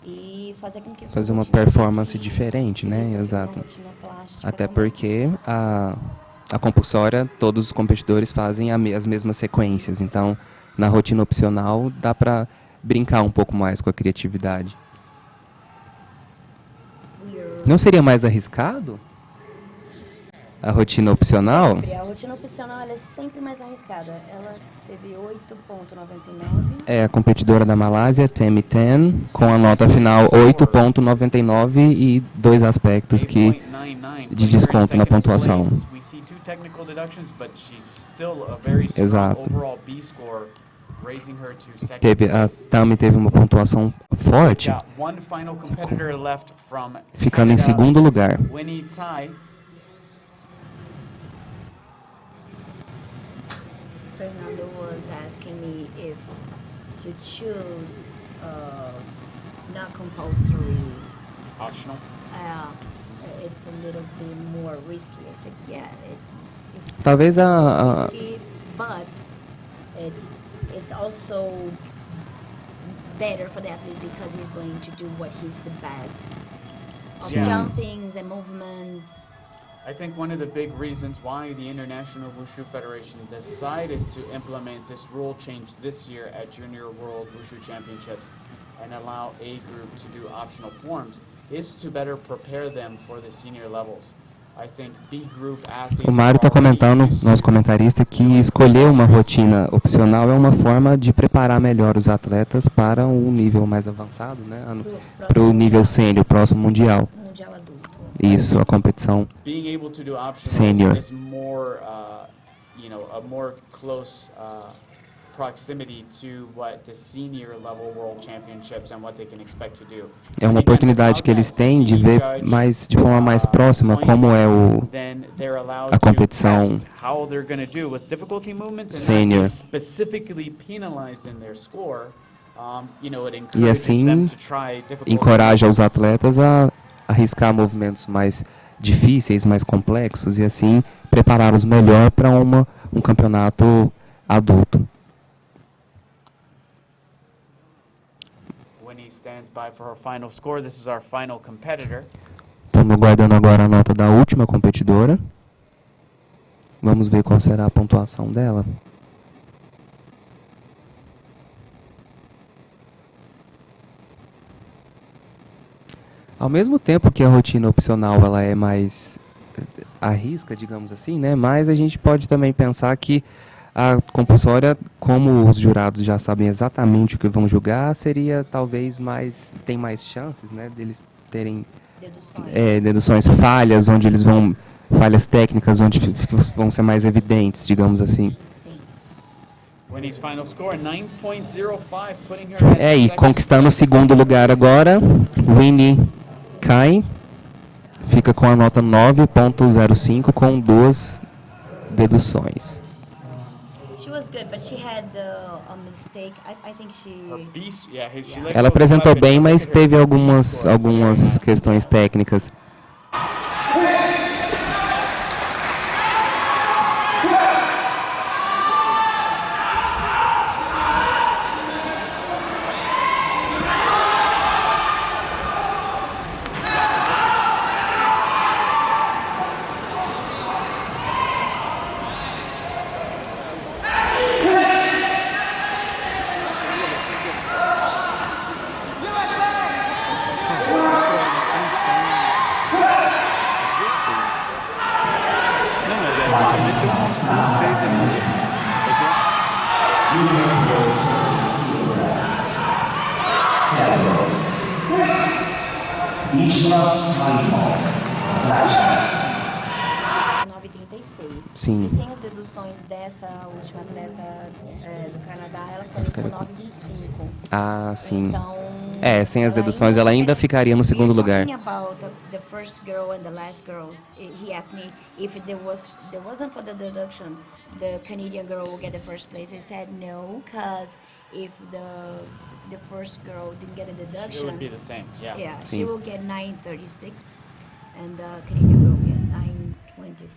Speaker 4: e fazer com que a sua
Speaker 2: Fazer uma
Speaker 4: rotina
Speaker 2: performance
Speaker 4: fique-
Speaker 2: diferente, né?
Speaker 4: Isso, uma
Speaker 2: Exato.
Speaker 4: rotina plástica
Speaker 2: Até
Speaker 4: também.
Speaker 2: porque a compulsória, todos os competidores fazem as mesmas sequências. Então, na rotina opcional, dá para brincar um pouco mais com a criatividade. Não seria mais arriscado? A rotina opcional?
Speaker 4: Sempre. A rotina opcional ela é sempre mais arriscada. Ela teve 8,99.
Speaker 2: É a competidora da Malásia, Tammy Tan, com a nota final 8.99 e 2 aspectos que
Speaker 5: 8.99,
Speaker 2: de desconto na
Speaker 5: second
Speaker 2: pontuação.
Speaker 5: place. We see 2 technical deductions, but she's still a very strong
Speaker 2: Exato.
Speaker 5: overall B score, raising her to second
Speaker 2: a
Speaker 5: place.
Speaker 2: Tammy teve uma pontuação forte,
Speaker 5: Got one final competitor left from
Speaker 2: ficando em
Speaker 5: Canada,
Speaker 2: segundo lugar.
Speaker 5: Winnie Tai.
Speaker 4: Fernando was asking me if to choose not compulsory,
Speaker 5: Optional.
Speaker 4: it's a little bit more risky. I said, yeah, it's
Speaker 2: Talvez a
Speaker 4: risky, but it's also better for the athlete because he's going to do what he's the best of
Speaker 2: Sim.
Speaker 4: jumpings and movements.
Speaker 5: I think one of the big reasons why the International Wushu Federation decided to implement this rule change this year at Junior World Wushu Championships and allow A group to do optional forms is to better prepare them for the senior levels. I think B group athletes
Speaker 2: O Mário está
Speaker 5: are already
Speaker 2: comentando,
Speaker 5: used to
Speaker 2: nosso comentarista, que escolher uma rotina opcional é uma forma de preparar melhor os atletas para um nível mais avançado, né? Para o nível sênior, próximo mundial.
Speaker 4: Mundial adulto.
Speaker 2: Isso, a competição.
Speaker 5: being able to do optional
Speaker 2: Senior.
Speaker 5: is more, you know, a more close proximity to what the senior level world championships and what they can expect to do.
Speaker 2: É uma oportunidade que eles têm de ver mais de forma mais próxima como é
Speaker 5: Then they're allowed
Speaker 2: a competição
Speaker 5: to test how they're going to do with difficulty movements and
Speaker 2: sênior.
Speaker 5: not be specifically penalized in their score. You know, it
Speaker 2: E
Speaker 5: encourages them
Speaker 2: assim
Speaker 5: to try difficult
Speaker 2: encoraja os
Speaker 5: movements.
Speaker 2: atletas a arriscar movimentos mais difíceis, mais complexos e assim prepará-los melhor para um campeonato adulto.
Speaker 5: Winnie stands by for her final score. This is our final competitor.
Speaker 2: Estamos aguardando agora a nota da última competidora. Vamos ver qual será a pontuação dela. Ao mesmo tempo que a rotina opcional ela é mais arrisca, digamos assim, né? Mas a gente pode também pensar que a compulsória, como os jurados já sabem exatamente o que vão julgar, seria talvez tem mais chances, né, deles terem deduções falhas, onde eles vão falhas técnicas, onde vão ser mais evidentes, digamos assim.
Speaker 5: Winnie's final score 9.05, putting her at
Speaker 2: E
Speaker 5: second
Speaker 2: conquistando o
Speaker 5: place.
Speaker 2: segundo lugar agora, Winnie Kai fica com a nota 9.05 com 2 deduções.
Speaker 4: She was good, but she had a mistake. I think
Speaker 5: Her beast, yeah, she let go
Speaker 2: Ela
Speaker 5: of the
Speaker 2: apresentou
Speaker 5: weapon,
Speaker 2: bem,
Speaker 5: but
Speaker 2: mas
Speaker 5: look at her
Speaker 2: teve algumas
Speaker 5: score. It's very high.
Speaker 2: questões técnicas.
Speaker 3: Isla Raimon, Atlanta.
Speaker 4: 9,36.
Speaker 2: Sim.
Speaker 4: E sem as deduções dessa última atleta do Canadá, ela ficaria com 9,25.
Speaker 2: Ah, sim.
Speaker 4: Então,
Speaker 2: Sem as deduções, ela ainda ficaria no segundo lugar.
Speaker 4: Talking about the first girl and the last girls, he asked me if there wasn't for the deduction, the Canadian girl will get the first place. I said no, because if the first girl didn't get a deduction,
Speaker 5: It would be the same, yeah.
Speaker 4: yeah,
Speaker 2: Sim.
Speaker 4: she will get 9.36, and the Canadian girl will get 9.25.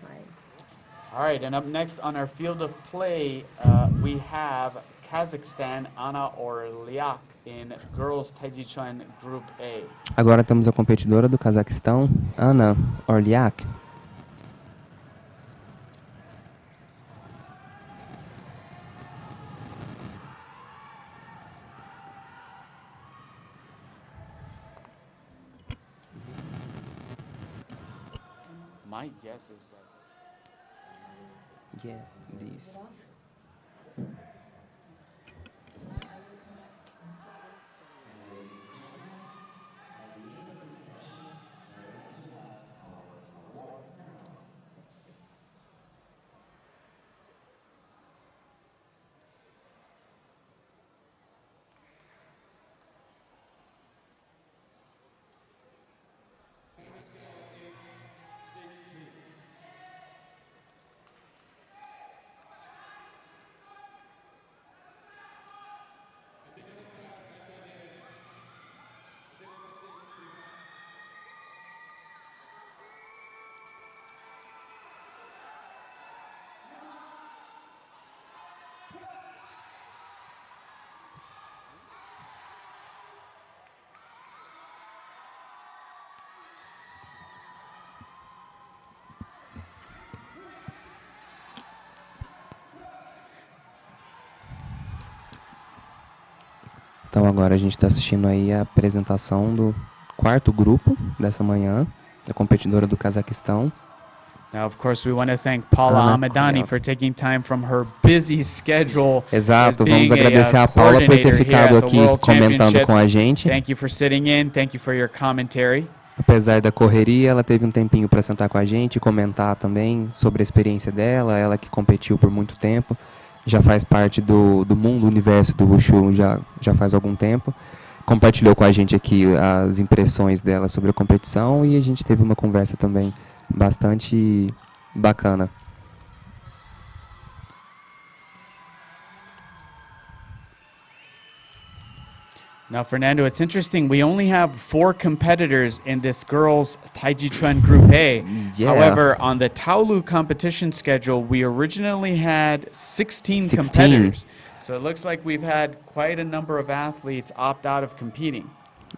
Speaker 5: All right, and up next on our field of play, we have Kazakhstan, Ana Orliak in Girls Taijiquan Group A.
Speaker 2: Agora temos a competidora do Cazaquistão, Ana Orliak.
Speaker 5: My guess is that
Speaker 2: Yeah, this. Então agora a gente está assistindo aí a apresentação do quarto grupo dessa manhã, da competidora do Cazaquistão.
Speaker 5: Now, of course, we want to thank Paula
Speaker 2: Ana
Speaker 5: Amadani
Speaker 2: Orliak.
Speaker 5: for taking time from her busy schedule.
Speaker 2: Exato,
Speaker 5: as
Speaker 2: vamos
Speaker 5: being
Speaker 2: agradecer a Paula por ter
Speaker 5: coordinator here
Speaker 2: ficado
Speaker 5: at the
Speaker 2: aqui
Speaker 5: World
Speaker 2: comentando com a
Speaker 5: Championships.
Speaker 2: gente.
Speaker 5: Thank you for sitting in. Thank you for your commentary.
Speaker 2: Apesar da correria, ela teve um tempinho para sentar com a gente e comentar também sobre a experiência dela, ela que competiu por muito tempo. já faz parte do mundo, universo do Wushu já faz algum tempo. Compartilhou com a gente aqui as impressões dela sobre a competição e a gente teve uma conversa também bastante bacana.
Speaker 5: Now, Fernando, it's interesting. We only have 4 competitors in this girls' Taijiquan Group A.
Speaker 2: Yeah.
Speaker 5: However, on the Taolu competition schedule, we originally had 16
Speaker 2: 16.
Speaker 5: competitors. So it looks like we've had quite a number of athletes opt out of competing.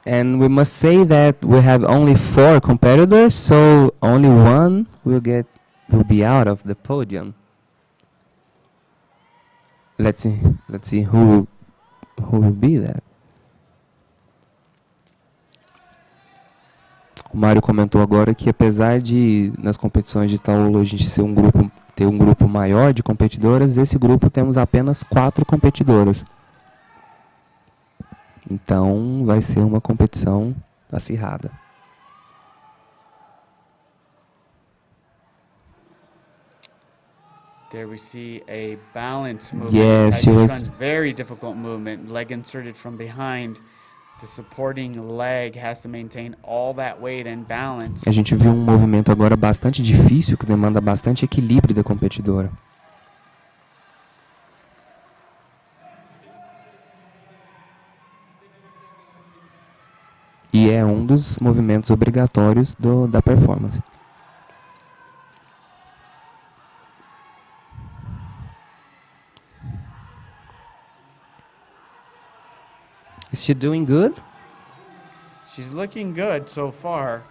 Speaker 2: And we must say that we have only 4 competitors, so only one will be out of the podium. Let's see who will be that. O Mário comentou agora que apesar de nas competições de Taolu a gente ter um grupo maior de competidoras, esse grupo temos apenas 4 competidoras. Então vai ser uma competição acirrada.
Speaker 5: There we see a balance movement.
Speaker 2: Yes, she was
Speaker 5: very difficult movement. Leg inserted from behind. The supporting leg has to maintain all that weight and balance.
Speaker 2: A gente viu um movimento agora bastante difícil que demanda bastante equilíbrio da competidora. E é um dos movimentos obrigatórios da performance. Is she doing good?
Speaker 5: She's looking good so far.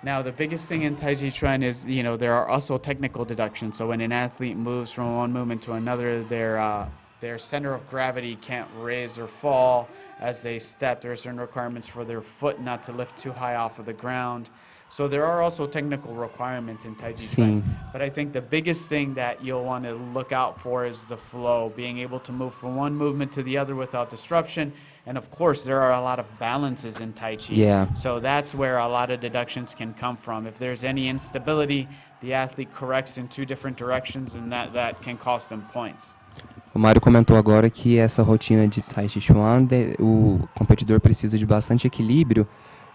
Speaker 5: Now, the biggest thing in Taijiquan is, there are also technical deductions. So when an athlete moves from one movement to another, their center of gravity can't raise or fall as they step. There are certain requirements for their foot not to lift too high off of the ground. So there are also technical requirements in Taijiquan. But I think the biggest thing that you'll want to look out for is the flow, being able to move from one movement to the other without disruption. And of course, there are a lot of balances in Tai Chi.
Speaker 2: Yeah.
Speaker 5: So that's where a lot of deductions can come from. If there's any instability, the athlete corrects in 2 different directions, and that can cost them points.
Speaker 2: O Mário comentou agora que essa rotina de Taijiquan, o competidor precisa de bastante equilíbrio.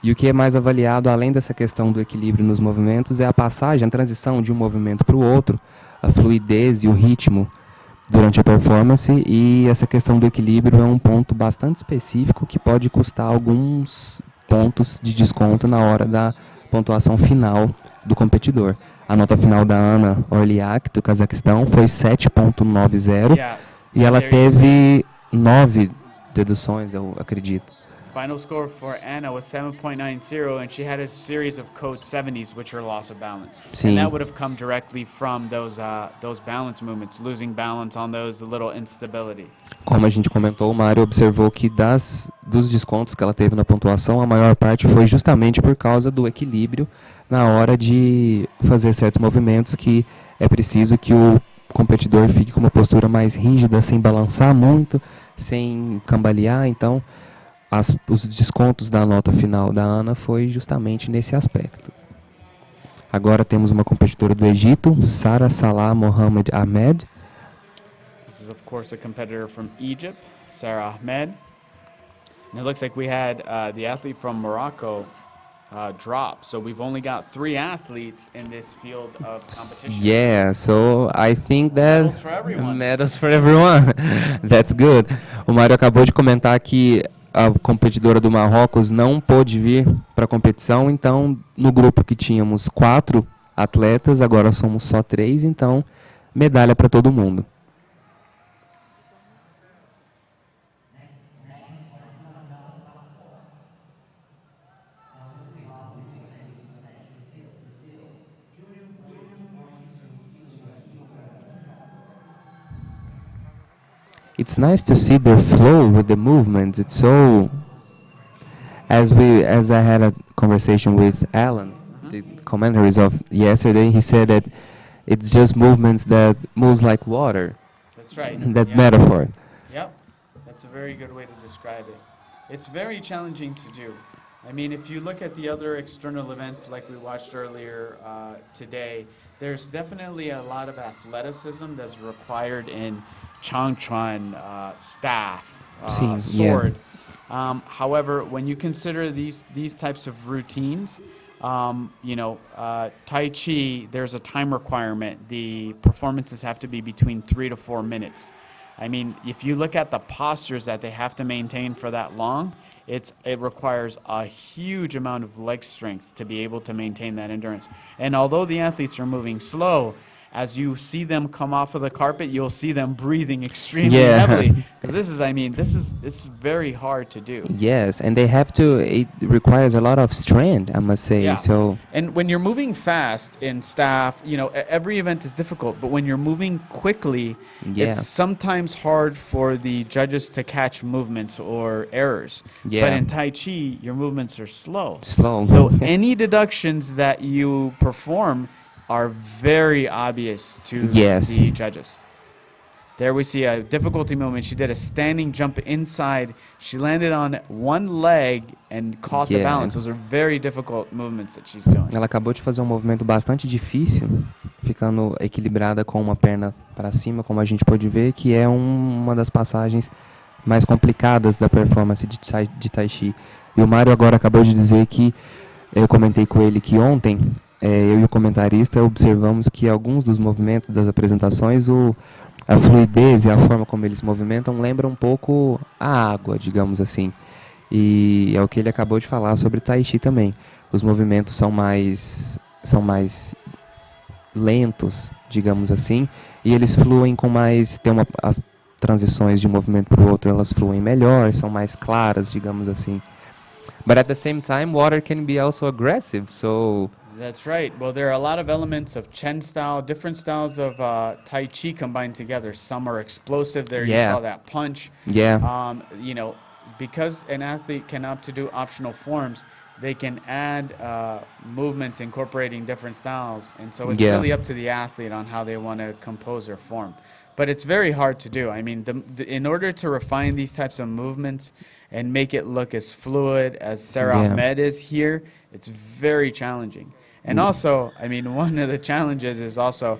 Speaker 2: E o que é mais avaliado, além dessa questão do equilíbrio nos movimentos, é a passagem, a transição de um movimento para o outro, a fluidez e o ritmo durante a performance. E essa questão do equilíbrio é um ponto bastante específico que pode custar alguns pontos de desconto na hora da pontuação final do competidor. A nota final da Ana Orliak, do Cazaquistão, foi 7.90 e ela teve 9 deduções, eu acredito.
Speaker 5: Final score for Anna was 7.90, and she had a series of code 70s, which are loss of balance.
Speaker 2: Sim.
Speaker 5: And that would have come directly from those balance movements, losing balance on those, a little instability.
Speaker 2: Como a gente comentou, o Mário observou que dos descontos que ela teve na pontuação, a maior parte foi justamente por causa do equilíbrio na hora de fazer certos movimentos, que é preciso que o competidor fique com uma postura mais rígida, sem balançar muito, sem cambalear. Então, os descontos da nota final da Ana foi justamente nesse aspecto. Agora temos uma competidora do Egito, Sara Salah Mohamed Ahmed.
Speaker 5: This is, of course, a competitor from Egypt, Sarah Ahmed. And it looks like we had the athlete from Morocco drop. So we've only got 3 athletes in this field of competition.
Speaker 2: Yeah, so I think that
Speaker 5: Medals for everyone.
Speaker 2: Medals for everyone. That's good. O Mário acabou de comentar que a competidora do Marrocos não pôde vir para a competição, então no grupo que tínhamos 4 atletas, agora somos só 3, então medalha para todo mundo. It's nice to see their flow with the movements. It's so, as I had a conversation with Alan, the commentaries of yesterday, he said that it's just movements that moves like water.
Speaker 5: That's right.
Speaker 2: That metaphor.
Speaker 5: Yep, that's a very good way to describe it. It's very challenging to do. I mean, if you look at the other external events like we watched earlier today, there's definitely a lot of athleticism that's required in Qiangshu staff,
Speaker 2: Sim, yeah.
Speaker 5: sword. However, when you consider these types of routines, Tai Chi, there's a time requirement. The performances have to be between 3 to 4 minutes. I mean, if you look at the postures that they have to maintain for that long, it requires a huge amount of leg strength to be able to maintain that endurance. And although the athletes are moving slow, as you see them come off of the carpet, you'll see them breathing extremely
Speaker 2: Yeah.
Speaker 5: heavily. Because it's very hard to do.
Speaker 2: Yes, and it requires a lot of strength, I must say.
Speaker 5: Yeah.
Speaker 2: So,
Speaker 5: And when you're moving fast in staff, every event is difficult, but when you're moving quickly,
Speaker 2: Yeah.
Speaker 5: it's sometimes hard for the judges to catch movements or errors.
Speaker 2: Yeah.
Speaker 5: But in Tai Chi, your movements are slow.
Speaker 2: Slow.
Speaker 5: So any deductions that you perform are very obvious to
Speaker 2: Yes.
Speaker 5: the judges. There we see a difficulty movement. She did a standing jump inside. She landed on one leg and caught the
Speaker 2: Yeah.
Speaker 5: balance. Those are very difficult movements that she's doing.
Speaker 2: ela acabou de fazer um movimento bastante difícil, ficando equilibrada com uma perna para cima, como a gente pode ver, que é uma das passagens mais complicadas da performance de Tai Chi. E o Mário agora acabou de dizer que, eu comentei com ele que ontem, eu e o comentarista observamos que alguns dos movimentos das apresentações, a fluidez e a forma como eles movimentam lembra um pouco a água, digamos assim. E é o que ele acabou de falar sobre Tai Chi também. Os movimentos são mais lentos, digamos assim, e eles fluem com mais... as transições de um movimento para o outro, elas fluem melhor, são mais claras, digamos assim. But at the same time, water can be also aggressive, so...
Speaker 5: That's right. Well, there are a lot of elements of Chen style, different styles of Tai Chi combined together. Some are explosive. There
Speaker 2: Yeah.
Speaker 5: you saw that punch.
Speaker 2: Yeah.
Speaker 5: Because an athlete can opt to do optional forms, they can add movements incorporating different styles. And so it's
Speaker 2: Yeah.
Speaker 5: really up to the athlete on how they want to compose their form. But it's very hard to do. I mean, in order to refine these types of movements and make it look as fluid as Sarah
Speaker 2: Yeah.
Speaker 5: Ahmed is here, it's very challenging. And also, I mean, one of the challenges is also,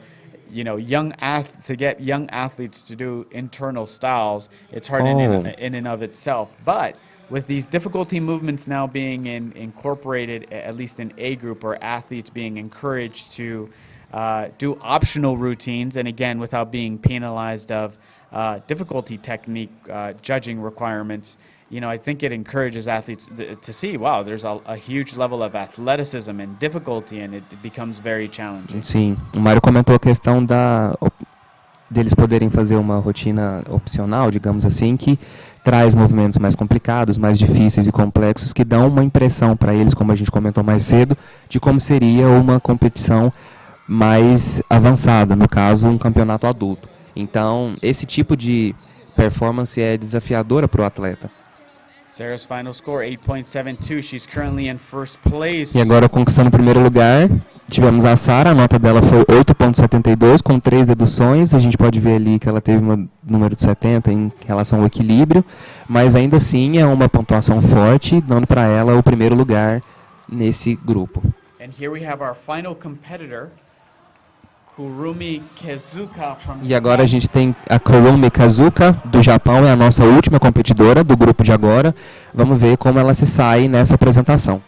Speaker 5: to get young athletes to do internal styles. It's hard in and of itself. But with these difficulty movements now being incorporated, at least in A group, or athletes being encouraged to do optional routines, and again, without being penalized of difficulty technique judging requirements, I think it encourages athletes to see, wow, there's a huge level of athleticism and difficulty, and it becomes very challenging.
Speaker 2: Sim, o Mário comentou a questão deles poderem fazer uma rotina opcional, digamos assim, que traz movimentos mais complicados, mais difíceis e complexos, que dão uma impressão para eles, como a gente comentou mais cedo, de como seria uma competição mais avançada, no caso, um campeonato adulto. Então, esse tipo de performance é desafiadora para o atleta.
Speaker 5: Sarah's final score, 8.72. She's currently in first place.
Speaker 2: E agora, conquistando o primeiro lugar, tivemos a Sarah, a nota dela foi 8.72, com 3 deduções. A gente pode ver ali que ela teve um número de 70 em relação ao equilíbrio, mas ainda assim é uma pontuação forte, dando para ela o primeiro lugar nesse grupo.
Speaker 5: And here we have our final competitor, Kurumi Kezuka from
Speaker 2: E agora a gente tem a Kurumi Kazuka, do Japão, é a nossa última competidora do grupo de agora. Vamos ver como ela se sai nessa apresentação.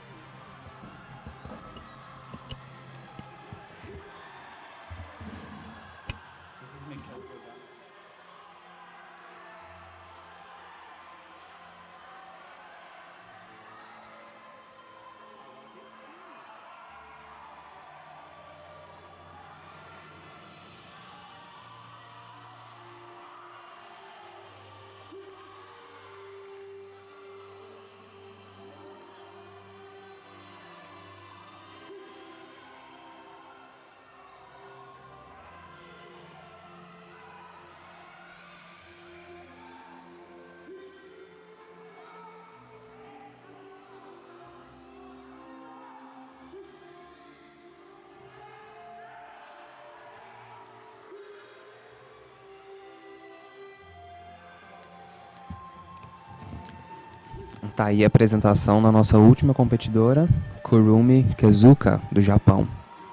Speaker 2: Tá aí a apresentação da nossa última competidora, Kurumi Kezuka, do Japão.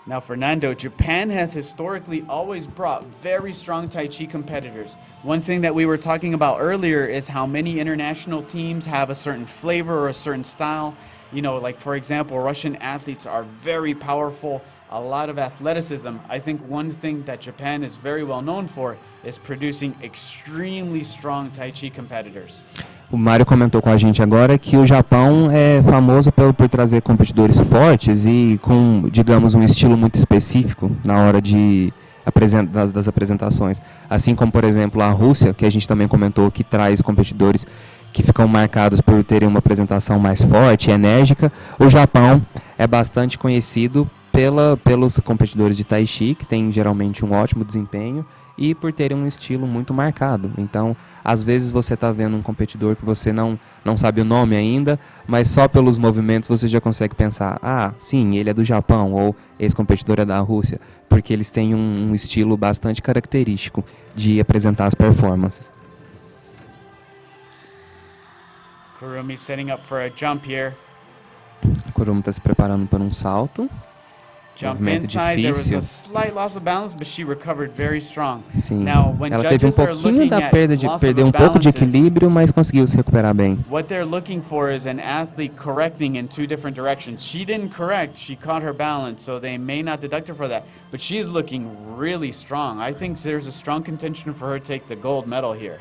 Speaker 5: Now, Fernando, Japan has historically always brought very strong Tai Chi competitors. One thing that we were talking about earlier is how many international teams have a certain flavor or a certain style. You know, like for example, Russian athletes are very powerful, a lot of athleticism. I think one thing that Japan is very well known for is producing extremely strong Tai Chi competitors.
Speaker 2: O Mário comentou com a gente agora que o Japão é famoso por trazer competidores fortes e com, digamos, um estilo muito específico na hora das apresentações. Assim como, por exemplo, a Rússia, que a gente também comentou, que traz competidores que ficam marcados por terem uma apresentação mais forte e enérgica. O Japão é bastante conhecido pelos competidores de Tai Chi, que têm geralmente um ótimo desempenho, e por terem um estilo muito marcado. Então, às vezes você está vendo um competidor que você não sabe o nome ainda, mas só pelos movimentos você já consegue pensar, sim, ele é do Japão, ou esse competidor é da Rússia, porque eles têm um estilo bastante característico de apresentar as performances.
Speaker 5: Kurumi setting up for a jump here.
Speaker 2: Kurumi está se preparando para um salto.
Speaker 5: Jump
Speaker 2: Movimento
Speaker 5: inside, there was
Speaker 2: difícil.
Speaker 5: a slight loss of balance, but she recovered very strong.
Speaker 2: Sim,
Speaker 5: Now, when
Speaker 2: ela teve
Speaker 5: judges are
Speaker 2: pouquinho
Speaker 5: looking
Speaker 2: da
Speaker 5: at loss
Speaker 2: perder
Speaker 5: of
Speaker 2: um pouco de
Speaker 5: balances,
Speaker 2: equilíbrio, mas conseguiu se recuperar bem.
Speaker 5: what they're looking for is an athlete correcting in two different directions. She didn't correct, she caught her balance, so they may not deduct her for that. But she's looking really strong. I think there's a strong contention for her to take the gold medal here.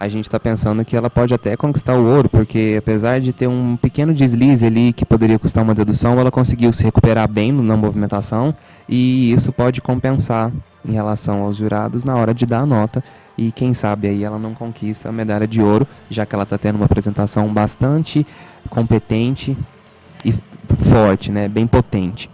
Speaker 2: A gente está pensando que ela pode até conquistar o ouro, porque apesar de ter um pequeno deslize ali que poderia custar uma dedução, ela conseguiu se recuperar bem na movimentação e isso pode compensar em relação aos jurados na hora de dar a nota e quem sabe aí ela não conquista a medalha de ouro, já que ela está tendo uma apresentação bastante competente e forte, né, bem potente.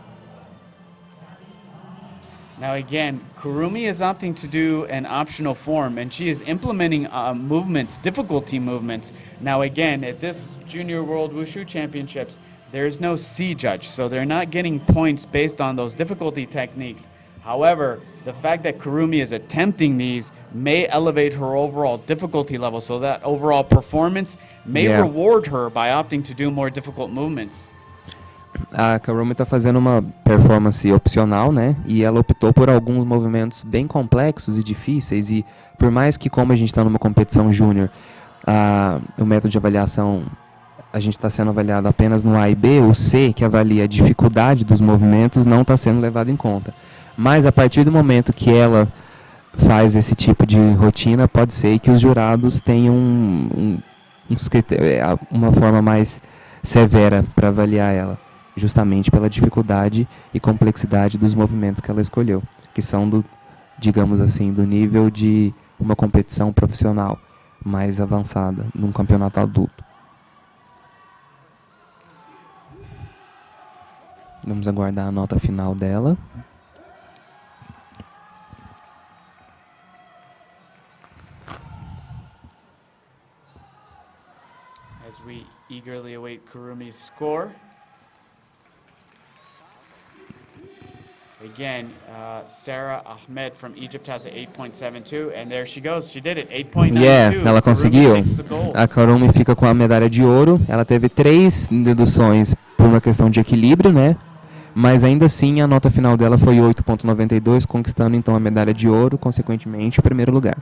Speaker 5: Now again, Kurumi is opting to do an optional form, and she is implementing movements, difficulty movements. Now again, at this Junior World Wushu Championships, there's no C judge, so they're not getting points based on those difficulty techniques. However, the fact that Kurumi is attempting these may elevate her overall difficulty level, so that overall performance may reward her by opting to do more difficult movements.
Speaker 2: A Kurumi está fazendo uma performance opcional, né? E ela optou por alguns movimentos bem complexos e difíceis. E por mais que, como a gente está numa competição júnior, o método de avaliação, a gente está sendo avaliado apenas no A e B, o C, que avalia a dificuldade dos movimentos, não está sendo levado em conta. Mas a partir do momento que ela faz esse tipo de rotina, pode ser que os jurados tenham uma forma mais severa para avaliar ela, justamente pela dificuldade e complexidade dos movimentos que ela escolheu, que são digamos assim, do nível de uma competição profissional mais avançada, num campeonato adulto. Vamos aguardar a nota final dela.
Speaker 5: As we eagerly await Kurumi's score. Again, Sarah Ahmed from Egypt has an 8.72, and there she goes. She did it, 8.92.
Speaker 2: Ela conseguiu.
Speaker 5: Kurumi takes the gold.
Speaker 2: A Kurumi fica com a medalha de ouro. Ela teve 3 deduções por uma questão de equilíbrio, né? Mas ainda assim a nota final dela foi 8.92, conquistando então a medalha de ouro, consequentemente o primeiro lugar.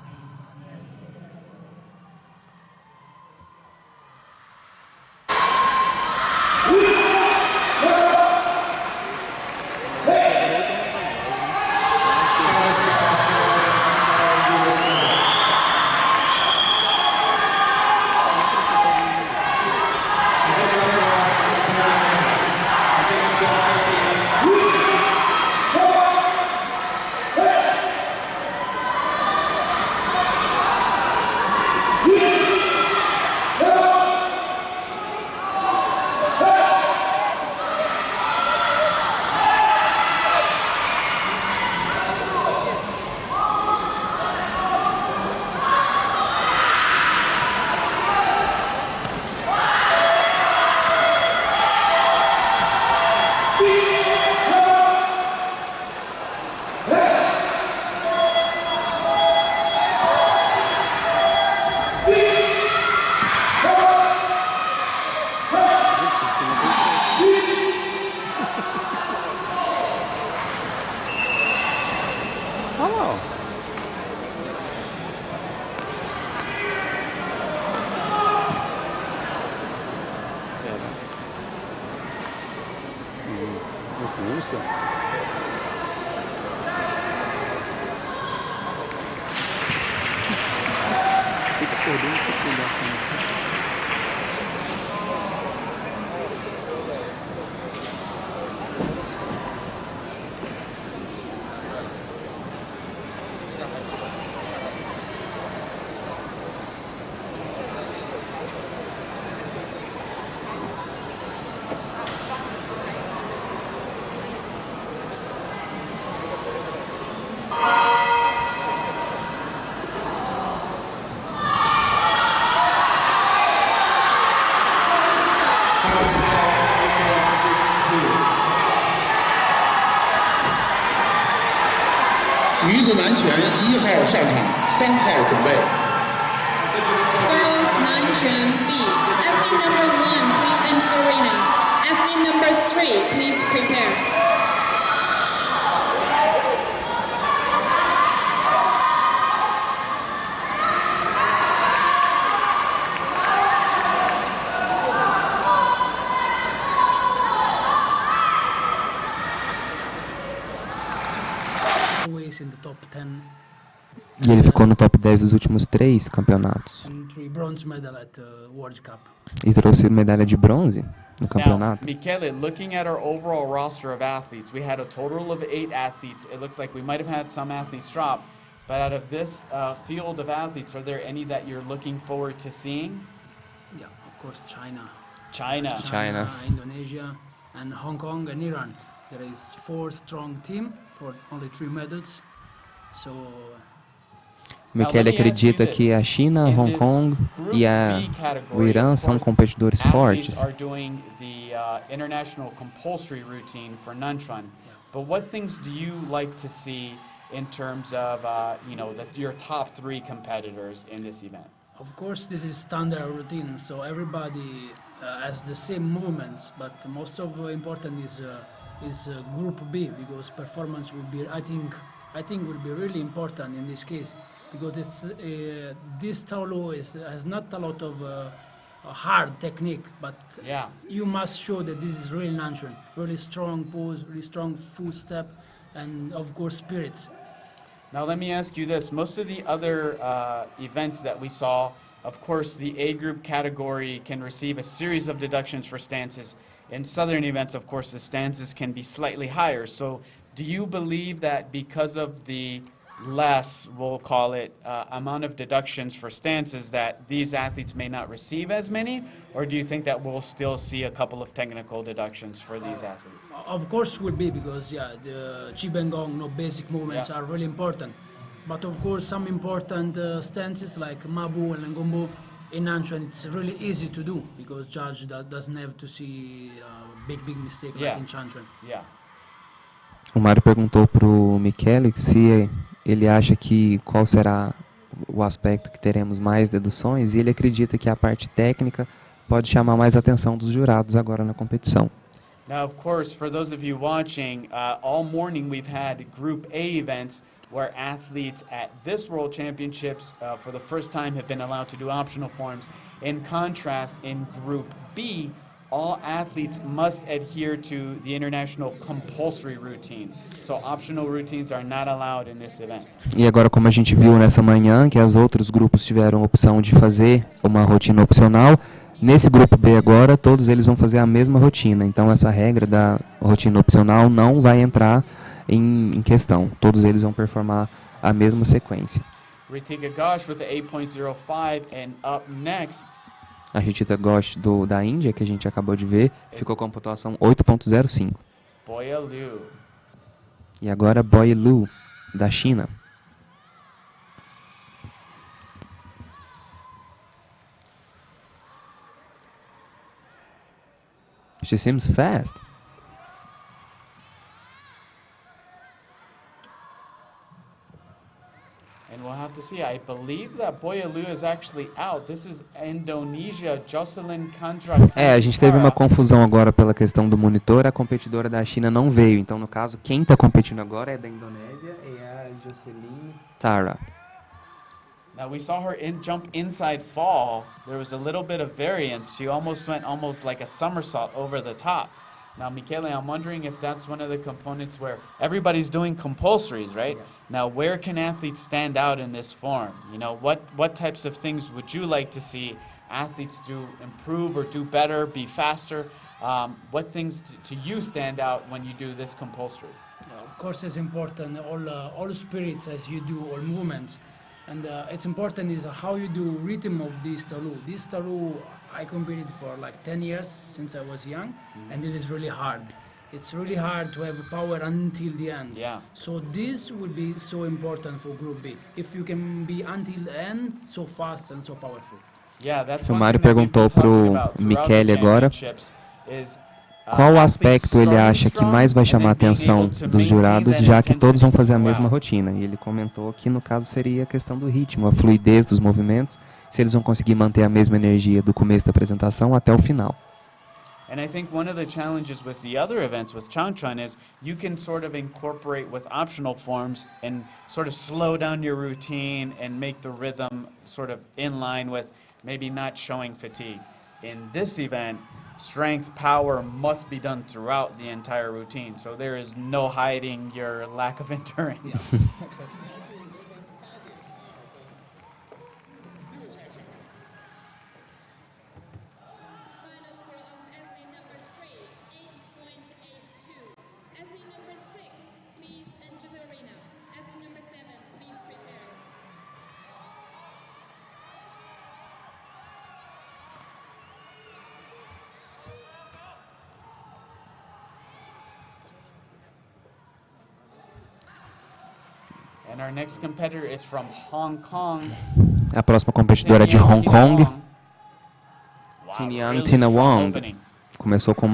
Speaker 1: Força. Fica por dentro, fica por dentro.
Speaker 3: 女子男拳1号上场，3号准备。
Speaker 6: Girls 南拳 B. Athlete number 1, please enter the arena. Athlete number 3, please prepare.
Speaker 7: Always in the top 10
Speaker 2: E ele ficou no top 10 dos últimos 3 campeonatos.
Speaker 7: and 3 bronze medal at World Cup.
Speaker 2: E trouxe medalha de bronze no
Speaker 5: Now,
Speaker 2: campeonato.
Speaker 5: Michele, looking at our overall roster of athletes, we had a total of 8 athletes. It looks like we might have had some athletes drop, but out of this field of athletes, are there any that you're looking forward to seeing?
Speaker 7: Yeah, of course, China,
Speaker 2: China.
Speaker 7: Indonesia, and Hong Kong and Iran. There is 4 strong team for only 3 medals. So
Speaker 2: Michele acredita que a China, Hong Kong e o Irã são competidores fortes.
Speaker 5: Athletes are doing the international compulsory routine for Nanchuan. But what things do you like to see in terms of your top 3 competitors in this event?
Speaker 7: of course this is standard routine, so everybody has the same movements. But most of important is Group B, because performance will be I think will be really important in this case, because this Taolu has not a lot of hard technique, but
Speaker 5: Yeah.
Speaker 7: you must show that this is really natural, really strong pose, really strong footstep, and of course spirits.
Speaker 5: Now let me ask you this. Most of the other events that we saw, of course, the A group category can receive a series of deductions for stances. In southern events, of course, the stances can be slightly higher. So do you believe that because of the less, we'll call it, amount of deductions for stances, that these athletes may not receive as many? Or do you think that we'll still see a couple of technical deductions for these athletes?
Speaker 7: Of course will be, because the Qibengong, basic movements
Speaker 5: Yeah.
Speaker 7: are really important. But of course some important stances like Mabu and Ngombo in Nanchuan, it's really easy to do, because judge doesn't have to see big mistake
Speaker 5: Yeah.
Speaker 7: like in Chanchuan.
Speaker 5: Yeah.
Speaker 2: O Mário perguntou pro Michele se ele acha que qual será o aspecto que teremos mais deduções, e ele acredita que a parte técnica pode chamar mais atenção dos jurados agora na competição.
Speaker 5: Now, of course, for those of you watching, all morning we've had Group A events where athletes at this World Championships for the first time have been allowed to do optional forms. In contrast, in Group B, all athletes must adhere to the international compulsory routine. So optional routines are not allowed in this event.
Speaker 2: E agora, como a gente viu nessa manhã, que os outros grupos tiveram a opção de fazer uma rotina opcional, nesse grupo B agora, todos eles vão fazer a mesma rotina. Então, essa regra da rotina opcional não vai entrar em questão. Todos eles vão performar a mesma sequência.
Speaker 5: Ritika Ghosh with the 8.05, and up next,
Speaker 2: A Ritita Ghosh da Índia, que a gente acabou de ver, ficou com a pontuação 8.05.
Speaker 5: Boya Liu.
Speaker 2: E agora Boy Lu, da China. She seems fast.
Speaker 5: And we'll have to see. I believe that Boya Liu is actually out. This is Indonesia, Jocelyn Kandrak.
Speaker 2: A gente teve uma confusão agora pela questão do monitor. A competidora da China não veio. Então, no caso, quem está competindo agora é da Indonésia, é a Jocelyn Tara.
Speaker 5: Now we saw her jump inside fall. There was a little bit of variance. She almost went like a somersault over the top. Now, Michele, I'm wondering if that's one of the components where everybody's doing compulsories, right?
Speaker 7: Yeah.
Speaker 5: Now, where can athletes stand out in this form? You know, what types of things would you like to see athletes do improve or do better, be faster? What things to you stand out when you do this compulsory?
Speaker 7: Yeah, of course, it's important. All spirits as you do all movements, and it's important is how you do rhythm of this Taolu. This Taolu I competed for like 10 years since I was young, and this is really hard. It's really hard to have power until the end.
Speaker 5: Yeah.
Speaker 7: So this will be so important for Group B. If you can be until the end, so fast and so powerful.
Speaker 5: Yeah, that's
Speaker 2: O
Speaker 5: one
Speaker 2: Mário
Speaker 5: thing that we've been
Speaker 2: perguntou pro
Speaker 5: talking about throughout the
Speaker 2: Michele agora
Speaker 5: championships is,
Speaker 2: qual
Speaker 5: athletes
Speaker 2: aspecto ele
Speaker 5: starting
Speaker 2: acha que
Speaker 5: strong
Speaker 2: mais vai
Speaker 5: and
Speaker 2: chamar a
Speaker 5: then being
Speaker 2: atenção
Speaker 5: able to
Speaker 2: dos
Speaker 5: maintain
Speaker 2: jurados,
Speaker 5: that
Speaker 2: já que todos vão fazer a
Speaker 5: intensity
Speaker 2: mesma
Speaker 5: throughout.
Speaker 2: rotina. E ele comentou que no caso seria a questão do ritmo, a fluidez dos movimentos, se eles vão conseguir manter a mesma energia do começo da apresentação até o final.
Speaker 5: And I think one of the challenges with the other events with Qiangshu is you can sort of incorporate with optional forms and sort of slow down your routine and make the rhythm sort of in line with maybe not showing fatigue. In this event, strength, power must be done throughout the entire routine. So there is no hiding your lack of endurance.
Speaker 7: Exactly.
Speaker 6: Final score of athlete number 3, 8.82. Athlete number 6, please enter the arena. Athlete number 7, please prepare.
Speaker 5: And our next competitor is from Hong Kong.
Speaker 2: A próxima competidora é de Hong Kong,
Speaker 5: Wow,
Speaker 2: Tianyang
Speaker 5: really
Speaker 2: Tina
Speaker 5: strong
Speaker 2: Wong.
Speaker 5: opening.
Speaker 2: Começou com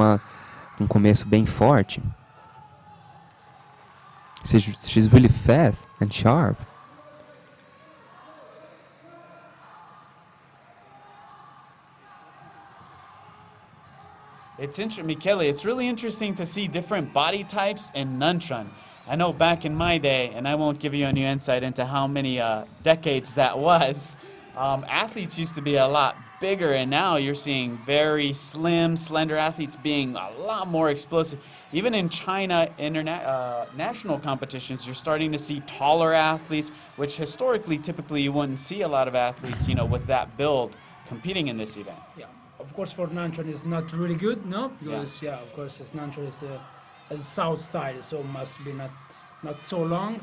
Speaker 2: um começo bem forte. She's really fast and sharp.
Speaker 5: It's interesting, Michele, it's really interesting to see different body types in Nunchun. I know back in my day, and I won't give you any insight into how many decades that was, athletes used to be a lot bigger, and now you're seeing very slim, slender athletes being a lot more explosive. Even in China national competitions, you're starting to see taller athletes, which historically, typically, you wouldn't see a lot of athletes, you know, with that build competing in this event.
Speaker 7: Yeah, of course for Nanchon it's not really good, no? Because yeah, of course it's Nanchon is a south style, so must be not so long.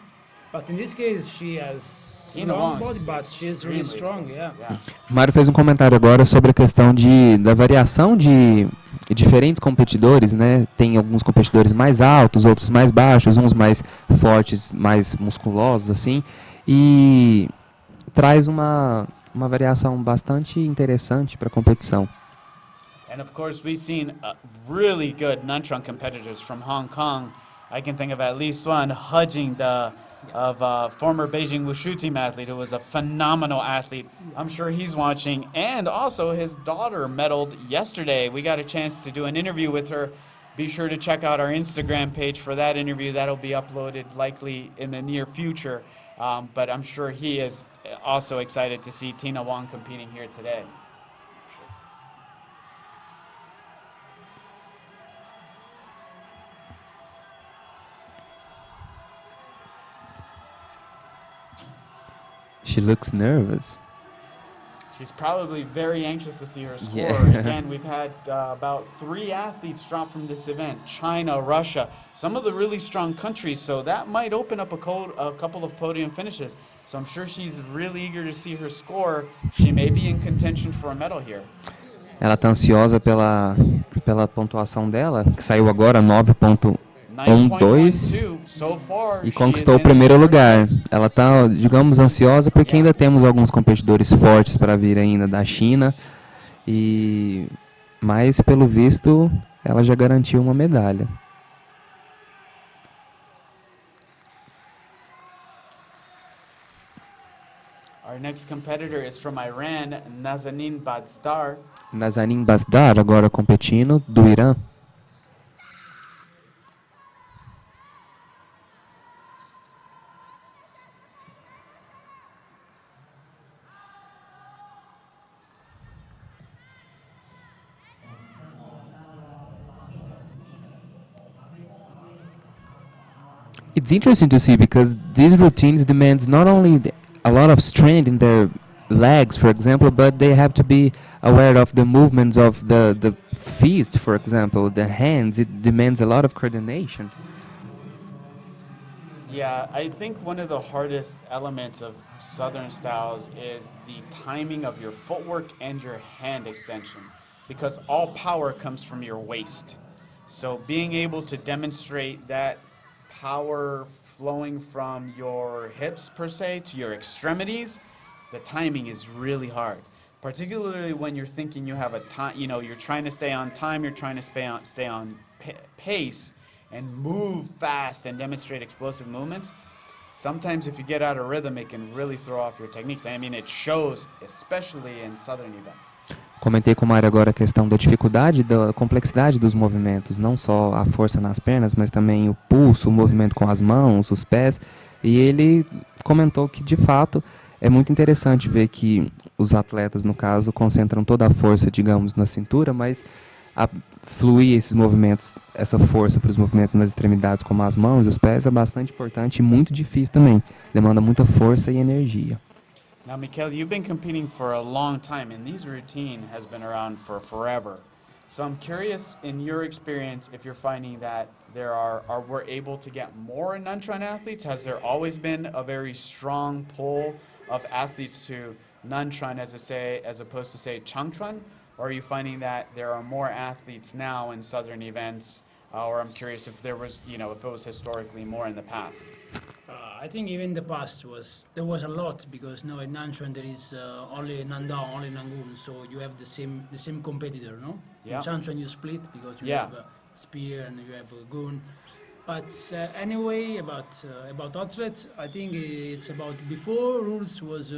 Speaker 7: But in this case she has
Speaker 5: Tina
Speaker 7: long
Speaker 5: Wong's
Speaker 7: body, but she's really
Speaker 5: extremely
Speaker 7: strong,
Speaker 5: explosive,
Speaker 7: yeah.
Speaker 2: Mário fez um comentário agora sobre a questão da variação de diferentes competidores, né? Tem alguns competidores mais altos, outros mais baixos, uns mais fortes, mais musculosos, assim, e traz uma variação bastante interessante para a competição.
Speaker 5: And of course, we've seen really good Nunchun competitors from Hong Kong. I can think of at least one, Hujing, of former Beijing Wushu team athlete, who was a phenomenal athlete. I'm sure he's watching. And also his daughter medaled yesterday. We got a chance to do an interview with her. Be sure to check out our Instagram page for that interview. That'll be uploaded likely in the near future. But I'm sure he is also excited to see Tina Wong competing here today.
Speaker 2: She looks nervous.
Speaker 5: She's probably very anxious to see her score.
Speaker 2: Yeah.
Speaker 5: Again, we've had about 3 athletes drop from this event. China, Russia, some of the really strong countries. So that might open up a couple of podium finishes. So I'm sure she's really eager to see her score. She may be in contention for a medal here.
Speaker 2: Ela está ansiosa pela pontuação dela, que saiu agora 9.12
Speaker 5: so far,
Speaker 2: e conquistou o primeiro lugar. Ela está, digamos, ansiosa porque ainda temos alguns competidores fortes para vir ainda da China, mas pelo visto ela já garantiu uma medalha.
Speaker 5: Our next competitor is from Iran, Nazanin Bazdar.
Speaker 2: Nazanin Bazdar agora competindo, do Irã. It's interesting to see because these routines demands not only a lot of strength in their legs, for example, but they have to be aware of the movements of the fist, for example, the hands. It demands a lot of coordination.
Speaker 5: Yeah, I think one of the hardest elements of Southern styles is the timing of your footwork and your hand extension, because all power comes from your waist. So being able to demonstrate that power flowing from your hips per se to your extremities, the timing is really hard. Particularly when you're thinking you have a time, you're trying to stay on time, you're trying to stay on pace and move fast and demonstrate explosive movements. Sometimes if you get out of rhythm, it can really throw off your techniques. I mean, it shows, especially in Southern events.
Speaker 2: Comentei com o Mário agora a questão da dificuldade, da complexidade dos movimentos, não só a força nas pernas, mas também o pulso, o movimento com as mãos, os pés. E ele comentou que, de fato, é muito interessante ver que os atletas, no caso, concentram toda a força, digamos, na cintura, mas fluir esses movimentos, essa força para os movimentos nas extremidades, como as mãos e os pés, é bastante importante e muito difícil também. Demanda muita força e energia.
Speaker 5: Now, Mikel, you've been competing for a long time, and this routine has been around for forever. So I'm curious, in your experience, if you're finding that we're able to get more Nanchuan athletes? Has there always been a very strong pull of athletes to Nanchuan as opposed to, say, Qiangshu? Or are you finding that there are more athletes now in Southern events? Or I'm curious if there was, if it was historically more in the past.
Speaker 7: I think even in the past there was a lot, because now in Nanchuan there is only Nandao, only Nangun, so you have the same competitor, no?
Speaker 5: Yeah.
Speaker 7: In Qiangshu you split because you have a spear and you have a gun. But anyway, about athletes, I think it's about before rules was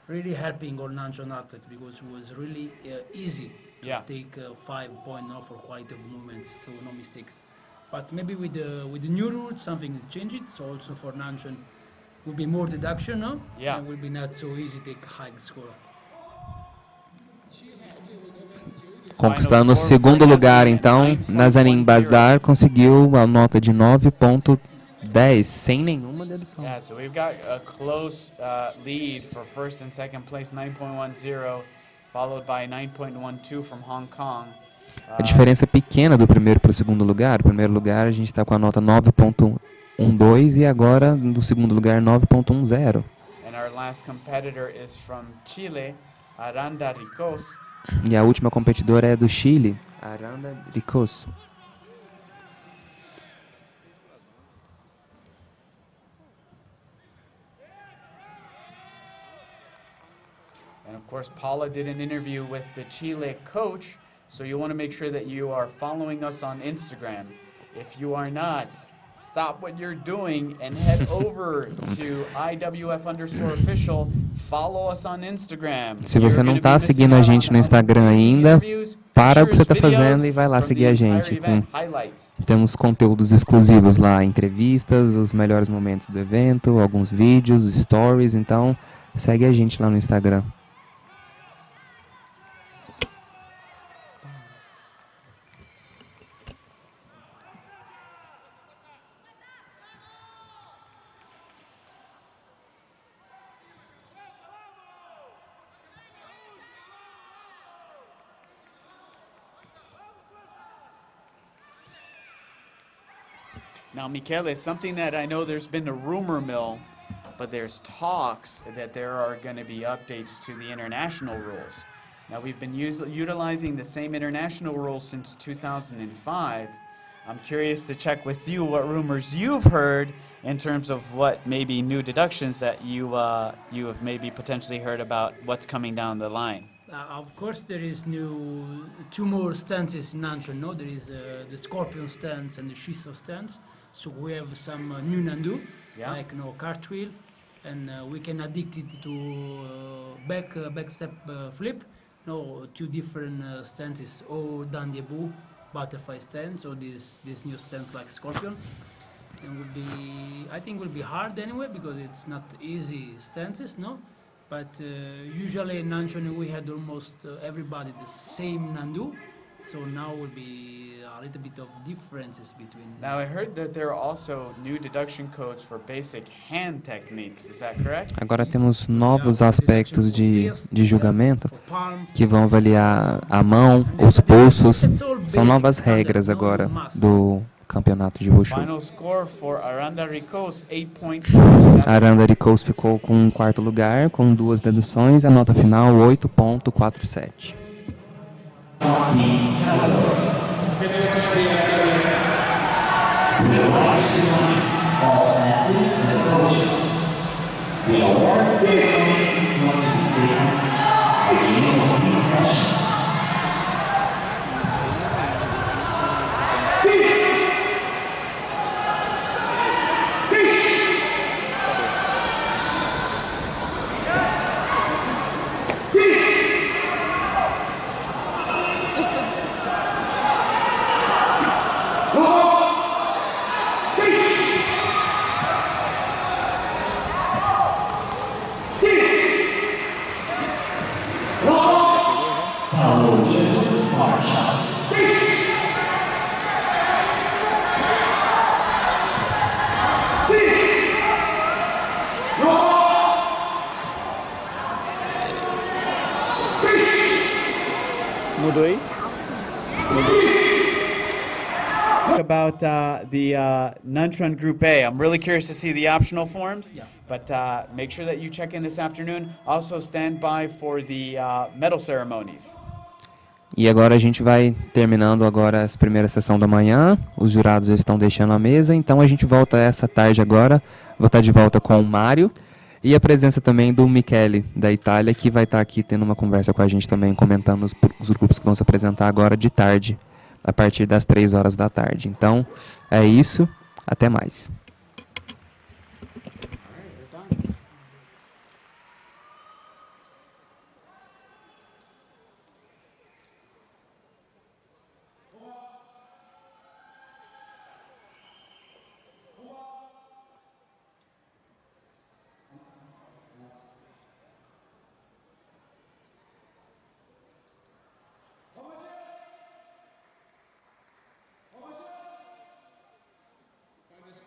Speaker 7: really helping all Nanchuan athletes, because it was really easy to take 5 point now for quality of movements, so no mistakes. But maybe with the new rules, something is changing. So also for Nanchuan, will be more deduction, no?
Speaker 5: Yeah.
Speaker 7: And will be not so easy to take high score.
Speaker 2: Conquistando o segundo lugar, então, Nazanin Bazdar conseguiu a nota de 9.10, sem nenhuma dedução.
Speaker 5: Yeah, so we've got a close lead for first and second place, 9.10, followed by 9.12 from Hong Kong.
Speaker 2: A diferença é pequena do primeiro para o segundo lugar. No primeiro lugar a gente está com a nota 9.12 e agora no segundo lugar 9.10.
Speaker 5: And our last competitor is from Chile, Aranda Ricos.
Speaker 2: E a última competidora é do Chile, Aranda Ricos.
Speaker 5: And of course, Paula did an interview with the Chile coach, so you want to make sure that you are following us on Instagram. If you are not, stop what you're doing and head over to IWF_official. Follow us on Instagram.
Speaker 2: Se você não está seguindo a gente no Instagram ainda, para o que você está fazendo e vai lá seguir a gente. Temos conteúdos exclusivos lá, entrevistas, os melhores momentos do evento, alguns vídeos, stories, então segue a gente lá no Instagram.
Speaker 5: Now, Michele, something that I know there's been a rumor mill, but there's talks that there are going to be updates to the international rules. Now, we've been utilizing the same international rules since 2005. I'm curious to check with you what rumors you've heard in terms of what maybe new deductions that you have maybe potentially heard about what's coming down the line.
Speaker 7: Of course, there is two more stances in Nanchuan. No, there is the scorpion stance and the shiso stance. So we have some new nandu, like cartwheel, and we can addict it to back step flip. No, two different stances, or dandiebu, butterfly stance, or this new stance like scorpion. And I think will be hard anyway, because it's not easy stances, no. But usually in Nanchuan we had almost everybody the same nandu, So now will be a little bit of differences between.
Speaker 5: Now I heard that there are also new deduction codes for basic hand techniques. Is that correct?
Speaker 2: Agora temos novos aspectos de julgamento que vão avaliar a mão, os pulsos. São novas regras agora do campeonato de Wushu.
Speaker 5: Final score for Aranda Ricos, 8.47.
Speaker 2: Aranda Ricos ficou com um quarto lugar, com 2 deduções, a nota final 8.47.
Speaker 3: The award ceremony is going to be taken at the end of this session. Taolu judges smart shot.
Speaker 1: Mudou aí?
Speaker 5: About the Nuntrun Group A. I'm really curious to see the optional forms, but make sure that you check in this afternoon. Also stand by for the medal ceremonies.
Speaker 2: E agora a gente vai terminando agora essa primeira sessão da manhã. Os jurados já estão deixando a mesa, então a gente volta essa tarde agora. Vou estar de volta com o Mário e a presença também do Michele, da Itália, que vai estar aqui tendo uma conversa com a gente também, comentando os grupos que vão se apresentar agora de tarde, a partir das 3 horas da tarde. Então, é isso. Até mais.
Speaker 3: By this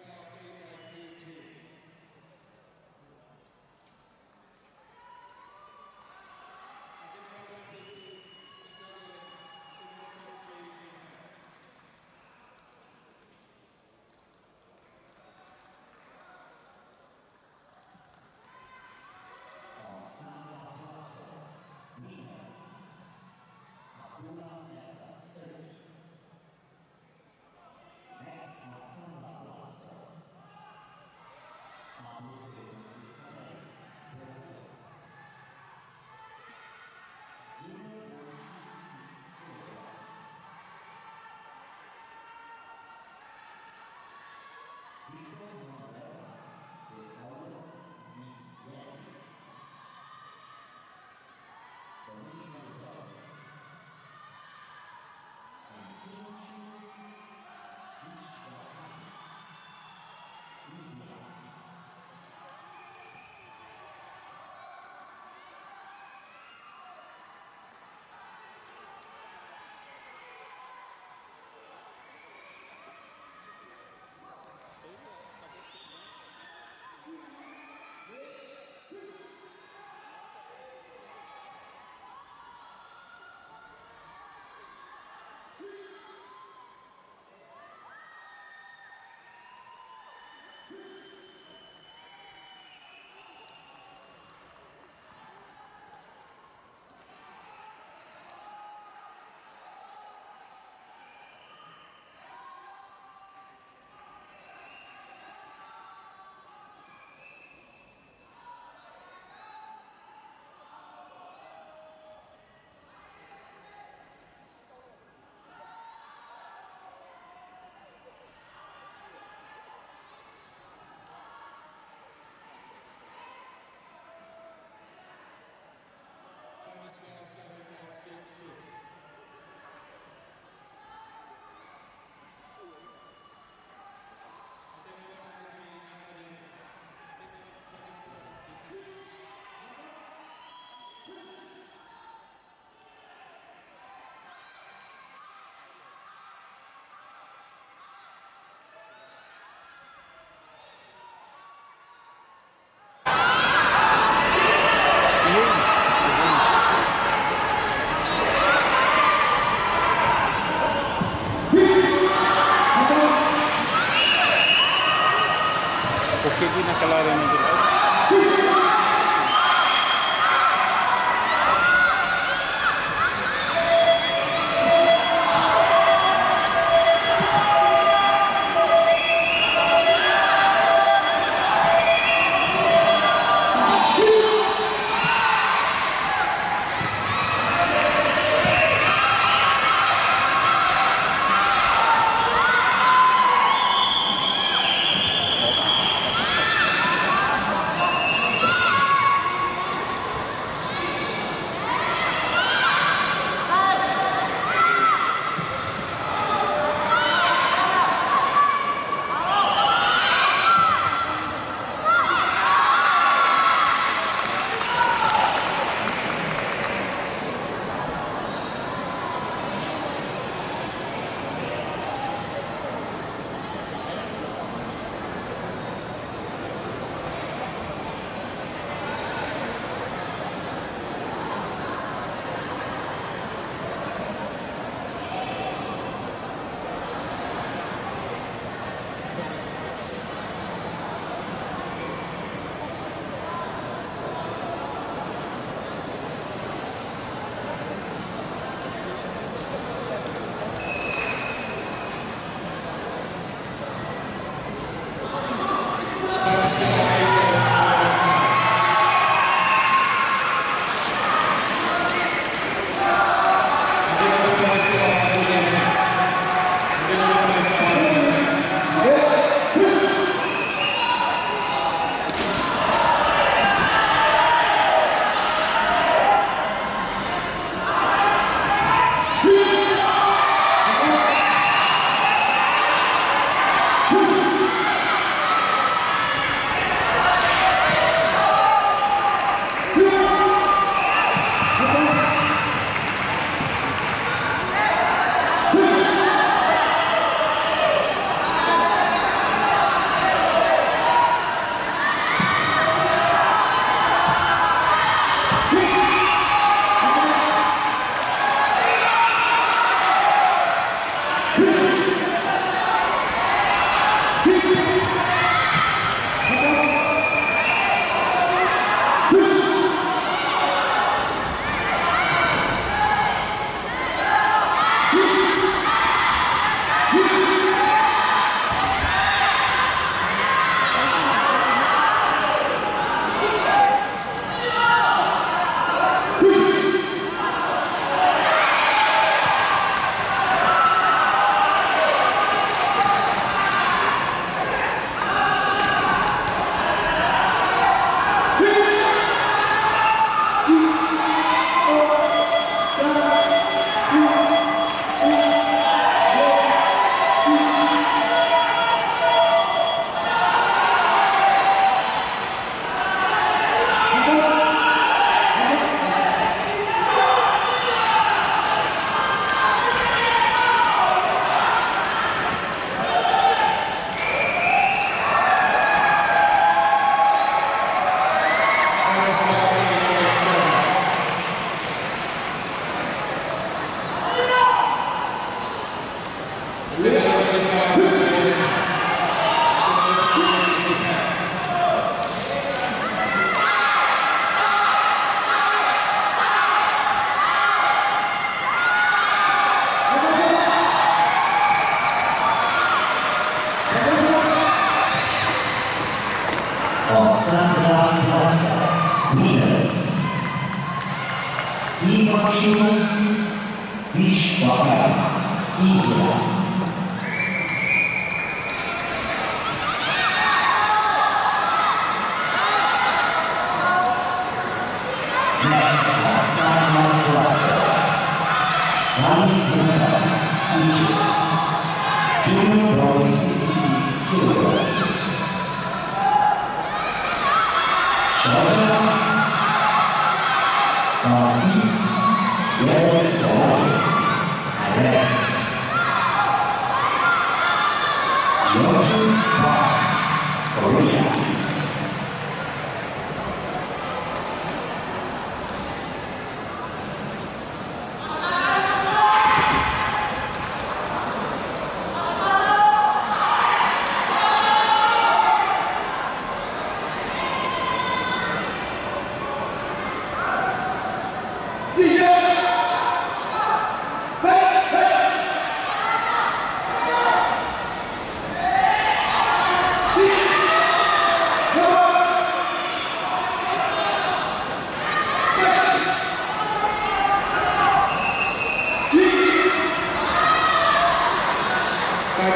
Speaker 3: Qiangshu, India.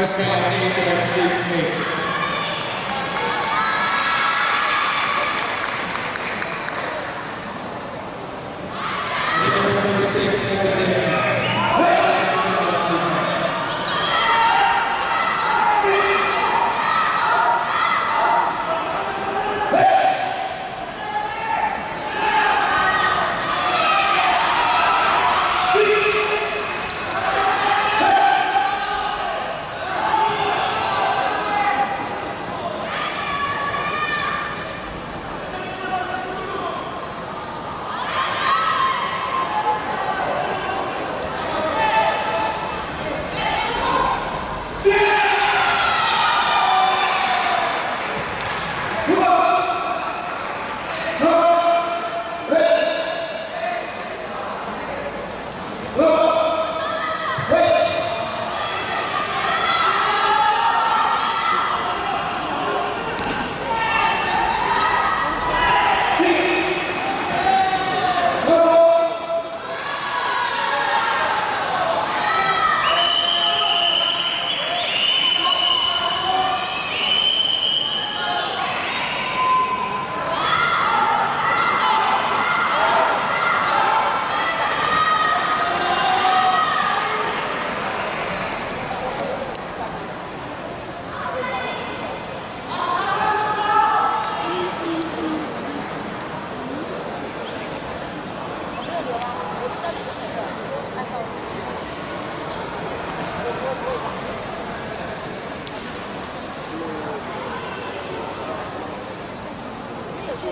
Speaker 3: Sky 8.68. Number 26,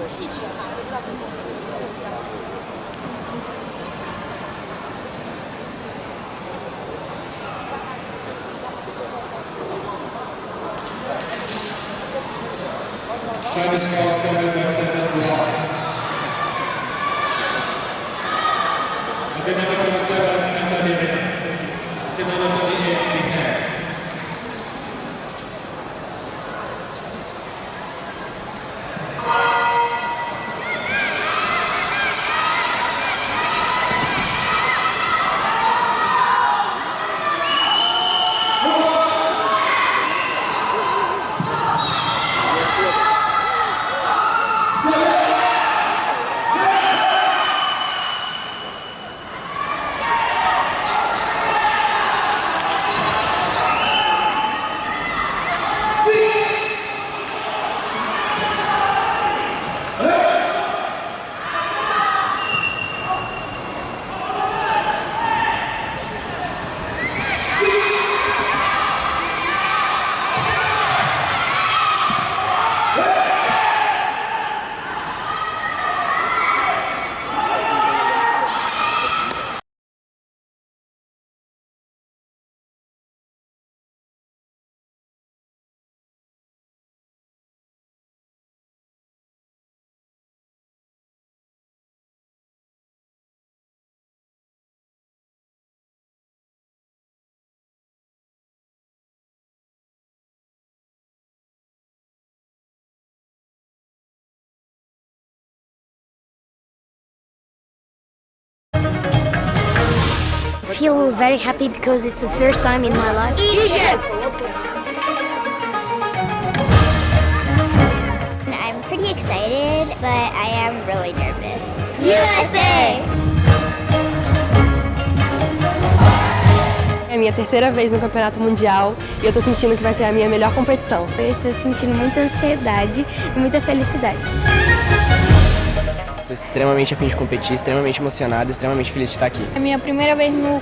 Speaker 3: Final score 7-1. Attention number 7, Anthony Rick. Attention number 28, Nick.
Speaker 8: I feel very happy because it's the first time in my life. Egypt! I'm pretty excited, but I am really nervous. USA!
Speaker 9: É a minha terceira vez no Campeonato Mundial e eu tô sentindo que vai ser a minha melhor competição.
Speaker 8: Eu estou sentindo muita ansiedade e muita felicidade.
Speaker 10: Estou extremamente a fim de competir, extremamente emocionado, extremamente feliz de estar aqui.
Speaker 11: É a minha primeira vez no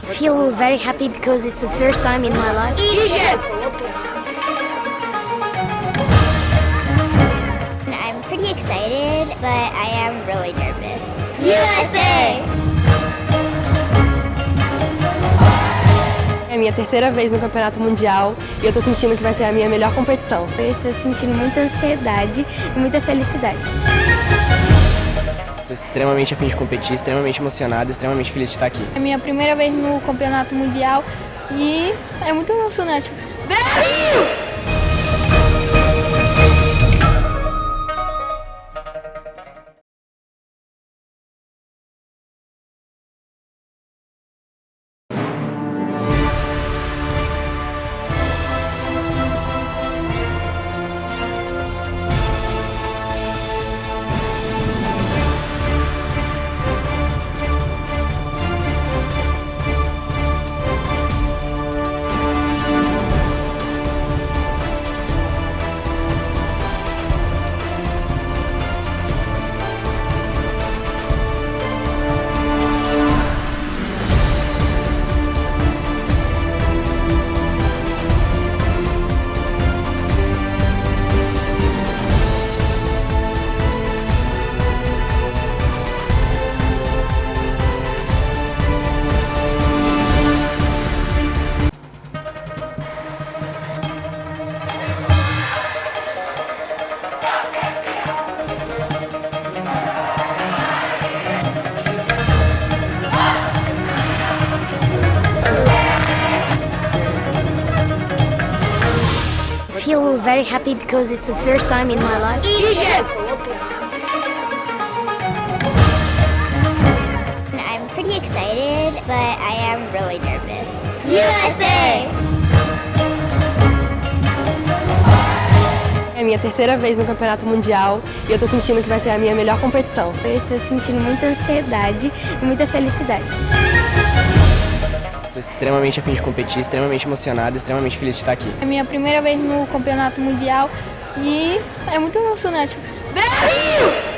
Speaker 8: I feel very happy because it's the first time in my life. Egypt! I'm pretty excited, but I am really nervous. USA!
Speaker 9: É a minha terceira vez no Campeonato Mundial e eu tô sentindo que vai ser a minha melhor competição.
Speaker 8: Eu estou sentindo muita ansiedade e muita felicidade.
Speaker 10: Estou extremamente a fim de competir, extremamente emocionado, extremamente feliz de estar aqui.
Speaker 11: É a minha primeira vez no Campeonato Mundial e é muito emocionante. Brasil!
Speaker 8: I feel very happy because it's the first time in my life. Egypt! I'm pretty excited, but I am really nervous. USA!
Speaker 9: É a minha terceira vez no Campeonato Mundial e eu tô sentindo que vai ser a minha melhor competição.
Speaker 8: Eu estou sentindo muita ansiedade e muita felicidade.
Speaker 10: Estou extremamente a fim de competir, extremamente emocionado, extremamente feliz de estar aqui.
Speaker 11: É a minha primeira vez no Campeonato Mundial E é muito emocionante. Brasil!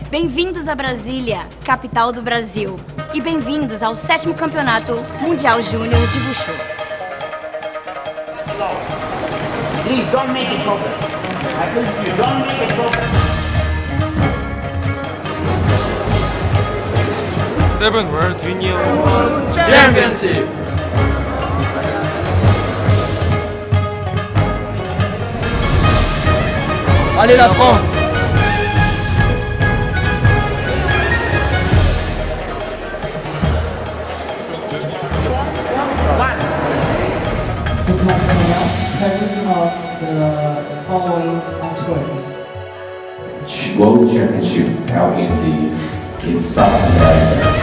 Speaker 4: Bem-vindos a Brasília, capital do Brasil. E bem-vindos ao 7º Campeonato Mundial Júnior de Wushu.
Speaker 3: Please don't make it problem. I tell you, don't make it problem.
Speaker 12: 7th World Junior Championship. Allez la France!
Speaker 13: Would like to announce presence of the following tournaments.
Speaker 14: World Championship held in South America.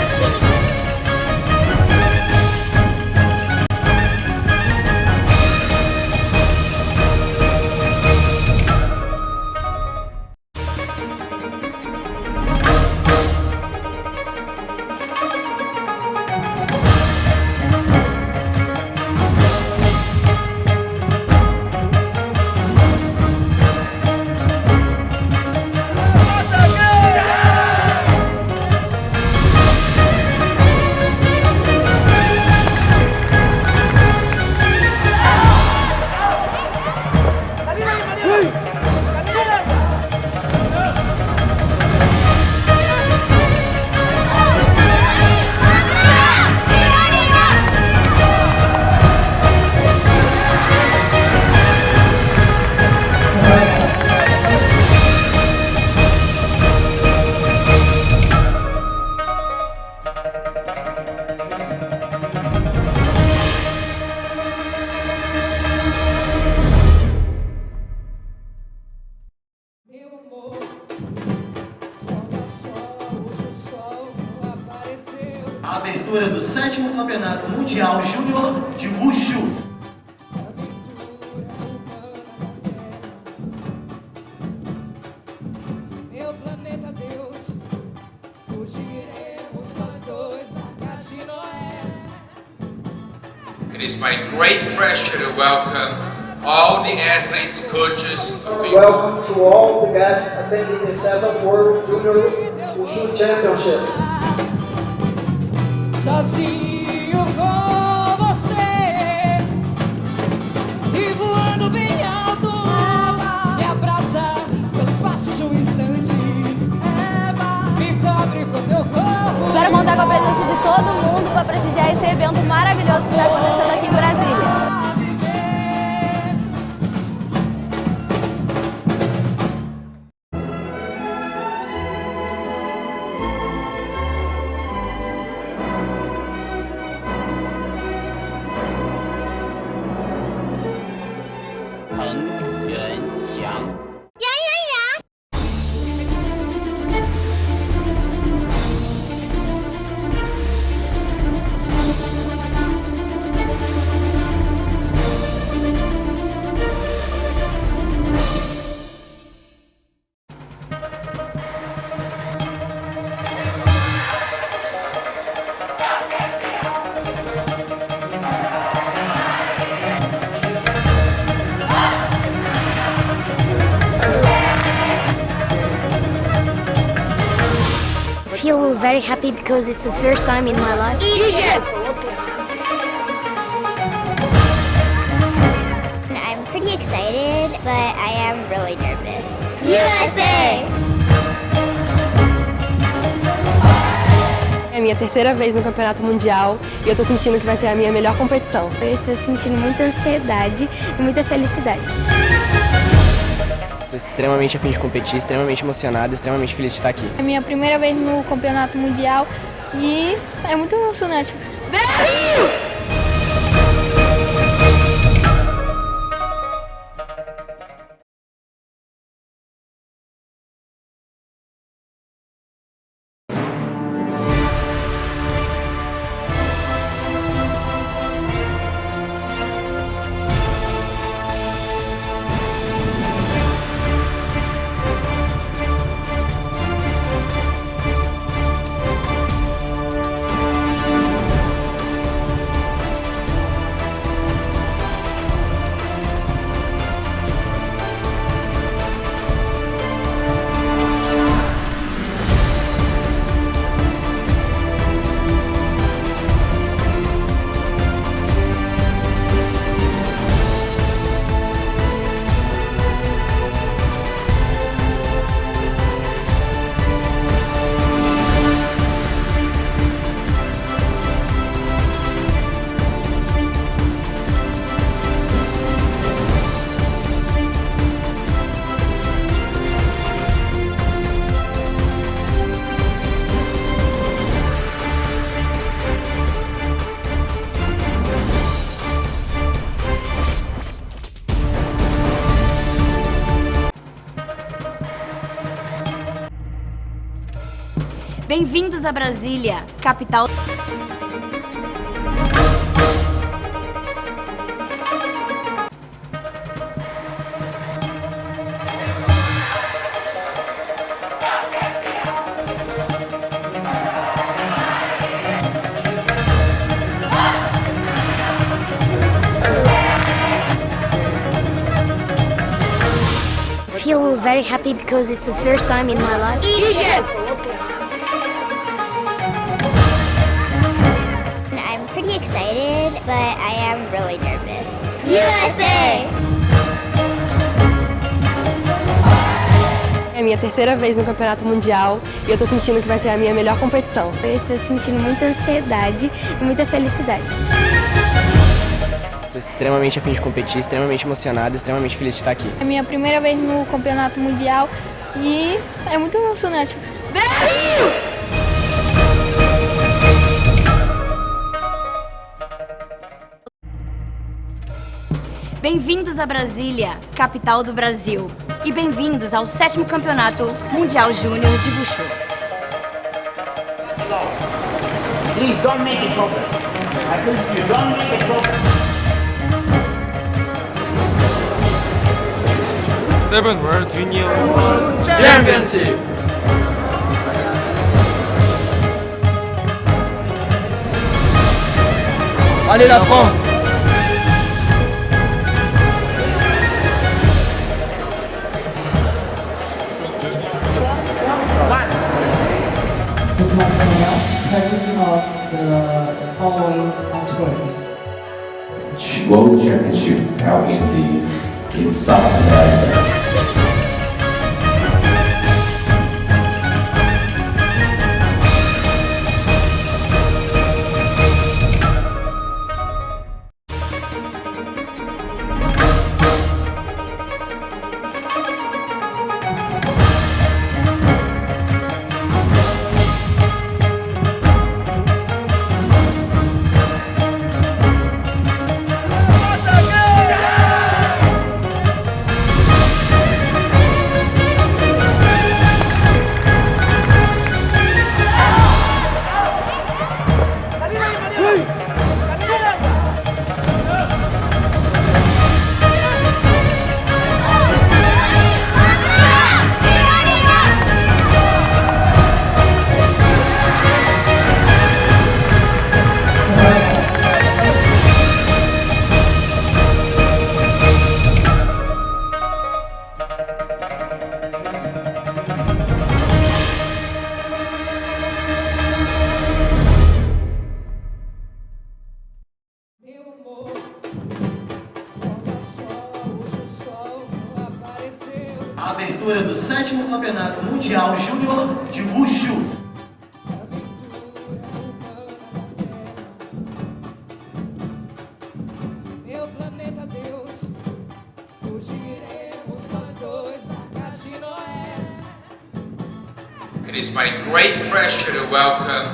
Speaker 15: A abertura do 7º Campeonato Mundial Júnior de Wushu.
Speaker 16: Meu planeta Deus, fugiremos nós dois da Arca de Noé.
Speaker 17: It is my great pleasure to welcome all the athletes, coaches.
Speaker 18: Welcome to all the guests attending the 7th World Junior Wushu Championships.
Speaker 16: Sozinho com você e voando bem alto, me abraça pelo espaço de um instante, me cobre com teu corpo.
Speaker 9: Espero contar com a presença de todo mundo para prestigiar esse evento maravilhoso que está acontecendo aqui em Brasília.
Speaker 8: feel very happy because it's the first time in my life. Egypt! I'm pretty excited, but I am really nervous. USA!
Speaker 9: É a minha terceira vez no Campeonato Mundial e eu tô sentindo que vai ser a minha melhor competição.
Speaker 11: Eu estou sentindo muita ansiedade e muita felicidade.
Speaker 10: Estou extremamente a fim de competir, extremamente emocionado, extremamente feliz de estar aqui.
Speaker 11: É a minha primeira vez no Campeonato Mundial e é muito emocionante. Brasil!
Speaker 4: Bem-vindos a Brasília, capital.
Speaker 8: I feel very happy because it's the first time in my life.
Speaker 11: Egypt!
Speaker 8: I'm pretty excited, but I am really nervous. USA!
Speaker 9: É a minha terceira vez no Campeonato Mundial e eu tô sentindo que vai ser a minha melhor competição.
Speaker 11: Eu estou sentindo muita ansiedade e muita felicidade.
Speaker 10: Estou extremamente a fim de competir, extremamente emocionado, extremamente feliz de estar aqui.
Speaker 11: É a minha primeira vez no Campeonato Mundial e é muito emocionante. Brasil!
Speaker 4: Bem-vindos a Brasília, capital do Brasil. E bem-vindos ao 7º Campeonato Mundial Júnior de Wushu.
Speaker 3: Please don't make it problem. I told you, don't make it problem.
Speaker 12: 7th World Junior Championship. Allez la France!
Speaker 13: Would like to announce presence of the following on tours.
Speaker 14: World Championship held in South America.
Speaker 15: Campeonato Mundial Júnior de Wushu.
Speaker 16: Meu planeta Deus, fugiremos nós dois da Casa de Noé.
Speaker 17: It is my great pleasure to welcome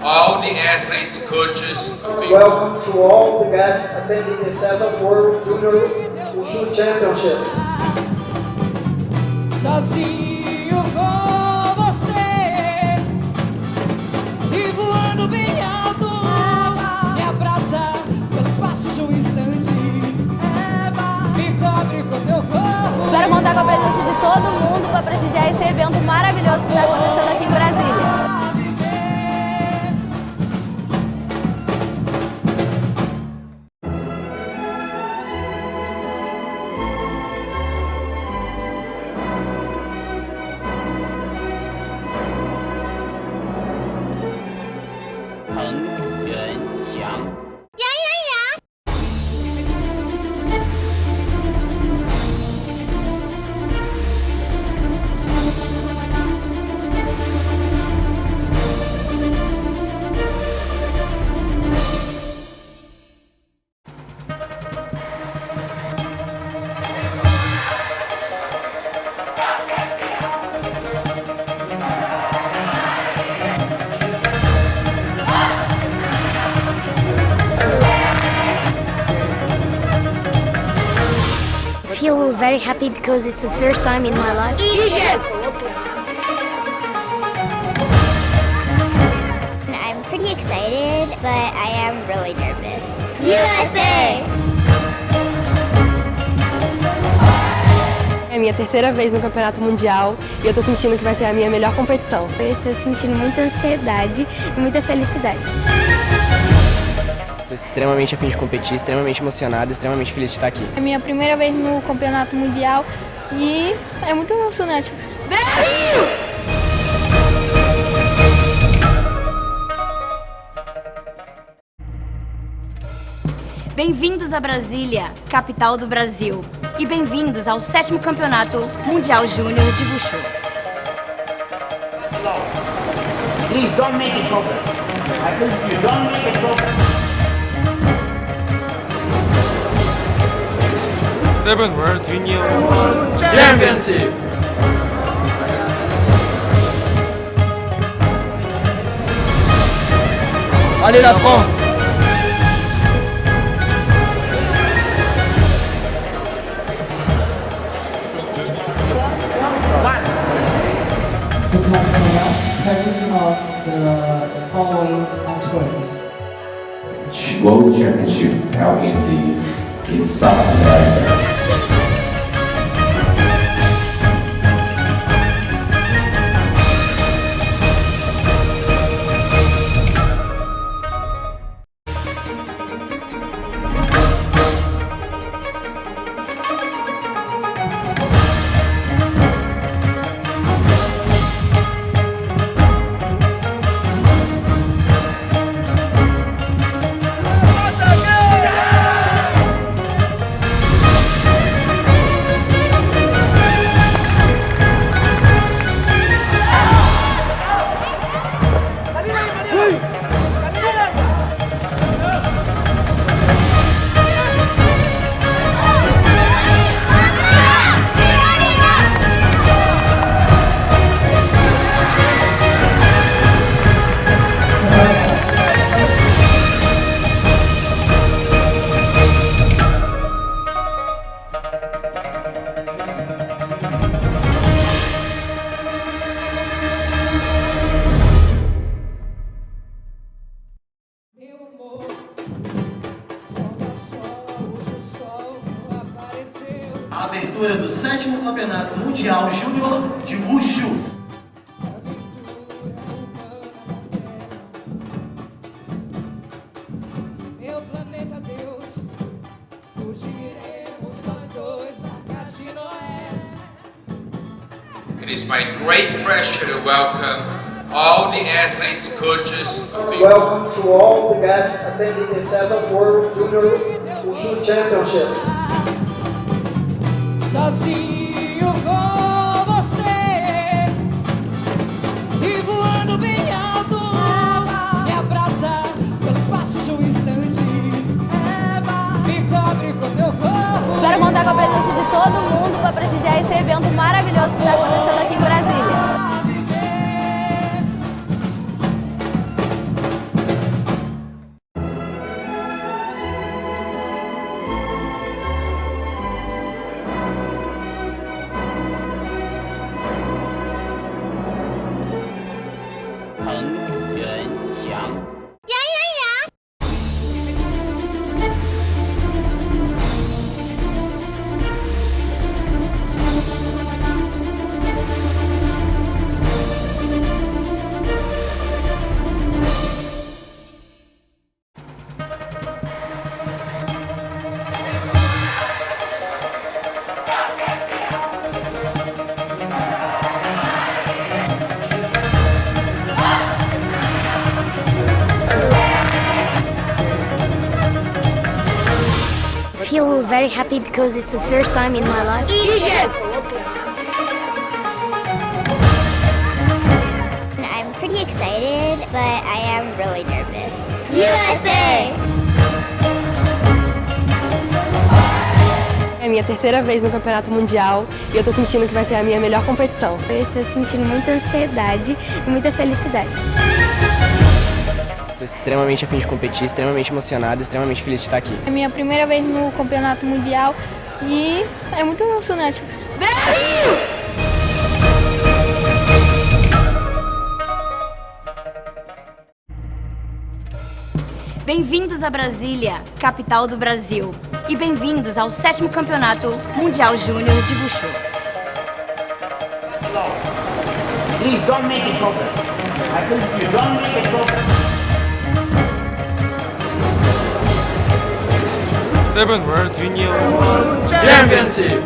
Speaker 17: all the athletes, coaches,
Speaker 18: Welcome to all the guests attending the 7th World Junior Wushu Championships.
Speaker 16: Sozinho com você e voando bem alto, me abraça pelo espaço de um instante, me cobre com teu corpo.
Speaker 9: Espero contar com a presença de todo mundo para prestigiar esse evento maravilhoso que está acontecendo aqui em Brasília.
Speaker 8: I feel very happy because it's the first time in my life. Egypt! I'm pretty excited, but I am really nervous. USA!
Speaker 9: É a minha terceira vez no Campeonato Mundial e eu tô sentindo que vai ser a minha melhor competição.
Speaker 11: Eu estou sentindo muita ansiedade e muita felicidade.
Speaker 10: Estou extremamente a fim de competir, extremamente emocionado, extremamente feliz de estar aqui.
Speaker 11: É a minha primeira vez no Campeonato Mundial e é muito emocionante. Brasil!
Speaker 4: Bem-vindos a Brasília, capital do Brasil. E bem-vindos ao 7º Campeonato Mundial Júnior de Wushu.
Speaker 3: Please don't make it problem. I told you, don't make it problem.
Speaker 12: 7th World Junior Championship. Allez la France!
Speaker 13: Would like to announce presence of the following on tour, please.
Speaker 14: World Championship held in South America.
Speaker 15: A abertura do 7º Campeonato Mundial Júnior de Wushu.
Speaker 16: Meu planeta Deus, fugiremos nós dois da Casa de Noé.
Speaker 17: It is my great pleasure to welcome all the athletes, coaches,
Speaker 18: Welcome to all the guests attending the 7th World Junior Wushu Championships.
Speaker 16: Sozinho com você
Speaker 8: I feel very happy because it's the first time in my life. Egypt! I'm pretty excited, but I am really nervous. USA!
Speaker 9: É a minha terceira vez no Campeonato Mundial e eu tô sentindo que vai ser a minha melhor competição.
Speaker 11: Eu estou sentindo muita ansiedade e muita felicidade.
Speaker 10: Estou extremamente a fim de competir, extremamente emocionado, extremamente feliz de estar aqui.
Speaker 11: É a minha primeira vez no Campeonato Mundial e é muito emocionante. Brasil!
Speaker 4: Bem-vindos a Brasília, capital do Brasil. E bem-vindos ao 7º Campeonato Mundial Júnior de Wushu.
Speaker 3: Please don't make it open. I think you don't make it open.
Speaker 12: 7th World Junior Championship.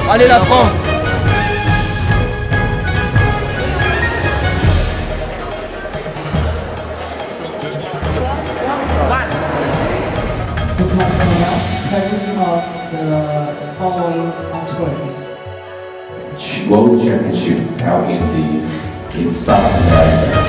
Speaker 12: Allez la France!
Speaker 13: Would like to announce presence of the following on tour, please.
Speaker 14: World Championship held in South America.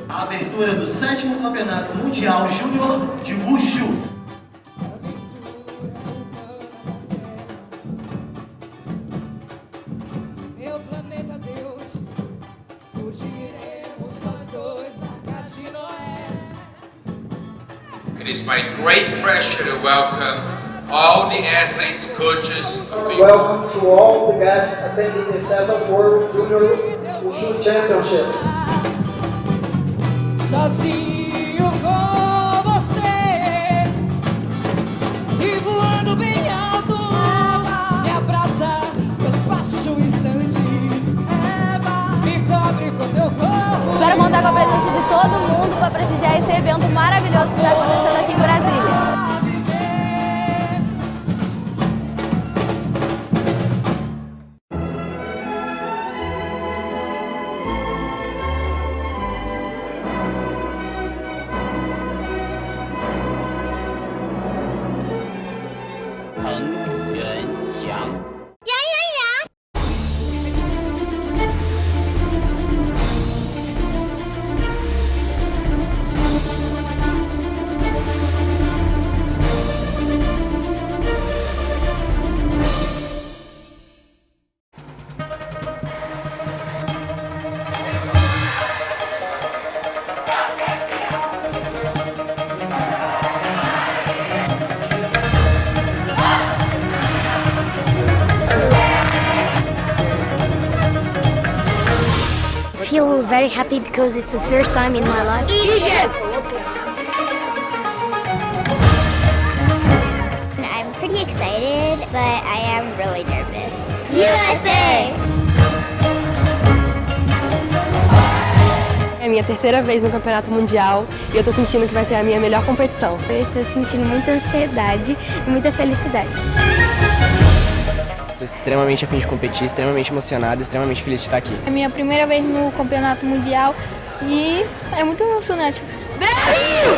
Speaker 15: A abertura do 7º Campeonato Mundial Júnior de Wushu.
Speaker 16: Meu planeta Deus, fugiremos nós dois da Casa de Noé.
Speaker 17: It is my great pleasure to welcome all the athletes, coaches,
Speaker 18: Welcome to all the guests attending the 7th World Junior Wushu Championships.
Speaker 16: Sozinho com você e voando bem alto, me abraça pelo espaço de um instante, me cobre com teu corpo.
Speaker 9: Espero contar com a presença de todo mundo para prestigiar esse evento maravilhoso que está acontecendo aqui em Brasília.
Speaker 8: feel very happy because it's the first time in my life. Egypt! I'm pretty excited, but I am really nervous. USA!
Speaker 9: É a minha terceira vez no Campeonato Mundial e eu tô sentindo que vai ser a minha melhor competição.
Speaker 11: Eu estou sentindo muita ansiedade e muita felicidade.
Speaker 10: Estou extremamente a fim de competir, extremamente emocionado, extremamente feliz de estar aqui.
Speaker 11: É a minha primeira vez no Campeonato Mundial e é muito emocionante. Brasil!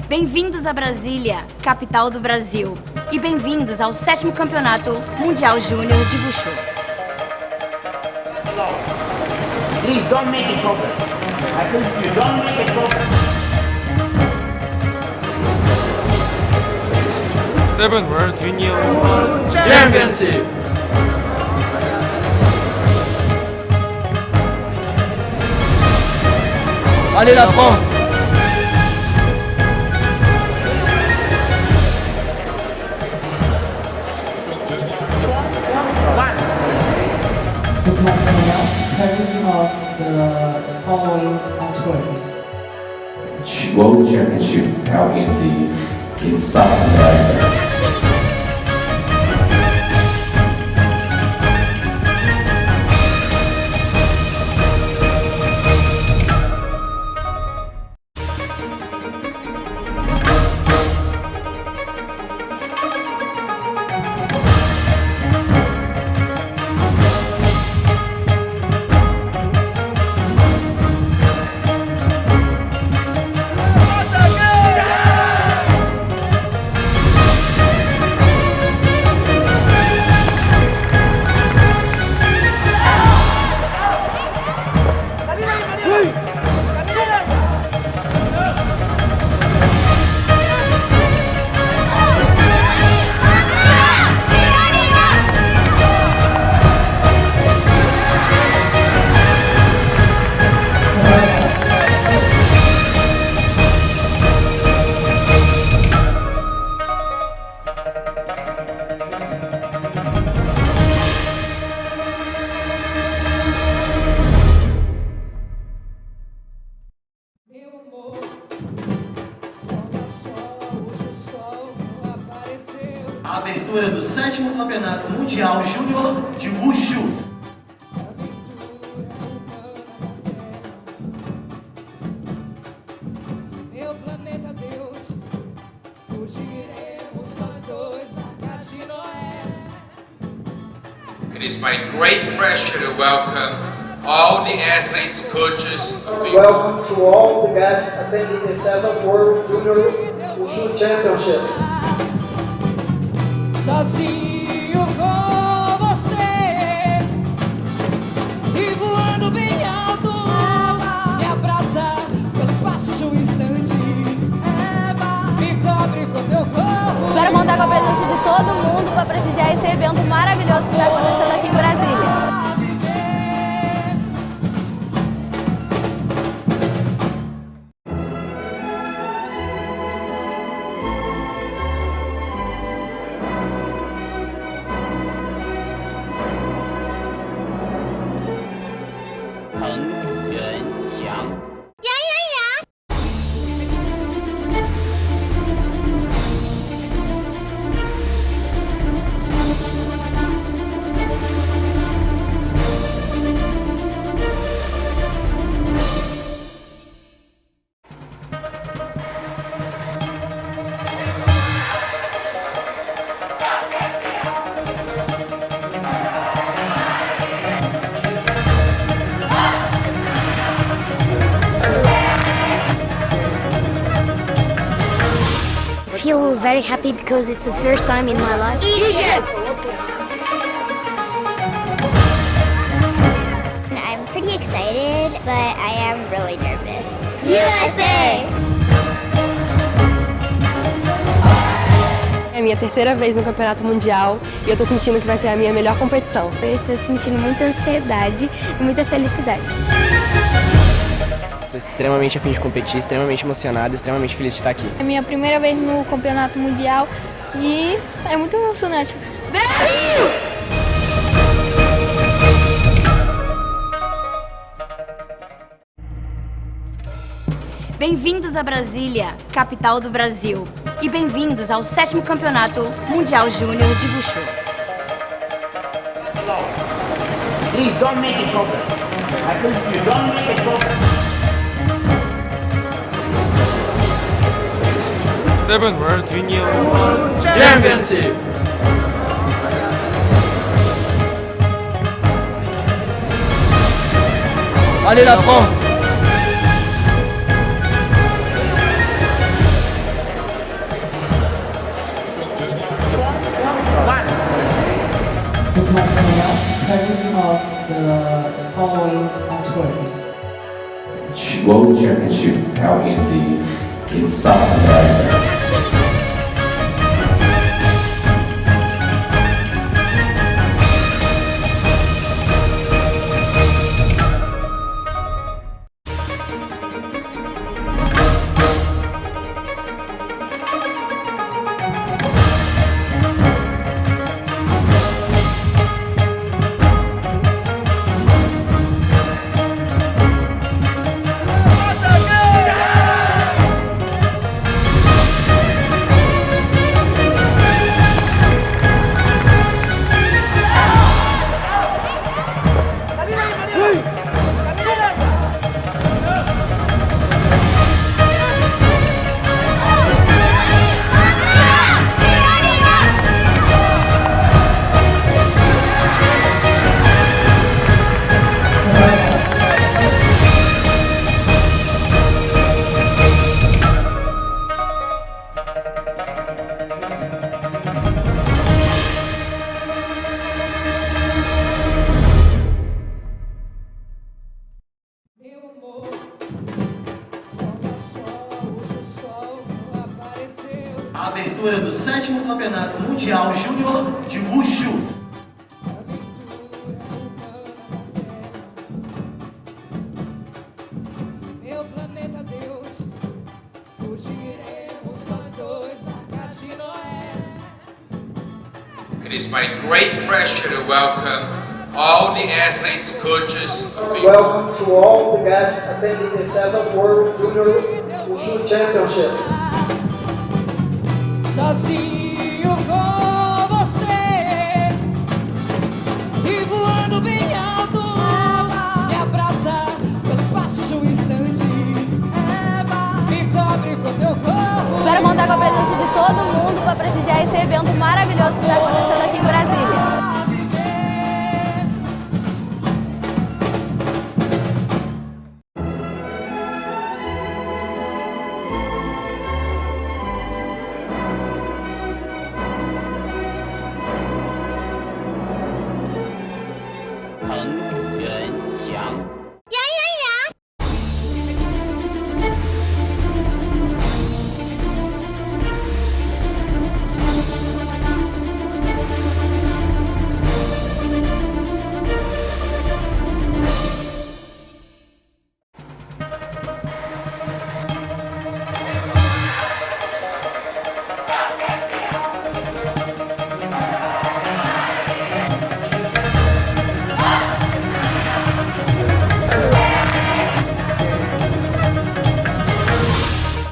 Speaker 4: Bem-vindos a Brasília, capital do Brasil. E bem-vindos ao 7º Campeonato Mundial Júnior de Wushu.
Speaker 3: Please don't make it open. I think you don't make it open.
Speaker 12: 7th World Junior Wushu Championship. Allez la France!
Speaker 13: Would like to announce the presence of the following authorities.
Speaker 14: World Championship held in South America.
Speaker 15: A abertura do 7º Campeonato Mundial Júnior de Wushu.
Speaker 16: Meu planeta Deus, fugiremos nós dois da Arca de Noé.
Speaker 17: It is my great pleasure to welcome all the athletes, coaches,
Speaker 18: Welcome to all the guests attending the 7th World Junior Wushu Championships.
Speaker 16: Sozinho com você e voando bem alto, me abraça pelo espaço de um instante, me cobre com teu corpo.
Speaker 9: Espero contar com a presença de todo mundo para prestigiar esse evento maravilhoso que está acontecendo aqui em Brasília.
Speaker 8: Feel very happy because it's the first time in my life.
Speaker 4: Egypt!
Speaker 8: I'm pretty excited, but I am really nervous. USA!
Speaker 9: É a minha terceira vez no Campeonato Mundial e eu tô sentindo que vai ser a minha melhor competição.
Speaker 11: Eu estou sentindo muita ansiedade e muita felicidade.
Speaker 10: Estou extremamente a fim de competir, extremamente emocionado, extremamente feliz de estar aqui.
Speaker 11: É a minha primeira vez no Campeonato Mundial E é muito emocionante.
Speaker 4: Brasil! Bem-vindos a Brasília, capital do Brasil. E bem-vindos ao 7º Campeonato Mundial Júnior de Wushu.
Speaker 3: Please don't make it open. I tell you, don't make it open.
Speaker 12: 7th World Junior Championship. Allez la France!
Speaker 13: We'd like to announce presence of the following on tour, please.
Speaker 14: World Championship held in South America.
Speaker 15: A abertura do 7º Campeonato Mundial Júnior de Wushu.
Speaker 16: Meu planeta Deus, fugiremos nós dois da casa de Noé.
Speaker 17: It is my great pleasure to welcome all the athletes, coaches.
Speaker 18: Welcome to all the guests attending the 7th World Junior Wushu Championships.
Speaker 16: Sozinho com você e voando bem alto, me abraça pelo espaço de um instante, me cobre com teu corpo.
Speaker 9: Espero contar com a presença de todo mundo para prestigiar esse evento maravilhoso que está acontecendo aqui em Brasília.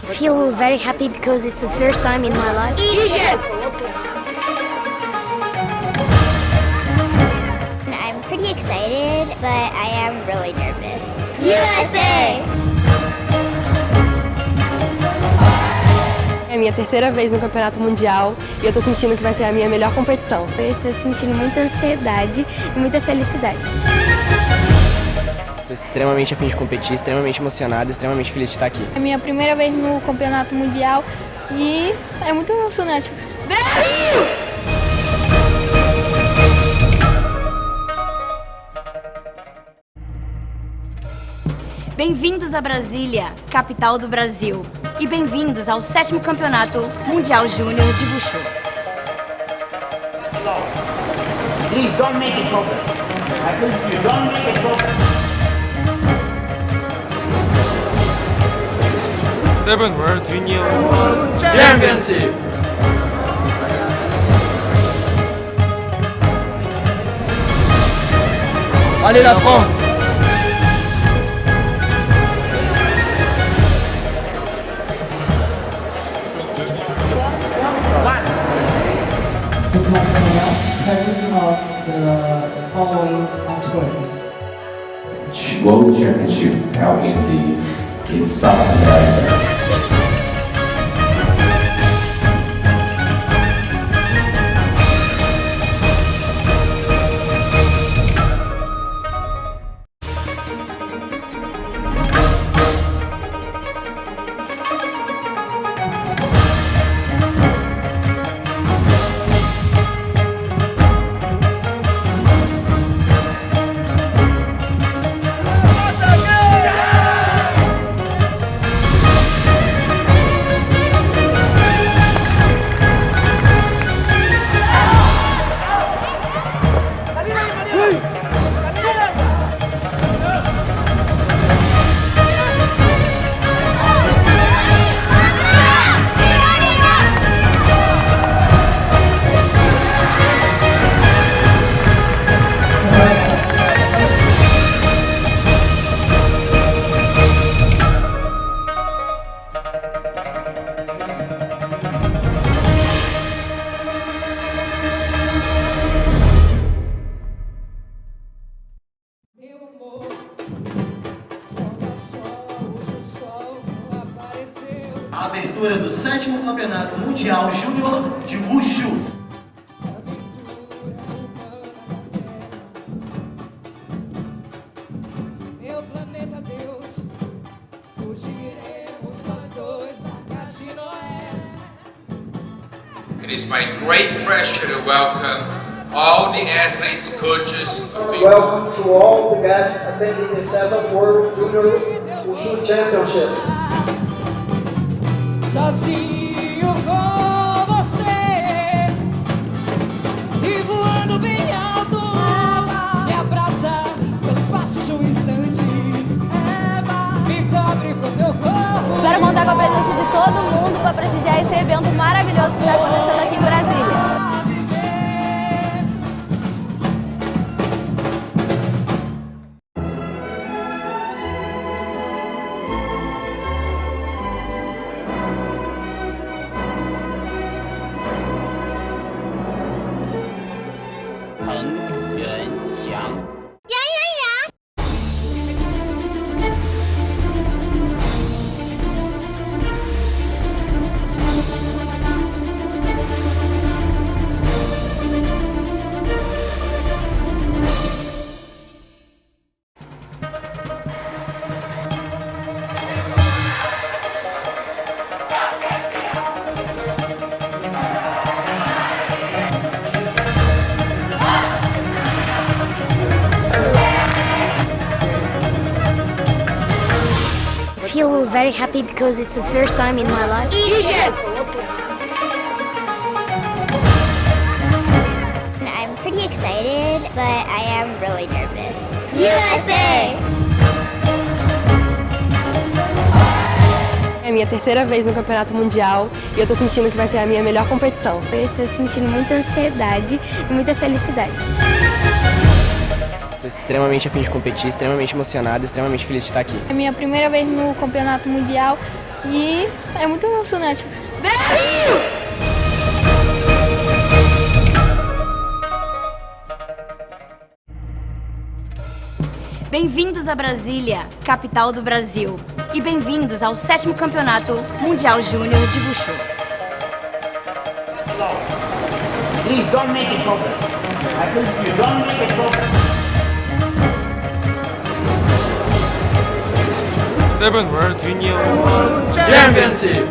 Speaker 8: I feel very happy because it's the first time in my life. Egypt! I'm pretty excited, but I am really nervous. USA!
Speaker 9: É a minha terceira vez no Campeonato Mundial e eu tô sentindo que vai ser a minha melhor competição.
Speaker 8: Eu estou sentindo muita ansiedade e muita felicidade.
Speaker 10: Estou extremamente a fim de competir, extremamente emocionado, extremamente feliz de estar aqui.
Speaker 11: É a minha primeira vez no Campeonato Mundial e é muito emocionante.
Speaker 4: Brasil! Bem-vindos a Brasília, capital do Brasil. E bem-vindos ao 7º Campeonato Mundial Júnior de Wushu.
Speaker 3: Please don't make it open. I tell you, don't make it open.
Speaker 12: 7th World Junior Championship. Allez la France!
Speaker 13: Would like to announce presence of the following on tour, please.
Speaker 14: World Championship held in South America.
Speaker 15: A abertura do 7º Campeonato Mundial Júnior de Wushu.
Speaker 16: Meu planeta Deus, fugiremos nós dois da Arca de Noé.
Speaker 17: It is my great pleasure to welcome all the athletes, coaches,
Speaker 18: Welcome to all the guests attending the 7th World Junior Wushu Championships.
Speaker 16: Sozinho com você e voando bem alto, me abraça pelo espaço de um instante, me cobre com teu corpo.
Speaker 9: Espero contar com a presença de todo mundo para prestigiar esse evento maravilhoso que está acontecendo aqui em Brasília.
Speaker 8: I feel very happy because it's the first time in my life. Egypt! I'm pretty excited, but I am really nervous. USA!
Speaker 9: É a minha terceira vez no Campeonato Mundial e eu tô sentindo que vai ser a minha melhor competição.
Speaker 11: Eu estou sentindo muita ansiedade e muita felicidade.
Speaker 10: Estou extremamente a fim de competir, extremamente emocionado, extremamente feliz de estar aqui.
Speaker 11: É a minha primeira vez no Campeonato Mundial e é muito emocionante. Brasil!
Speaker 4: Bem-vindos a Brasília, capital do Brasil. E bem-vindos ao 7º Campeonato Mundial Júnior de Wushu.
Speaker 3: Please don't make it problem. I think you don't make it problem.
Speaker 12: 7th World Junior Championship!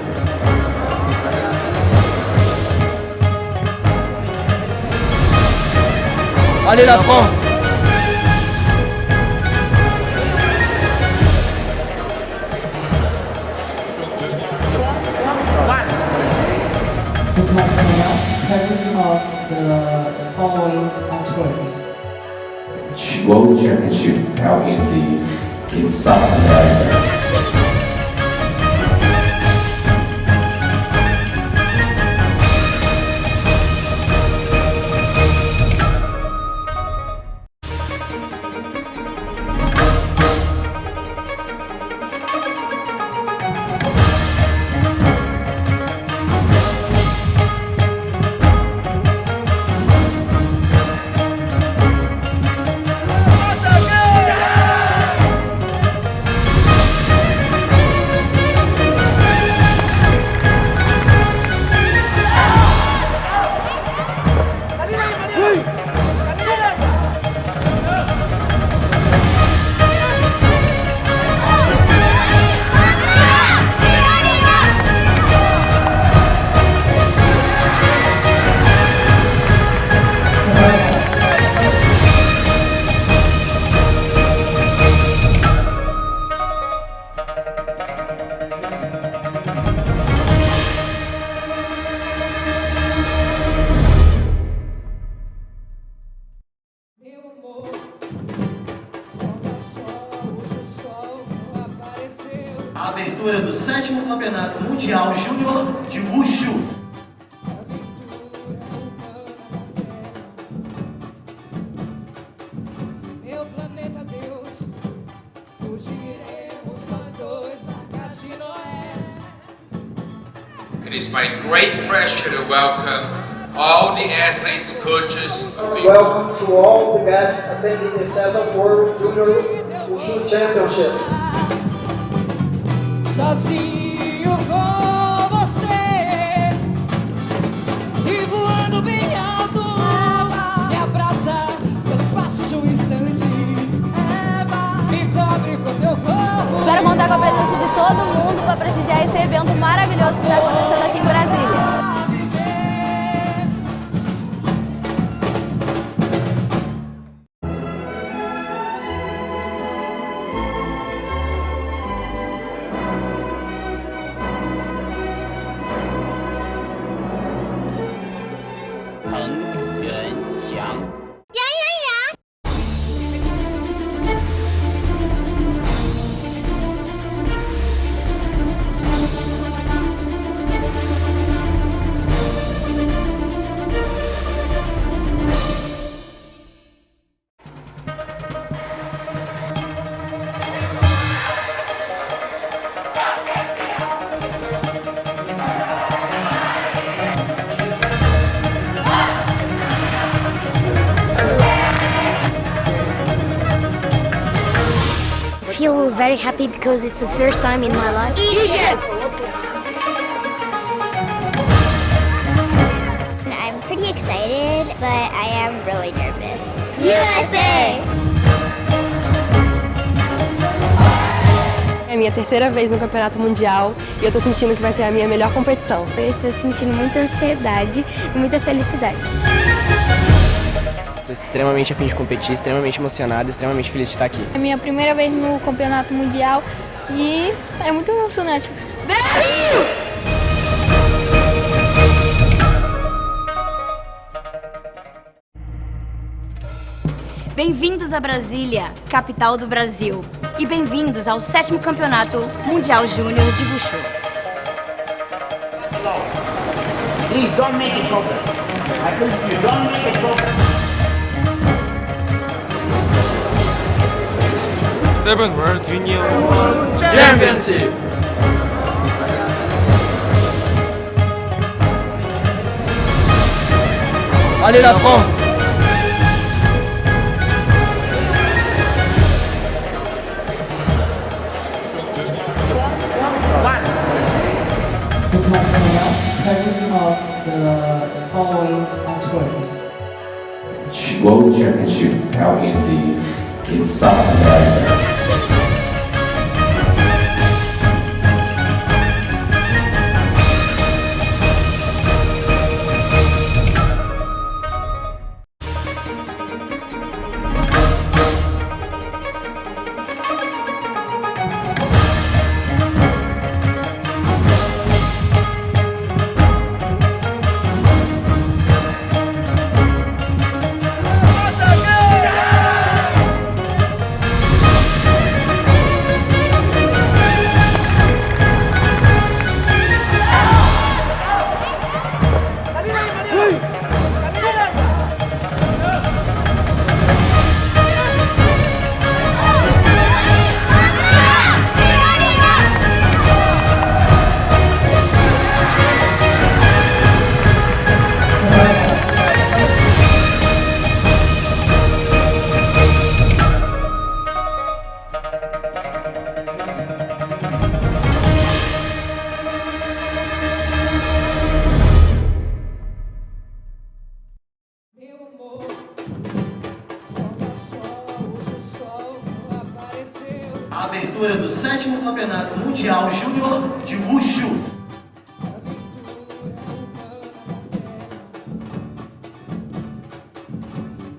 Speaker 12: Allez la France!
Speaker 13: Would like to announce presence of the following on tour, please.
Speaker 14: World Championship held in South America.
Speaker 15: Júnior de Wushu.
Speaker 16: Meu planeta Deus, fugiremos nós dois da Arca de Noé.
Speaker 17: It is my great pleasure to welcome all the athletes, coaches,
Speaker 18: Welcome to all the guests attending the 7th World Junior Wushu Championships.
Speaker 16: Sozinho com você e voando bem alto, me abraça pelo espaço de um instante, me cobre com teu corpo.
Speaker 9: Espero contar com a presença de todo mundo para prestigiar esse evento maravilhoso que está acontecendo aqui em Brasília.
Speaker 8: I feel very happy because it's the first time in my life. Egypt! I'm pretty excited, but I am really nervous. USA!
Speaker 9: É a minha terceira vez no Campeonato Mundial e eu tô sentindo que vai ser a minha melhor competição.
Speaker 11: Eu estou sentindo muita ansiedade e muita felicidade.
Speaker 10: Estou extremamente a fim de competir, extremamente emocionado, extremamente feliz de estar aqui.
Speaker 11: É a minha primeira vez no Campeonato Mundial e é muito emocionante. Brasil!
Speaker 4: Bem-vindos a Brasília, capital do Brasil. E bem-vindos ao 7º Campeonato Mundial Júnior de Wushu.
Speaker 3: Please don't make it open. I tell you, don't make it open.
Speaker 12: 7th World Junior Championship. Allez la France!
Speaker 13: Would like to announce presence of the following on tour, please.
Speaker 14: World Championship held in South America.
Speaker 15: A abertura do 7º Campeonato Mundial Júnior de Wushu.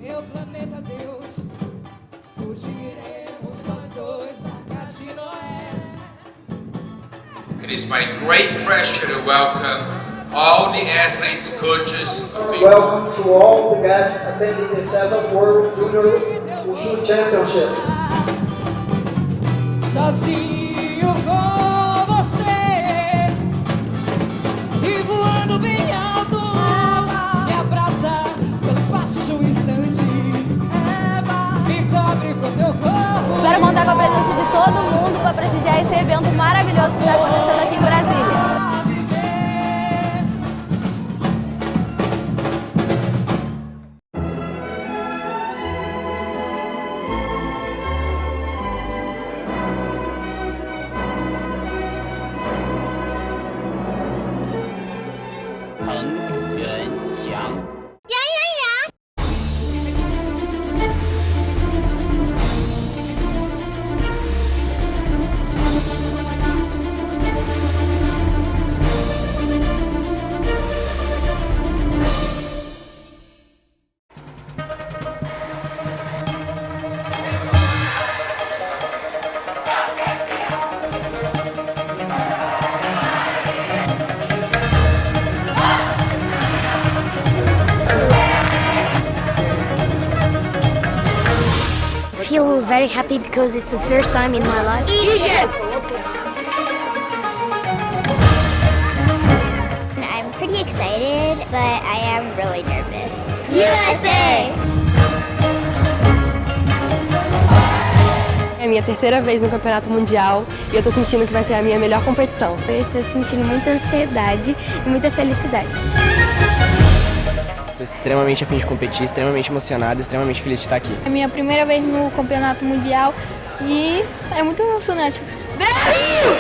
Speaker 16: Meu planeta Deus, fugiremos nós dois da Arca de Noé.
Speaker 17: It is my great pleasure to welcome all the athletes, coaches,
Speaker 18: Welcome to all the guests attending the 7th World Junior Wushu Championships.
Speaker 16: Sozinho com você
Speaker 9: para prestigiar esse evento maravilhoso que está acontecendo aqui em Brasília.
Speaker 8: I feel very happy because it's the first time in my life. Egypt! I'm pretty excited, but I am really nervous. USA!
Speaker 9: É a minha terceira vez no Campeonato Mundial e eu tô sentindo que vai ser a minha melhor competição.
Speaker 11: Eu estou sentindo muita ansiedade e muita felicidade.
Speaker 10: Estou extremamente a fim de competir, extremamente emocionado, extremamente feliz de estar aqui.
Speaker 11: É a minha primeira vez no Campeonato Mundial e é muito emocionante. Brasil!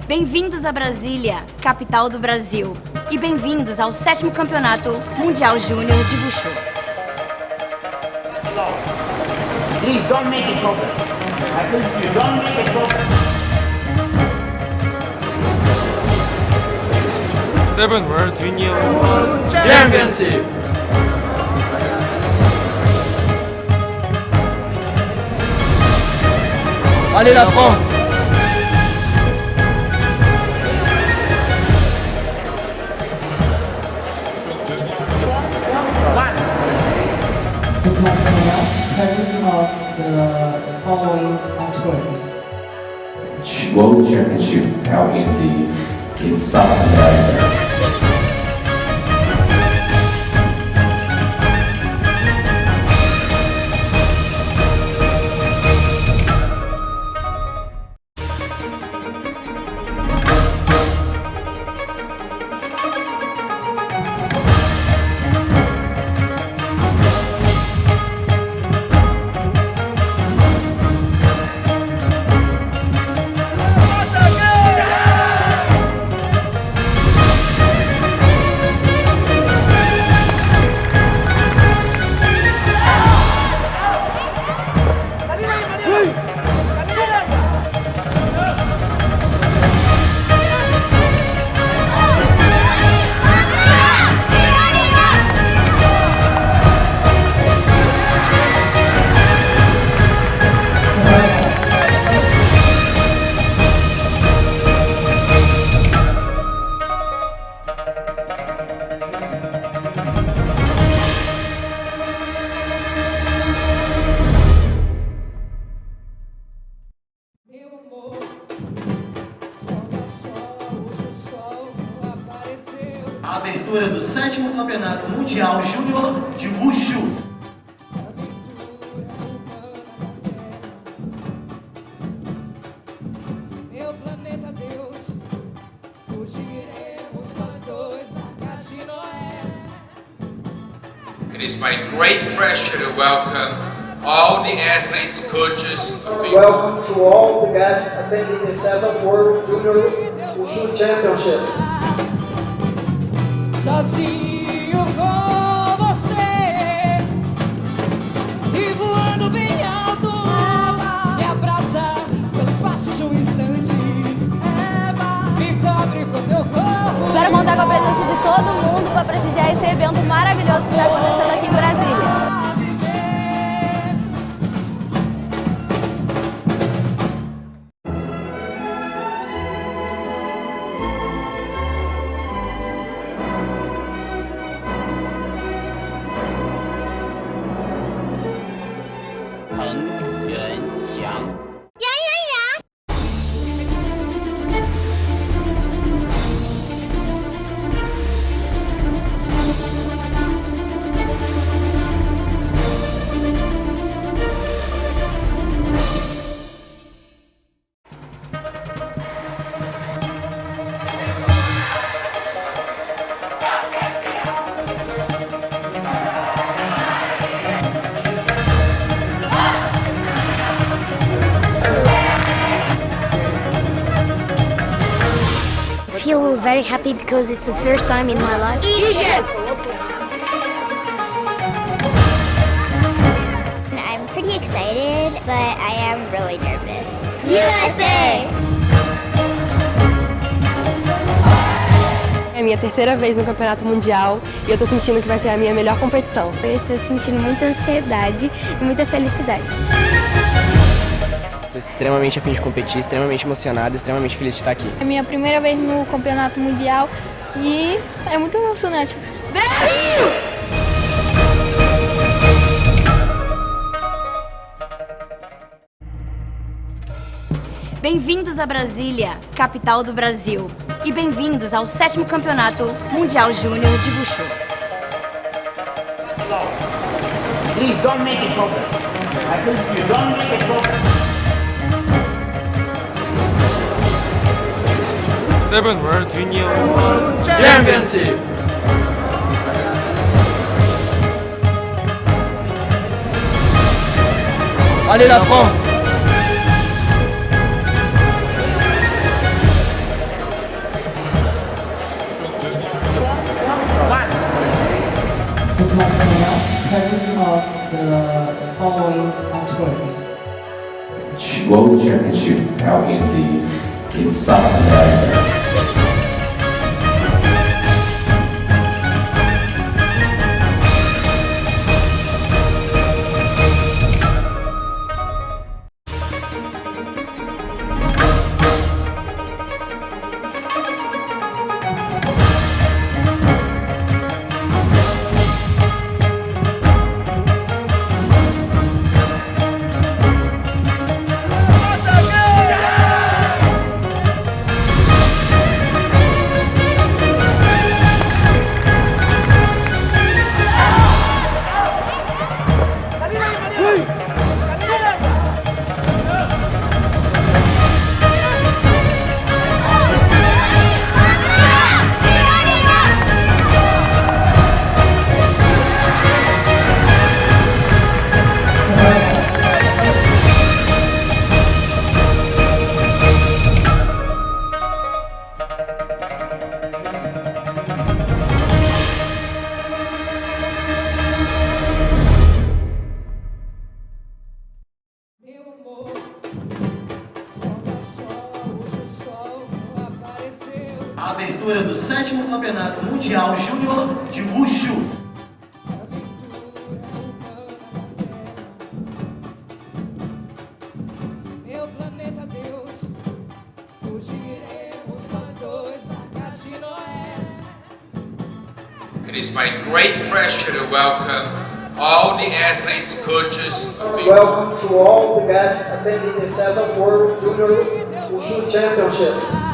Speaker 4: Bem-vindos a Brasília, capital do Brasil. E bem-vindos ao 7º Campeonato Mundial Júnior de Wushu.
Speaker 3: Please don't make it open. I tell you, don't make it open.
Speaker 12: 7th World Junior Wushu Championship. Allez la France!
Speaker 13: Would like to announce presence of the following on tour, please.
Speaker 14: World Championship held in South America.
Speaker 15: A abertura do 7º Campeonato Mundial Júnior de Wushu.
Speaker 16: Meu planeta Deus, fugiremos nós dois da Arca de Noé.
Speaker 17: It is my great pleasure to welcome all the athletes, coaches,
Speaker 18: Welcome to all the guests attending the 7th World Junior Wushu Championships.
Speaker 16: Sozinho com você e voando bem alto, me abraça pelo espaço de um instante, me cobre com teu corpo.
Speaker 9: Espero contar com a presença de todo mundo para prestigiar esse evento maravilhoso que está acontecendo aqui em Brasília.
Speaker 8: feel very happy because it's the first time in my life. Egypt! I'm pretty excited, but I am really nervous. USA!
Speaker 9: É a minha terceira vez no Campeonato Mundial e eu tô sentindo que vai ser a minha melhor competição.
Speaker 11: Eu estou sentindo muita ansiedade e muita felicidade.
Speaker 10: Estou extremamente a fim de competir, extremamente emocionado, extremamente feliz de estar aqui.
Speaker 11: É a minha primeira vez no Campeonato Mundial e é muito emocionante. Brasil!
Speaker 4: Bem-vindos a Brasília, capital do Brasil. E bem-vindos ao 7º Campeonato Mundial Júnior de Wushu.
Speaker 3: Please don't make it problem. I think if you don't make it problem.
Speaker 12: 7 World Junior Championship. Allez la France!
Speaker 13: Would like to announce presence of the following on tour, please.
Speaker 14: World Championship held in South America.
Speaker 15: A abertura do 7º Campeonato Mundial Júnior de Wushu.
Speaker 16: Meu planeta Deus, fugiremos nós dois da de Noé.
Speaker 17: It is my great pleasure to welcome all the athletes, coaches,
Speaker 18: Welcome to all the guests attending the 7th World Junior Wushu Championships.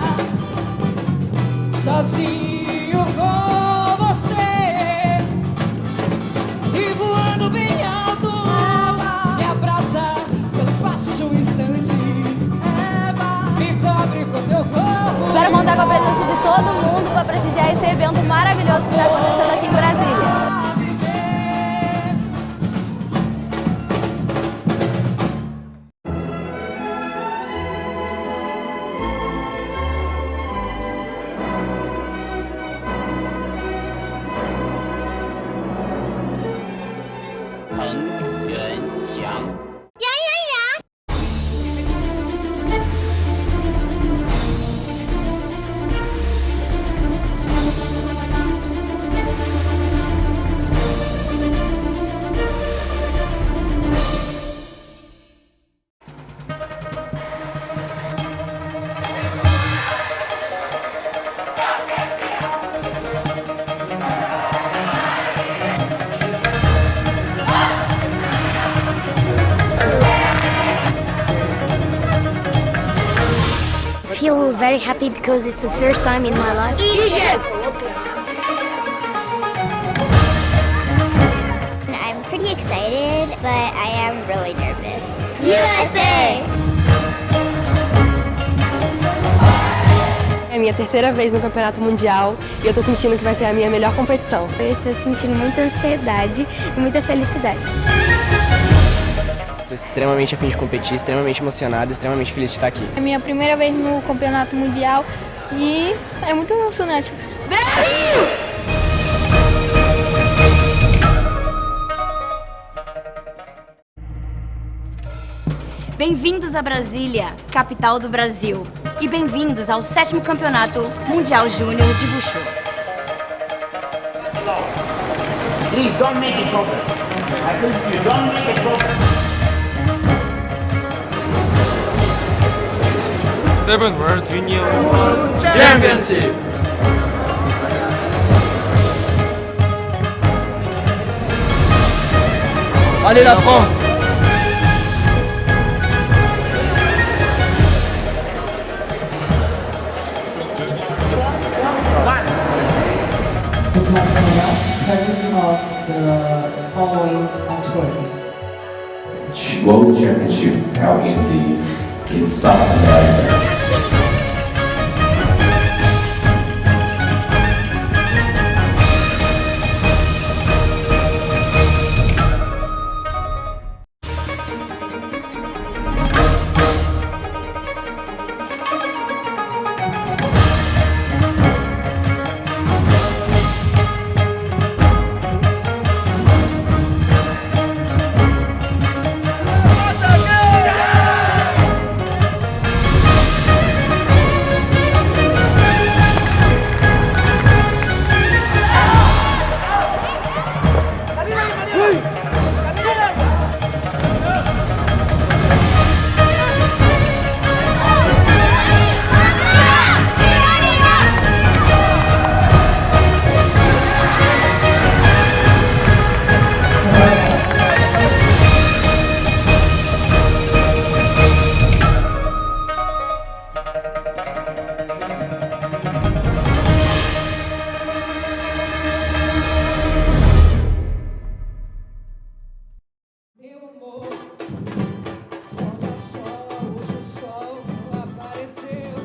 Speaker 16: Sozinho com você e voando bem alto, me abraça pelo espaço de um instante, me cobre com teu corpo.
Speaker 9: Espero contar com a presença de todo mundo para prestigiar esse evento maravilhoso que está acontecendo aqui em Brasília.
Speaker 8: I feel very happy because it's the first time in my life. Egypt! I'm pretty excited, but I am really nervous. USA!
Speaker 9: É a minha terceira vez no Campeonato Mundial e eu tô sentindo que vai ser a minha melhor competição.
Speaker 11: Eu estou sentindo muita ansiedade e muita felicidade.
Speaker 10: Estou extremamente a fim de competir, extremamente emocionado, extremamente feliz de estar aqui.
Speaker 11: É a minha primeira vez no Campeonato Mundial E é muito emocionante.
Speaker 4: Bem-vindos a Brasília, capital do Brasil. E bem-vindos ao 7º Campeonato Mundial Júnior de Wushu.
Speaker 3: Please don't make it problem. I think if you don't make it problem.
Speaker 12: 7th World Junior Championship. Allez la France!
Speaker 13: Would like to announce the presence of the following on tour, please.
Speaker 14: World Championship held in South America.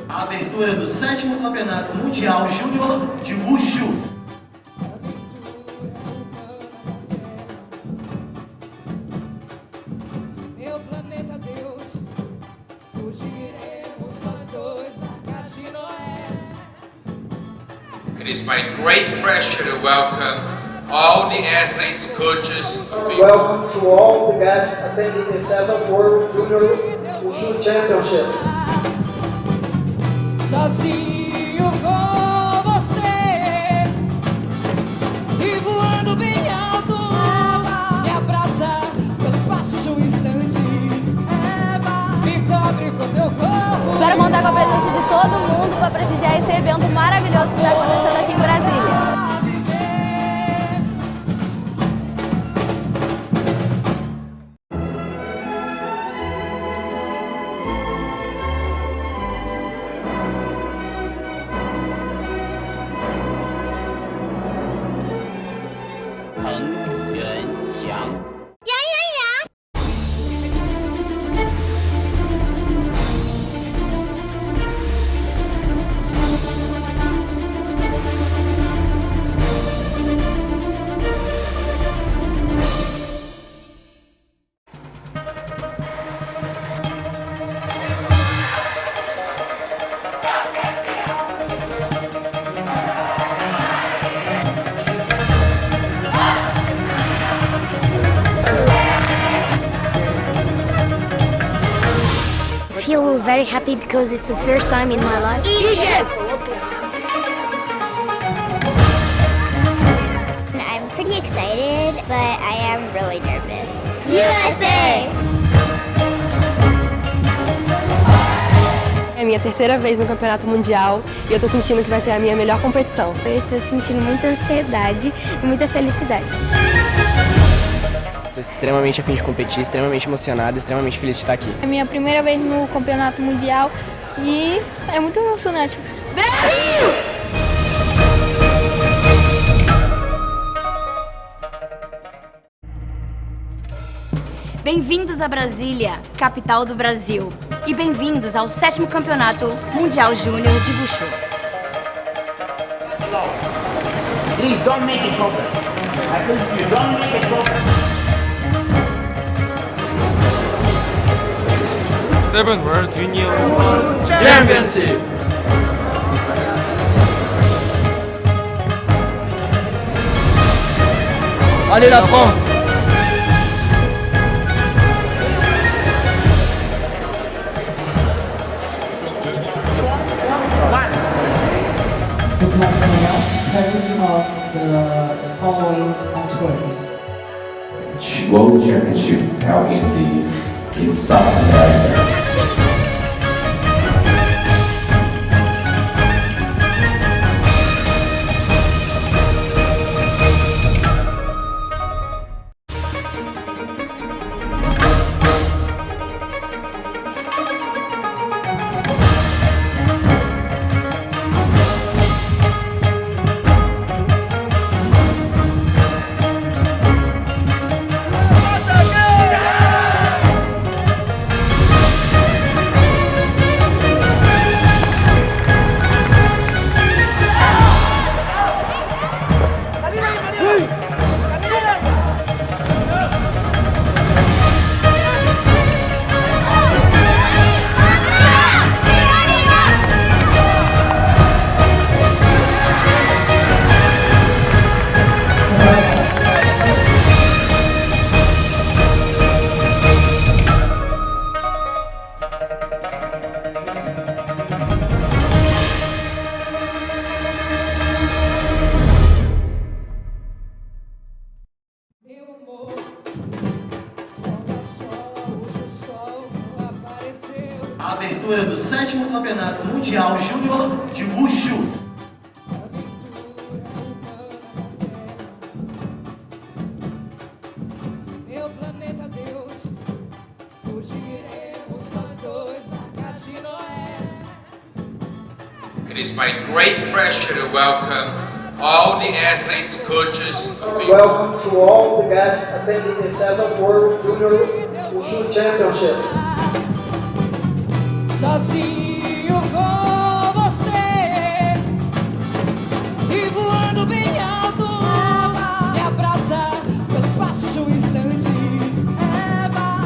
Speaker 15: A abertura do 7º Campeonato Mundial Júnior de Wushu.
Speaker 16: Meu planeta Deus, fugiremos nós dois da Arca de Noé.
Speaker 17: It is my great pleasure to welcome all the athletes, coaches,
Speaker 18: Welcome to all the guests attending the 7th World Junior Wushu Championships.
Speaker 16: Sozinho com você e voando bem alto, me abraça pelo espaço de um instante, me cobre com teu corpo.
Speaker 9: Espero contar com a presença de todo mundo para prestigiar esse evento maravilhoso que está acontecendo aqui em Brasília.
Speaker 8: I feel very happy because it's the first time in my life. Egypt! I'm pretty excited, but I am really nervous. USA!
Speaker 9: É a minha terceira vez no Campeonato Mundial e eu tô sentindo que vai ser a minha melhor competição.
Speaker 11: Eu estou sentindo muita ansiedade e muita felicidade.
Speaker 10: Estou extremamente a fim de competir, extremamente emocionado, extremamente feliz de estar aqui.
Speaker 11: É a minha primeira vez no Campeonato Mundial e é muito emocionante. Brasil!
Speaker 4: Bem-vindos a Brasília, capital do Brasil. E bem-vindos ao 7º Campeonato Mundial Júnior de Wushu.
Speaker 3: Please don't make it problem. I think if you don't make it problem.
Speaker 12: 7th World Junior Championship. Allez la France!
Speaker 13: Would like to announce the presence of the following on tours.
Speaker 14: World Championship held in South America.
Speaker 15: A abertura do 7º Campeonato Mundial Júnior de Wushu.
Speaker 16: Meu planeta Deus, fugiremos nós dois da Casa de Noé.
Speaker 17: It is my great pleasure to welcome all the athletes, coaches.
Speaker 18: Welcome to all the guests attending the 7th World Junior Wushu Championships.
Speaker 16: Sozinho com você e voando bem alto, me abraça pelo espaço de um instante,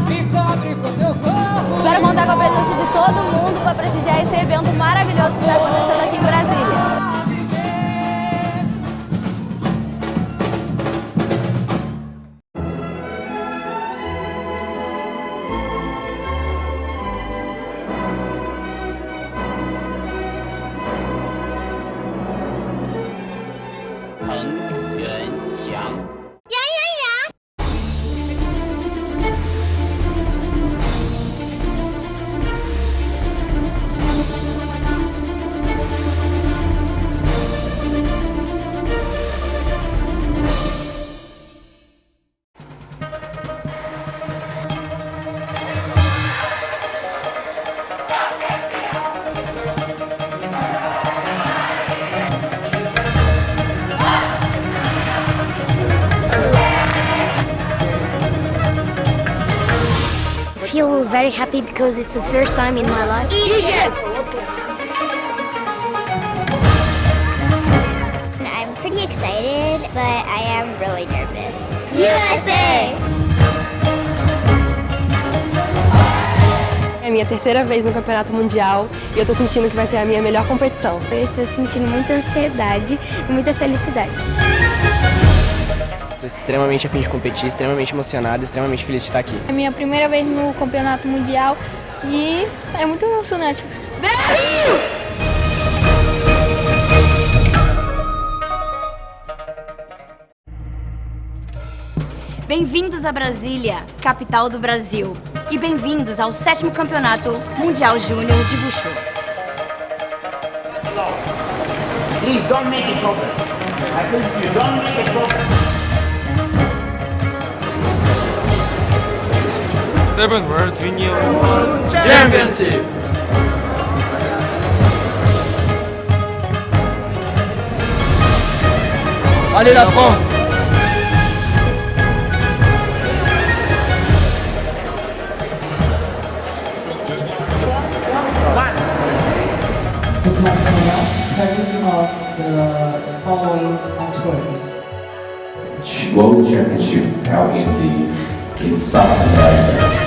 Speaker 16: me cobre com teu corpo.
Speaker 9: Espero contar com a presença de todo mundo para prestigiar esse evento maravilhoso que está acontecendo aqui em Brasília.
Speaker 8: I feel very happy because it's the first time in my life. Egypt! I'm pretty excited, but I am really nervous. USA!
Speaker 9: É a minha terceira vez no Campeonato Mundial e eu tô sentindo que vai ser a minha melhor competição.
Speaker 11: Eu estou sentindo muita ansiedade e muita felicidade.
Speaker 10: Estou extremamente a fim de competir, extremamente emocionado, extremamente feliz de estar aqui.
Speaker 11: É a minha primeira vez no Campeonato Mundial e é muito emocionante. Brasil!
Speaker 4: Bem-vindos a Brasília, capital do Brasil. E bem-vindos ao 7º Campeonato Mundial Júnior de Wushu.
Speaker 3: Please don't make it open. I think you don't make it open.
Speaker 12: 7th World Junior Championship! Allez la France!
Speaker 13: Would like to announce the presence of the following on tours.
Speaker 14: World Championship held in South America.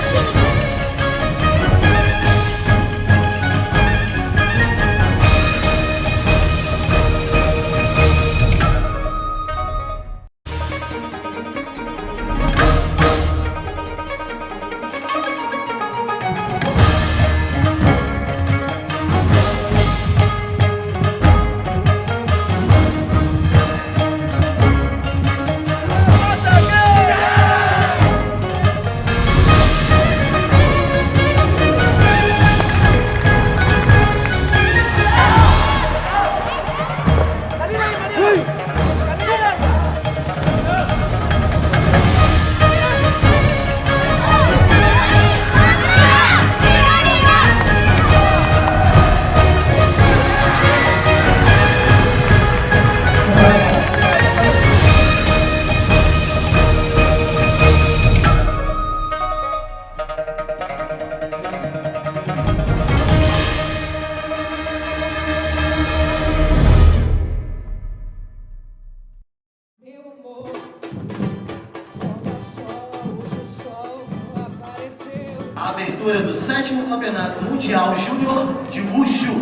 Speaker 15: 7º Campeonato Mundial Júnior de Wushu.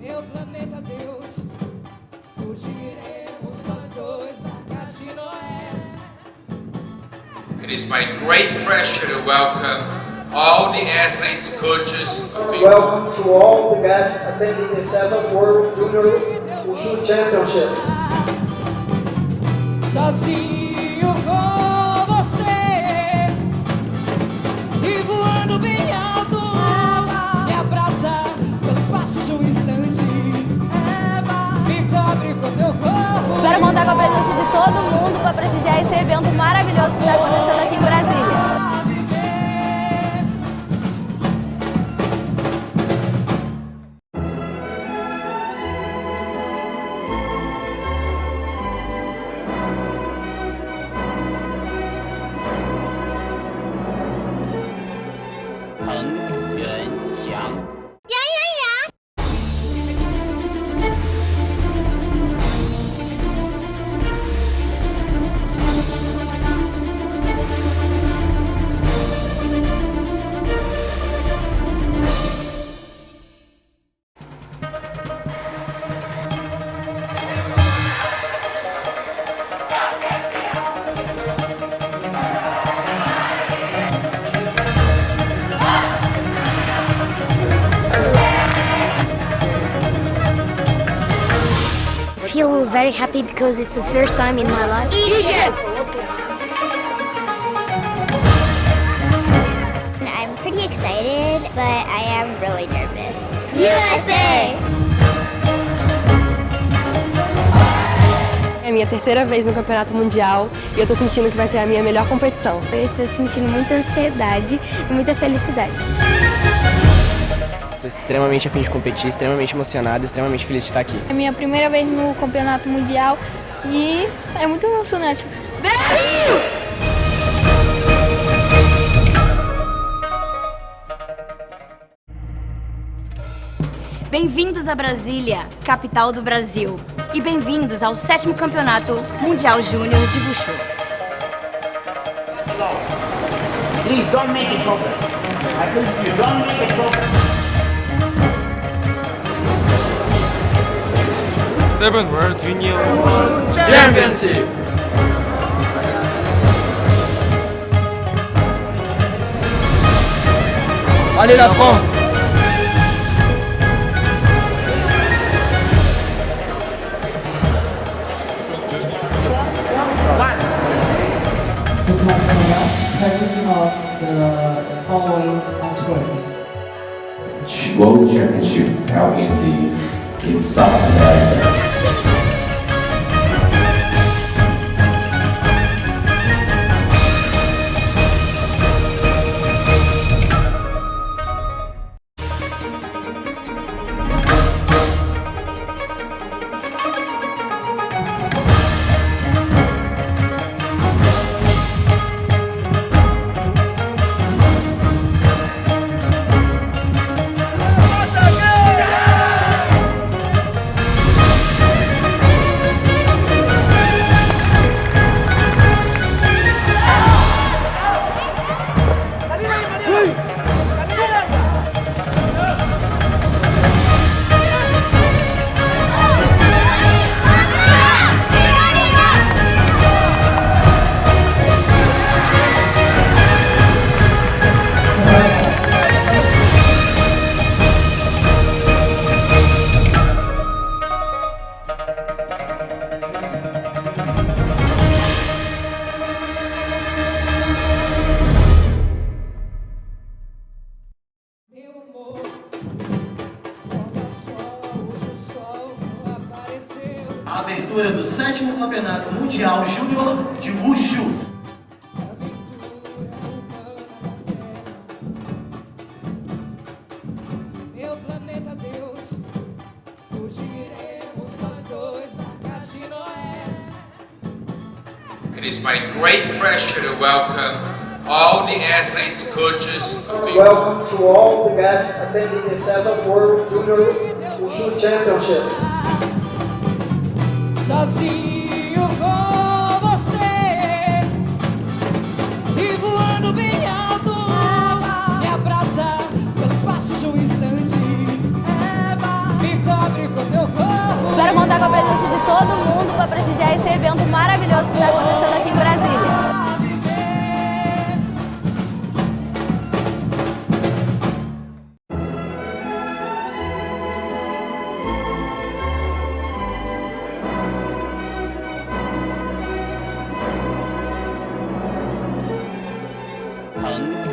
Speaker 16: Meu planeta Deus, fugiremos nós dois da Caixa de Noé.
Speaker 17: It is my great pleasure to welcome all the athletes, coaches,
Speaker 18: Welcome to all the guests attending the 7th World Junior Wushu Championships.
Speaker 16: Sozinho com você e voando bem alto, me abraça pelo espaço de um instante, me cobre com teu corpo.
Speaker 9: Espero contar com a presença de todo mundo para prestigiar esse evento maravilhoso que está acontecendo aqui em Brasília.
Speaker 8: I feel very happy because it's the first time in my life. Egypt! I'm pretty excited, but I am really nervous. USA!
Speaker 9: É a minha terceira vez no Campeonato Mundial e eu tô sentindo que vai ser a minha melhor competição.
Speaker 11: Eu estou sentindo muita ansiedade e muita felicidade.
Speaker 10: Estou extremamente a fim de competir, extremamente emocionado, extremamente feliz de estar aqui.
Speaker 11: É a minha primeira vez no Campeonato Mundial e é muito emocionante. Brasil!
Speaker 4: Bem-vindos a Brasília, capital do Brasil. E bem-vindos ao 7º Campeonato Mundial Júnior de Wushu.
Speaker 3: Please don't make it open. I think you don't make it open.
Speaker 12: 7th World Junior Wushu Championship. Allez la France!
Speaker 13: With Martinez, presence of the following on tour, please.
Speaker 14: World Championship held in South America.
Speaker 15: A abertura do 7º Campeonato Mundial Júnior de Wushu.
Speaker 16: Meu planeta Deus, fugiremos nós dois da Caixa de Noé.
Speaker 17: It is my great pleasure to welcome all the athletes, coaches,
Speaker 18: Welcome to all the guests attending the 7th World Junior Wushu Championships.
Speaker 16: Sozinho com você
Speaker 19: 横